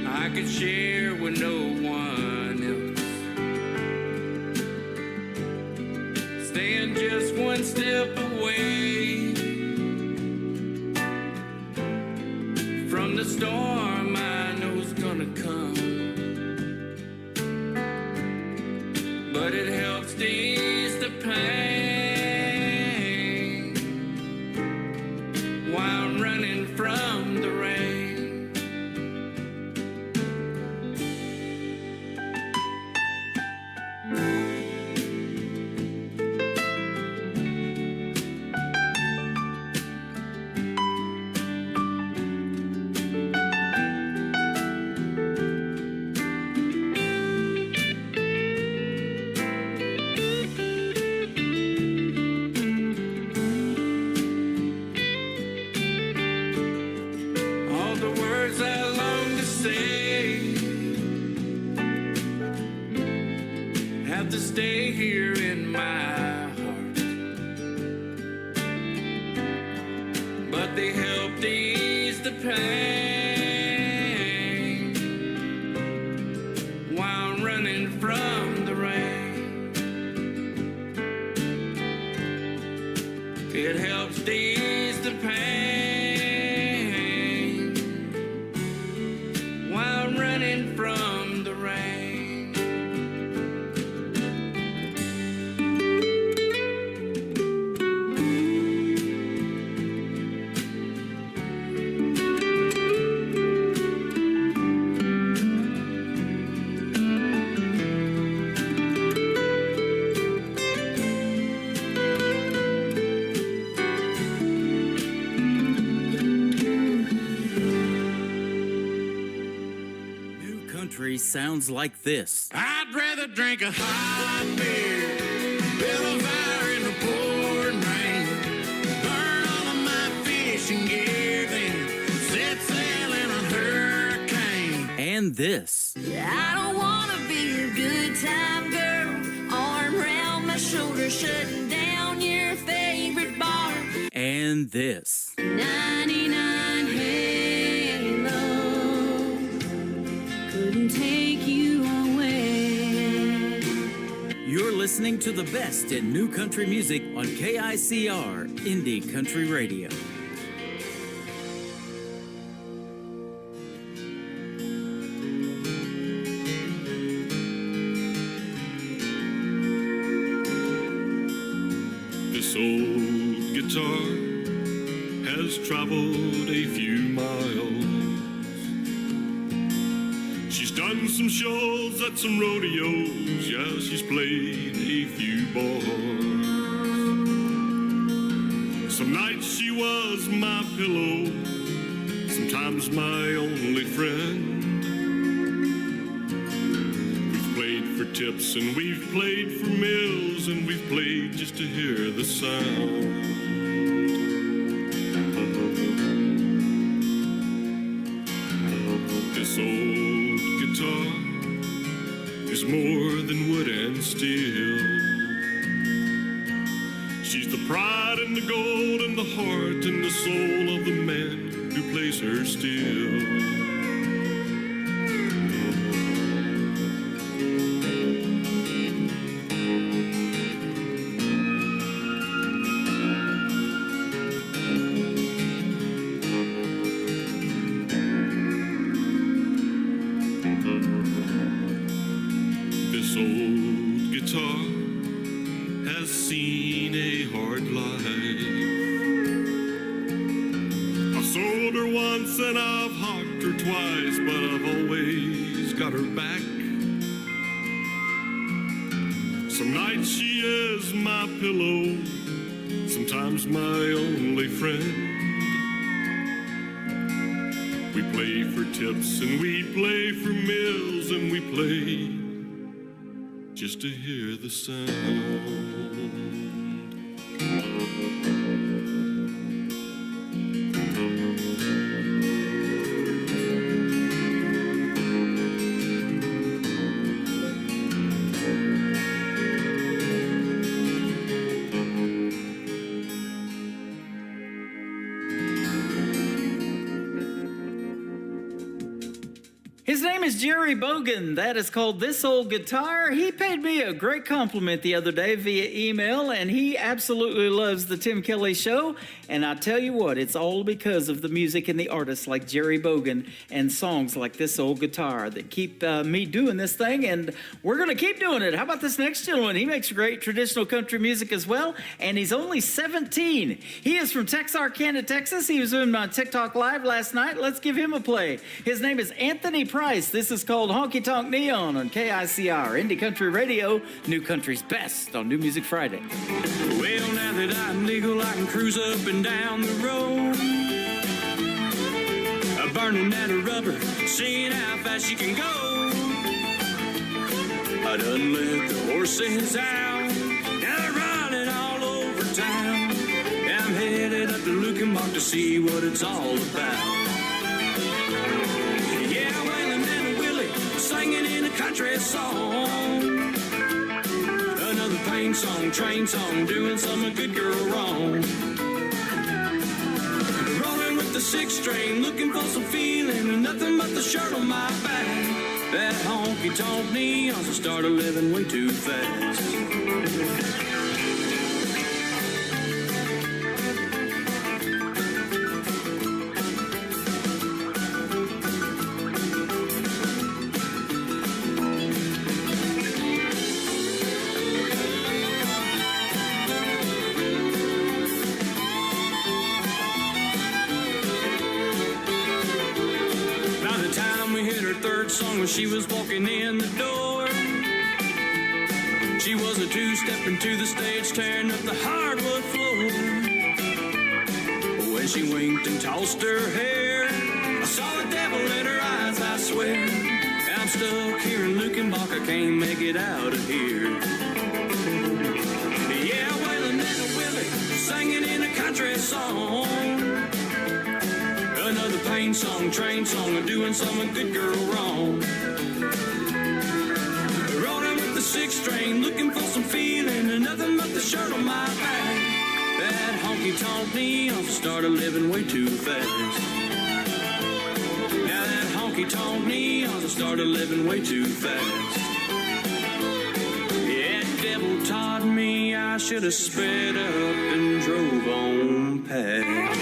I could share with no one else, staying just one step away from the storm I know's gonna come, but it helps to ease the pain while running from the rain. All the words I long to say have to stay here in my heart, but they help to ease the pain while running from the rain. It helps to ease the pain while running from the rain. New country sounds like this. I'd rather drink a hot beer, build a fire in the pouring rain, burn all of my fishing gear, then set sail in a hurricane. And this. I don't wanna be a good time girl, arm around my shoulder, shutting down your favorite bar. And this. 99 Halo couldn't take you away. You're listening to the best in new country music on KICR, Indie Country Radio. This old guitar has traveled a few miles. She's done some shows at some rodeos. Yeah, she's played a few bars. Some nights she was my pillow. Some sometimes my only friend. We've played for tips and we've played for meals, and we've played just to hear the sound. This old guitar is more than wood and steel. She's the pride and the gold and the heart and the soul of the man who plays her still. This old guitar has seen a hard life. I sold her once and I've hocked her twice, but I've always got her back. Some nights she is my pillow, sometimes my only friend. We play for tips and we play for meals, and we play just to hear the sound. His name is Jerry Bogan. That is called This Old Guitar. He paid me a great compliment the other day via email, and he absolutely loves the Tim Kelly Show. And I tell you what, it's all because of the music and the artists like Jerry Bogan and songs like This Old Guitar that keep me doing this thing, and we're going to keep doing it. How about this next gentleman? He makes great traditional country music as well, and he's only 17. He is from Texarkana, Texas. He was doing my TikTok Live last night. Let's give him a play. His name is Anthony Price. This is called Honky Tonk Neon on KICR, Indie Country Radio, New Country's Best on New Music Friday. Well, now that I'm legal, I can cruise up and down the road. Burning out of rubber, seeing how fast you can go. I done let the horses out, now they're running all over town. I'm headed up to Lukenbach to see what it's all about. Yeah, Waylon and Willie singing in a country song. Another pain song, train song, doing some a good girl wrong. Rolling with the six string, looking for some feeling, and nothing but the shirt on my back. That honky tonk neon started living way too fast. Song when she was walking in the door, she was a two-stepping to the stage, tearing up the hardwood floor. When she winked and tossed her hair, I saw the devil in her eyes, I swear. I'm stuck here in Lukenbach, I can't make it out of here. Yeah, Waylon and Willie singing in a country song. Another pain song, train song, or doing some good girl wrong. Rolling with the six string, looking for some feeling, and nothing but the shirt on my back. That honky tonk neon started living way too fast. Now that honky tonk neon started living way too fast. Yeah, devil taught me I should have sped up and drove on past.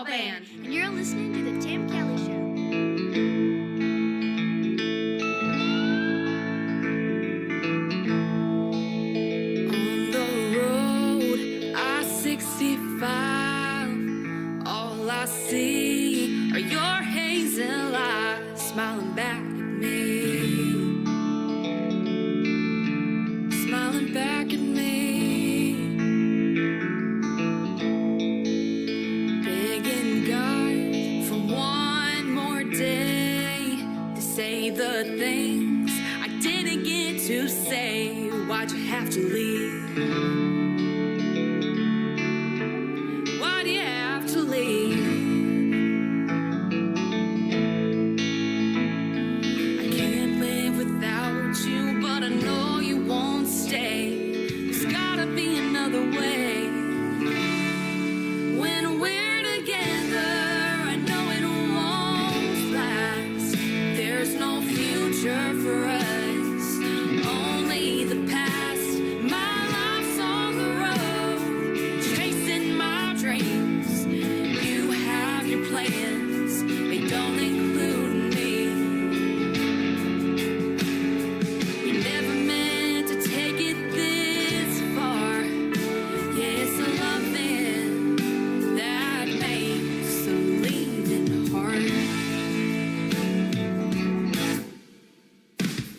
Band, and you're listening to the Tim Kelly Show. On the road, I-65, all I see are your hazel eyes smiling back at me, smiling back at me. to say why'd you have to leave? Why'd you have to leave? I can't live without you, but I know you won't stay. There's gotta be another way. When we're together, I know it won't last. There's no future for us.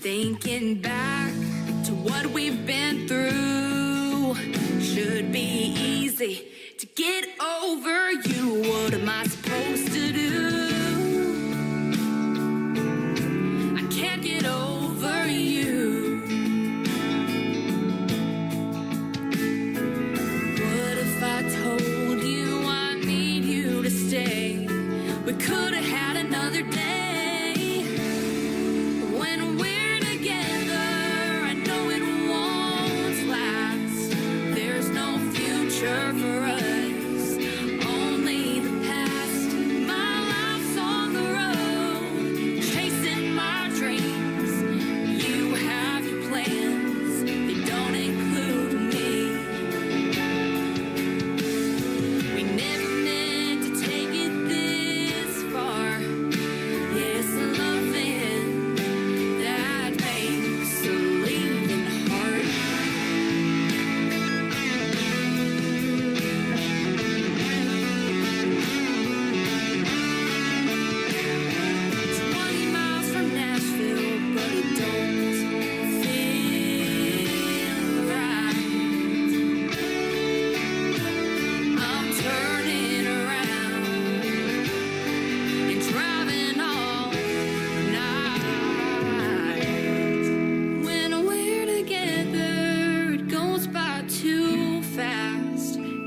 Thinking back to what we've been through should be easy to get over you. What am I supposed to do? I can't get over you. What if I told you I need you to stay? We could have had another day. For us, only the past. My life's on the road, chasing my dreams. You have your plans, they don't include me. We never meant to take it this far. Yes, loving that makes a leaving hard.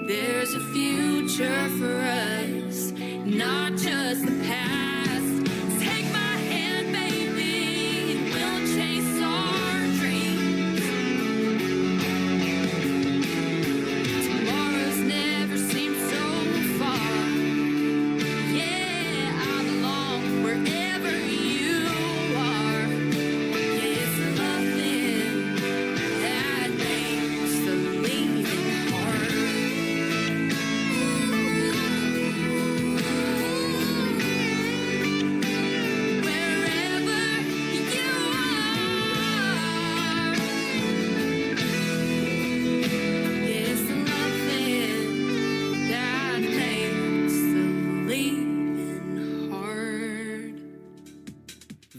There's a future for us, not just the past. Take my hand, baby, and we'll chase our dreams. Tomorrow's never seemed so far. Yeah, I belong wherever you are. Yes, nothing that makes the leaving hard.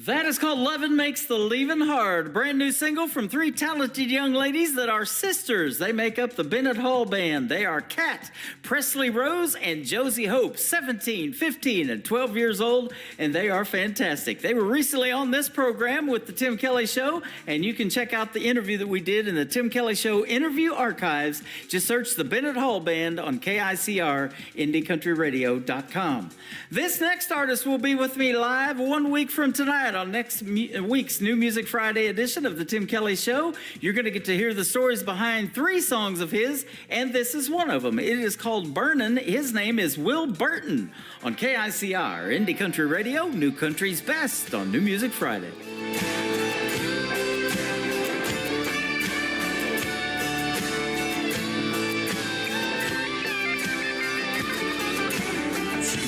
That is called Lovin' Makes the Leavin' Hard. Brand new single from three talented young ladies that are sisters. They make up the Bennett Hall Band. They are Kat, Presley Rose, and Josie Hope, 17, 15, and 12 years old, and they are fantastic. They were recently on this program with the Tim Kelly Show, and you can check out the interview that we did in the Tim Kelly Show interview archives. Just search the Bennett Hall Band on KICR, IndieCountryRadio.com. This next artist will be with me live 1 week from tonight on next week's New Music Friday edition of the Tim Kelly Show. You're going to get to hear the stories behind 3 songs of his, and this is one of them. It is called Burnin'. His name is Will Burton on KICR, Indie Country Radio, New Country's Best on New Music Friday.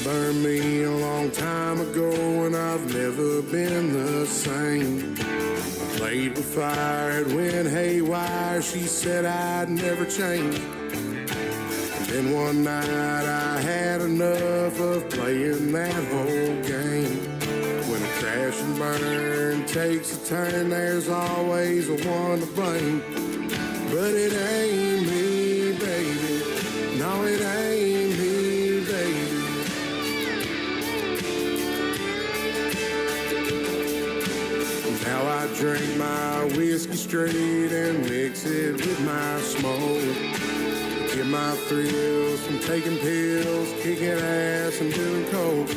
Burned me a long time ago, and I've never been the same. Played with fire, it went haywire. She said I'd never change. And then one night I had enough of playing that whole game. When a crash and burn takes a turn, there's always a one to blame. But it ain't me, baby. No, it ain't me, baby. Now I drink my whiskey straight and mix it with my smoke. Get my thrills from taking pills, kicking ass and doing coke.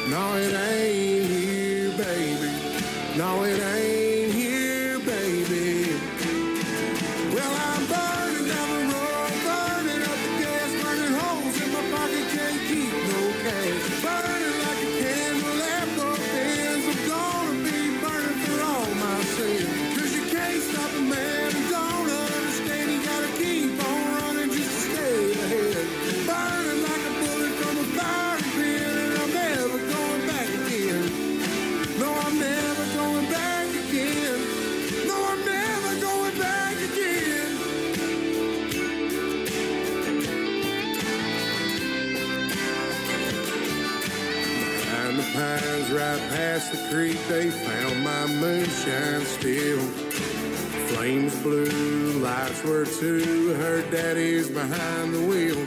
No, it ain't here, baby. No, it ain't here, baby. Well, I'm burning down the road, burning up the gas, burning holes in my pocket, can't keep no cash. Burning like a candle after ends. I'm gonna be burning for all my sins. 'Cause you can't stop a man who don't understand. You gotta keep on running just to stay ahead. Burning like a bullet from a fire pin, and I'm never going back again. No, I'm never going back again. No, I'm never going back again. Behind the pines right past the creek, they found my moonshine still. Flames blue, lights were too. Her daddy's behind the wheel.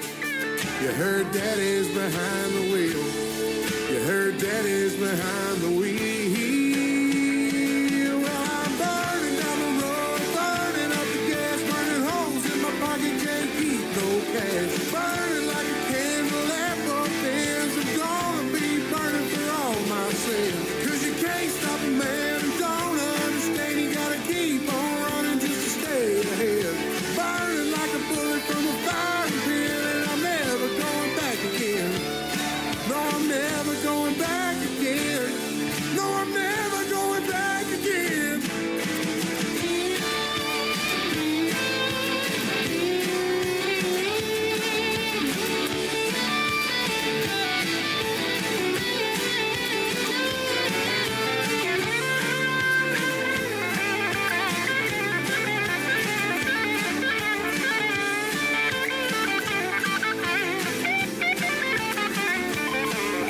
You heard daddy's behind the wheel. You heard daddy's behind the wheel. Well, I'm burning down the road, burning up the gas, burning holes in my pocket, can't keep no cash. Burning like a candle at both ends. I'm gonna be burning for all my sins. 'Cause you can't stop a man who don't understand. You gotta keep on running just to stay ahead. Burning like a bullet from a fire pin, and I'm never going back again. No, I'm never going back again. No, I'm never going back again.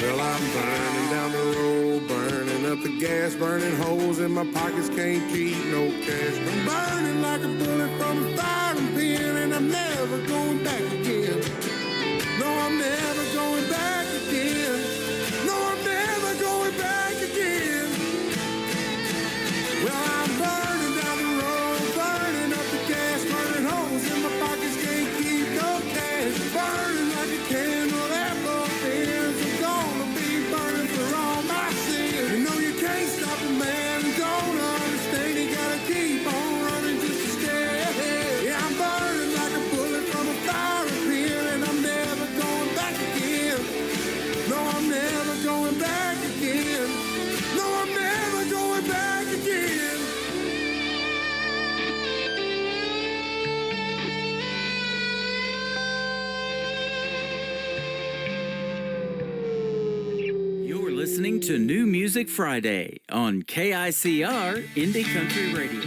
Well, I'm burning down the road, burning up the gas, burning holes in my pockets, can't keep no cash. I'm burning like a bullet from a firing pin, and I'm never going back again. No, I'm never going back again. No, I'm never going back again. Well, I'm burning down the road, burning up the gas, burning holes in my pockets, can't keep no cash. Burning like a candle at both ends. I'm gonna be burning for all my sins. You know you can't stop a man who don't understand. You gotta keep on running just to stay ahead. Yeah, I'm burning like a bullet from a fire pin, and I'm never going back again. No, I'm never going back again. No, I'm never going back again. You're listening to New Music Friday on KICR Indie Country Radio.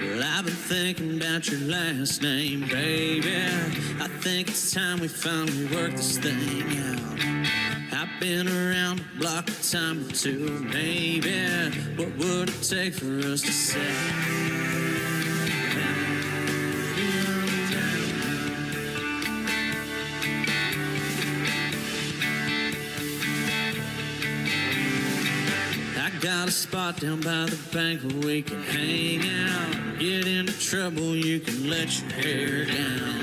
Well, I've been thinking about your last name, baby. I think it's time we finally work this thing out. I've been around the block a time or two, maybe. What would it take for us to say? Got a spot down by the bank where we can hang out. Get into trouble, you can let your hair down.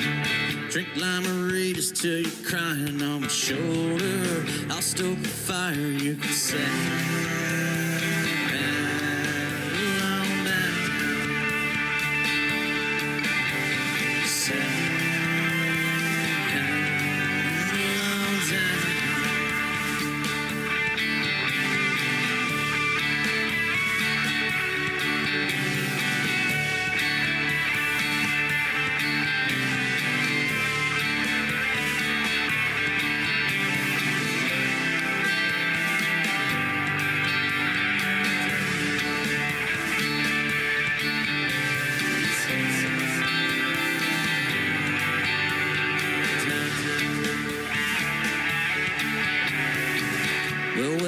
Drink lime-a-ritas till you're crying on my shoulder. I'll stoke a fire, you can say.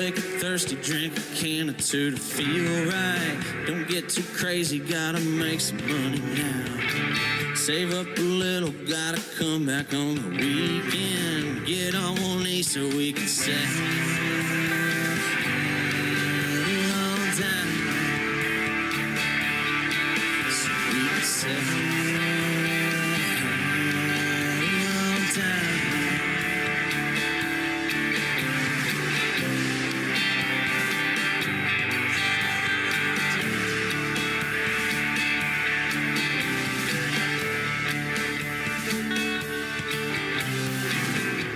wake up thirsty, drink a can or two to feel right. Don't get too crazy, gotta make some money now. Save up a little, gotta come back on the weekend. Get on one knee so we can settle down. So we can settle down.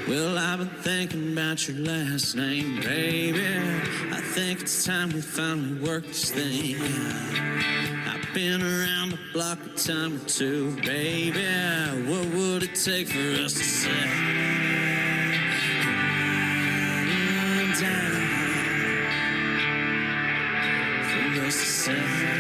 Well, I've been thinking about your last name, baby. I think it's time we finally work this thing out. I've been around the block a time or two, baby. What would it take for us to settle down? For us to settle down.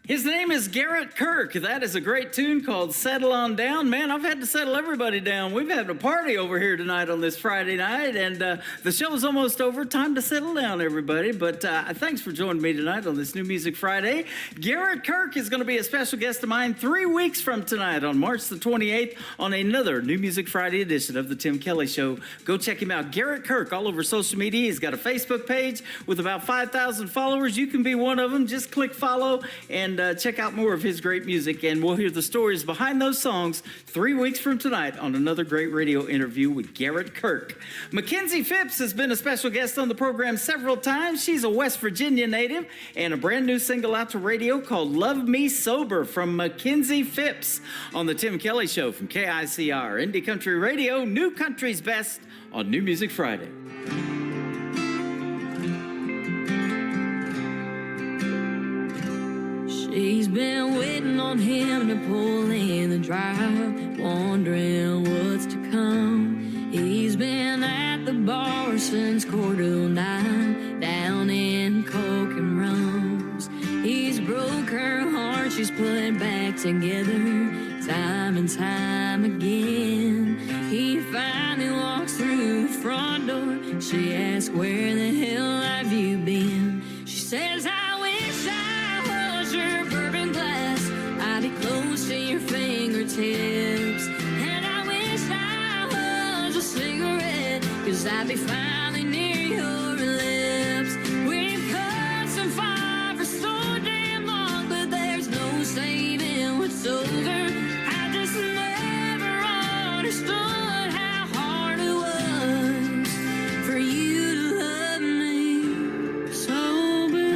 His name is Garrett Kirk. That is a great tune called Settle On Down. Man, I've had to settle everybody down. We've had a party over here tonight on this Friday night, and the show is almost over. Time to settle down, everybody. But thanks for joining me tonight on this New Music Friday. Garrett Kirk is going to be a special guest of mine 3 weeks from tonight on March the 28th on another New Music Friday edition of The Tim Kelly Show. Go check him out. Garrett Kirk all over social media. He's got a Facebook page with about 5,000 followers. You can be one of them. Just click follow and check out more of his great music, and we'll hear the stories behind those songs 3 weeks from tonight on another great radio interview with Garrett Kirk. Mackenzie Phipps has been a special guest on the program several times. She's a West Virginia native, and a brand new single out to radio called Love Me Sober from Mackenzie Phipps on the Tim Kelly Show from KICR, Indie Country Radio, New Country's Best on New Music Friday. She's been waiting on him to pull in the drive, wondering what's to come. He's been at the bar since 9:15, down in coke and rums. He's broke her heart, she's put it back together, time and time again. He finally walks through the front door. She asks, where the hell have you been? She says, I wish I was your bourbon glass. I'd be close to your fingertips. And I wish I was a cigarette, 'cause I'd be finally near your lips. We've cussed and fought for so damn long, but there's no saving what's over. I just never understood how hard it was for you to love me sober.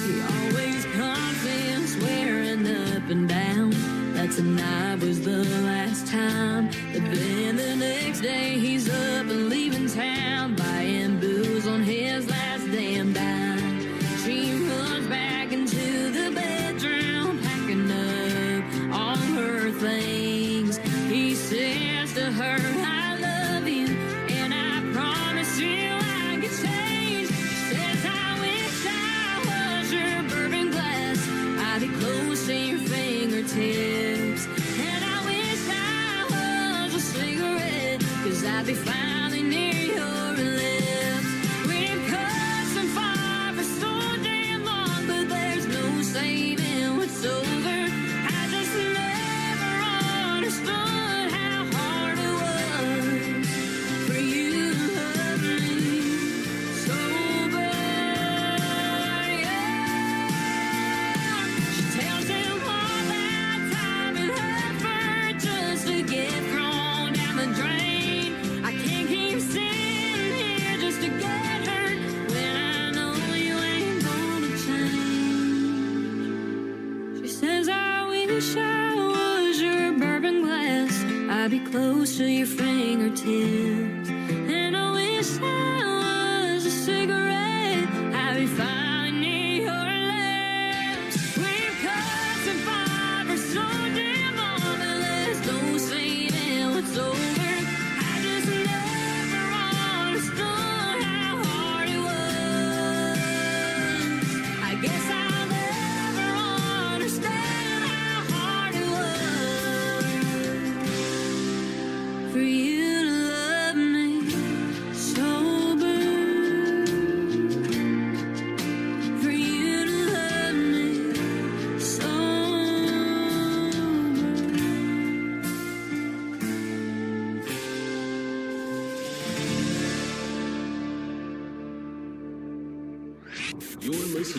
He always confident, swearing up and down that tonight was the last time. But then the next day he's up and leaving town, buying booze on his last damn dime. She runs back into the bedroom, packing up all her things. He says to her, I love you, and I promise you I can change. She says, I wish I was your bourbon glass. I'd be close to your fingertips. And I wish I was a cigarette, 'cause I'd be finally near your lips. We've cussed and fought for so damn long, but there's no saving what's over. I just never understood how hard it was for you to love me sober. Yeah. She tells him all that time and effort just to get thrown down the drain. I can't keep sitting here just to get hurt when I know you ain't gonna change. She says, I wish I was your bourbon glass. I'd be close to your fingertips. And I wish I was a cigarette. I'd be fine near your lips.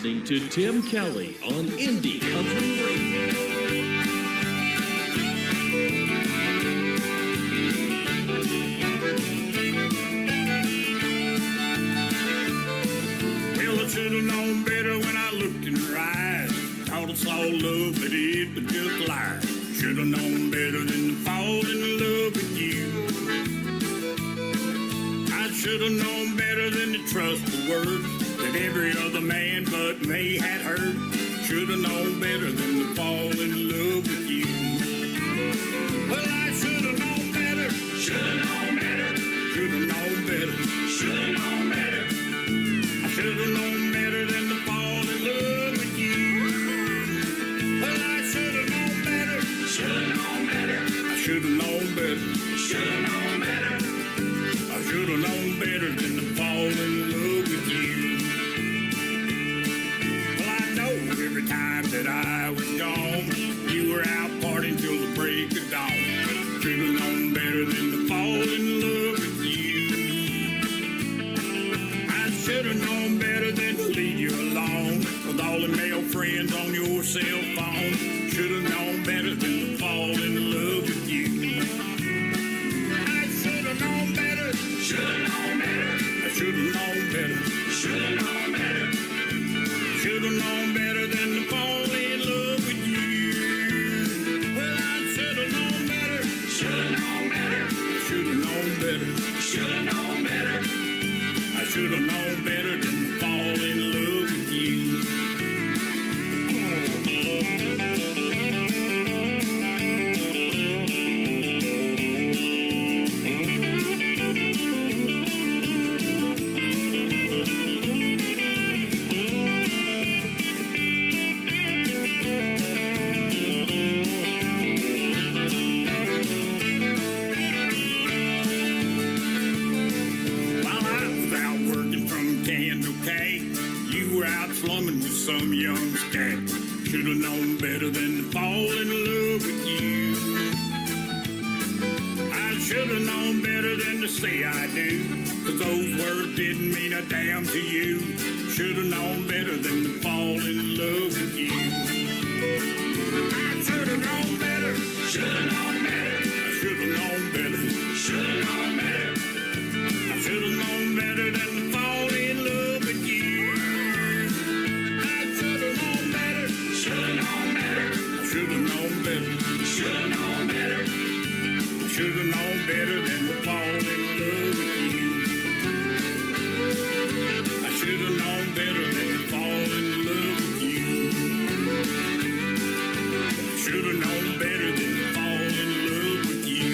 listening to Tim Kelly on Indie Country Radio. Well, I should have known better when I looked in her eyes. Thought I saw love, but it was just a lie. Should have known better than to fall in love with you. I should have known better than to trust the words that every other man but me had heard. Should have known better than to fall in love with you. Well, I should have known better. Should have known better. Should have known better. Should have known better. I should have known better than to fall in love with you. Well, I should have known better. Should have known better. I should have known better. Should have known better. I should have known better than to fall in love with you. Well, I know every time that I was gone, you were out partying till the break of dawn. Should have known better than to fall in love with you. I should have known better than to leave you alone with all the male friends on your cell phone. Should have known better than to fall in love with you. I should have known better. Should have known better. I should have known better. Should have known better. Should have known better than to fall in love with you. Well, I should have known better. Should have known better. I should have known better. Should have known better. I should have known better than to fall in love with you. Some young scat should have known better than to fall in love with you. I should have known better than to say I do, 'cause those words didn't mean a damn to you. Should have known better than to fall in love with you. I should have known better. Should have known better. I should have known better. Should have known better. I should have known better than to fall in love with you. Should have known better. Should have known better. Should have known better. Should have known better than to fall in love with you. I should have known better than to fall in love with you. Should have known better than to fall in love with you.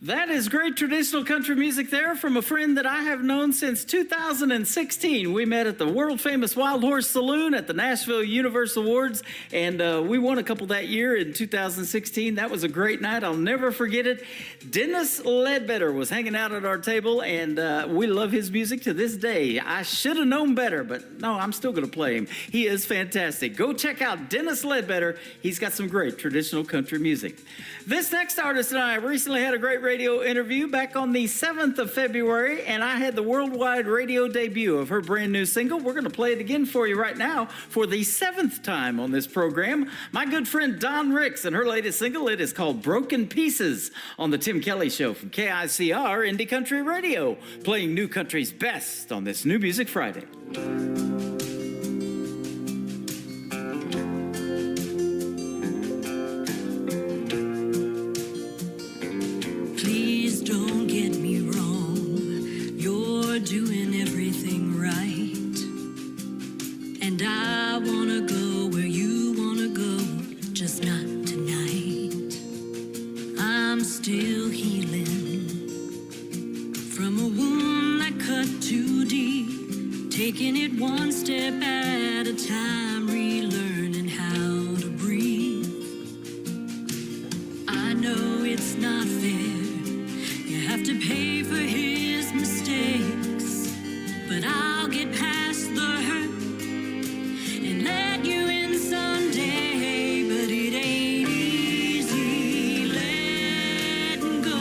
That is great traditional country music there from a friend that I have known since 2016. We met at the world-famous Wild Horse Saloon at the Nashville Universal Awards, and we won a couple that year in 2016. That was a great night. I'll never forget it. Dennis Ledbetter was hanging out at our table, and we love his music to this day. I should have known better, but no, I'm still going to play him. He is fantastic. Go check out Dennis Ledbetter. He's got some great traditional country music. This next artist and I recently had a great radio interview back on the 7th of February, and I had the worldwide radio debut of her brand new single. We're going to play it again for you right now for the 7th time on this program. My good friend Don Ricks and her latest single, it is called Broken Pieces, on the Tim Kelly Show from KICR Indie Country Radio, playing new country's best on this New Music Friday. Please don't get me wrong, you're doing everything right. And I wanna go where you wanna go, just not tonight. I'm still healing from a wound that cut too deep, taking it one step at a time, relearning how to breathe. I know it's not fair, you have to pay for his mistakes, but I'll get past the hurt and let you in someday. But it ain't easy letting go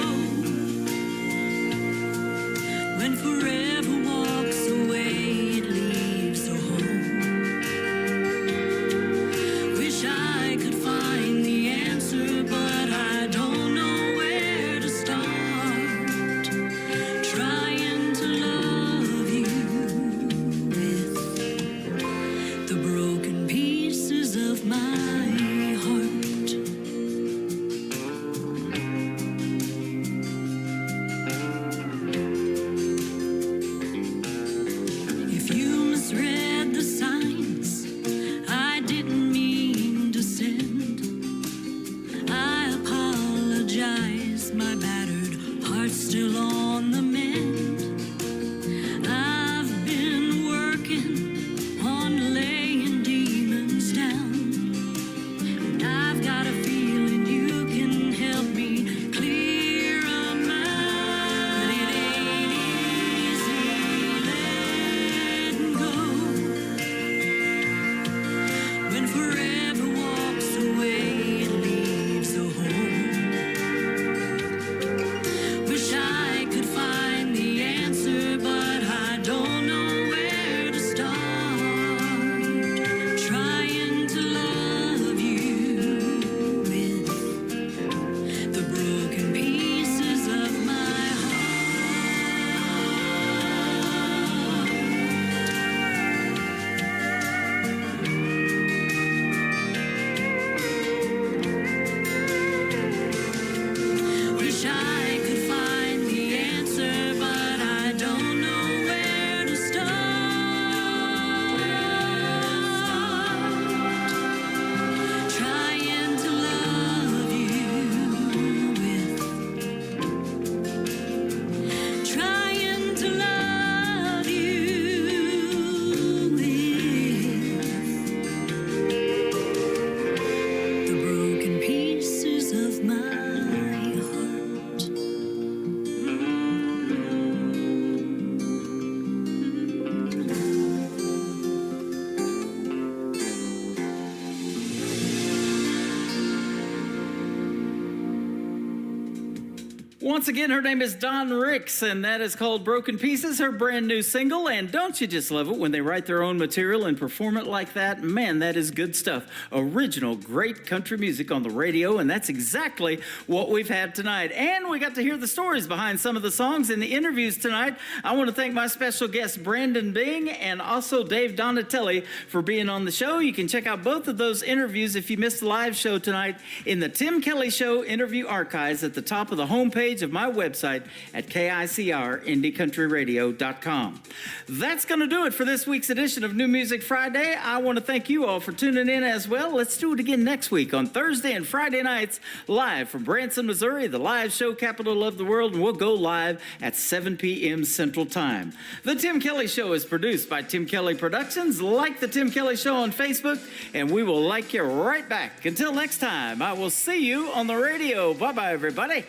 Once again, her name is Dawn Ricks, and that is called Broken Pieces, her brand new single. And don't you just love it when they write their own material and perform it like that? Man, that is good stuff. Original, great country music on the radio, and that's exactly what we've had tonight. And we got to hear the stories behind some of the songs in the interviews tonight. I want to thank my special guests, Brandon Bing and also Dave Donatelli, for being on the show. You can check out both of those interviews if you missed the live show tonight in the Tim Kelly Show interview archives at the top of the homepage of my website at KICRIndieCountryRadio.com. That's going to do it for this week's edition of New Music Friday. I want to thank you all for tuning in as well. Let's do it again next week on Thursday and Friday nights, live from Branson, Missouri, the live show capital of the world, and we'll go live at 7 p.m. Central Time. The Tim Kelly Show is produced by Tim Kelly Productions. Like the Tim Kelly Show on Facebook, and we will like you right back. Until next time, I will see you on the radio. Bye-bye, everybody.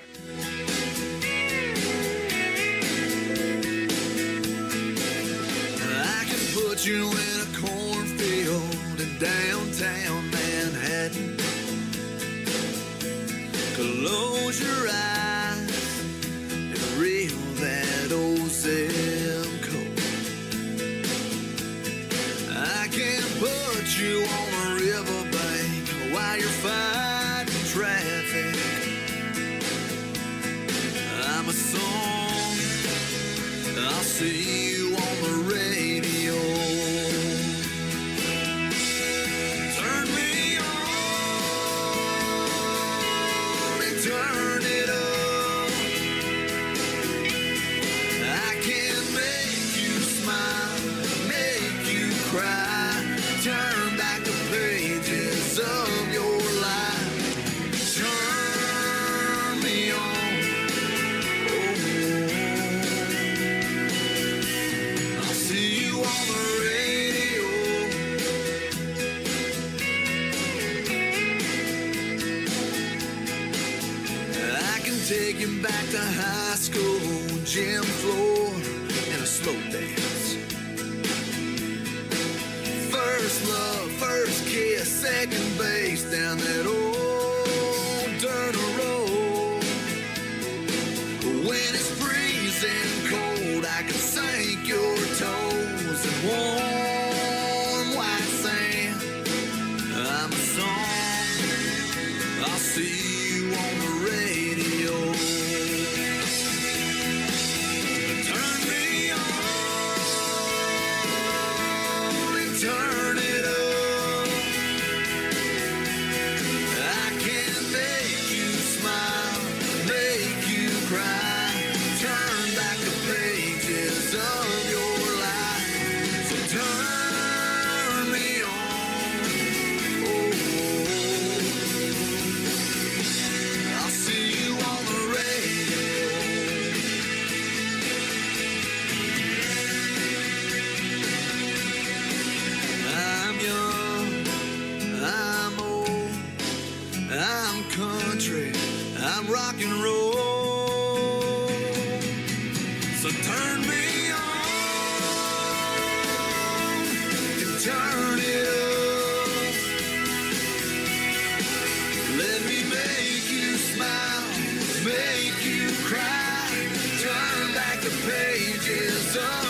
I can put you in a cornfield in downtown Manhattan. Close your eyes and reel that old zip code. I can put you on a riverbank while you're fighting traffic. I'm a song, I'll see you on the radio. Turn me on and turn it up. I can make you smile, make you cry, turn back the pages of your life. Turn me on. I'll see you on the radio. I can take you back to high school, gym floor, and a slow dance. First love, first kiss, second base down that old dirt road. When it's freezing cold, I can sink your toes in warm white sand. I'm a song, I'll see you on the radio. Turn me on and turn it up. I can make you smile, make you cry, turn back the pages of your life. So turn me on. I'll see you on the radio. I'm young, I'm old, I'm country, I'm rock and roll. So turn me on and turn it up. Let me make you smile, make you cry, turn back the pages of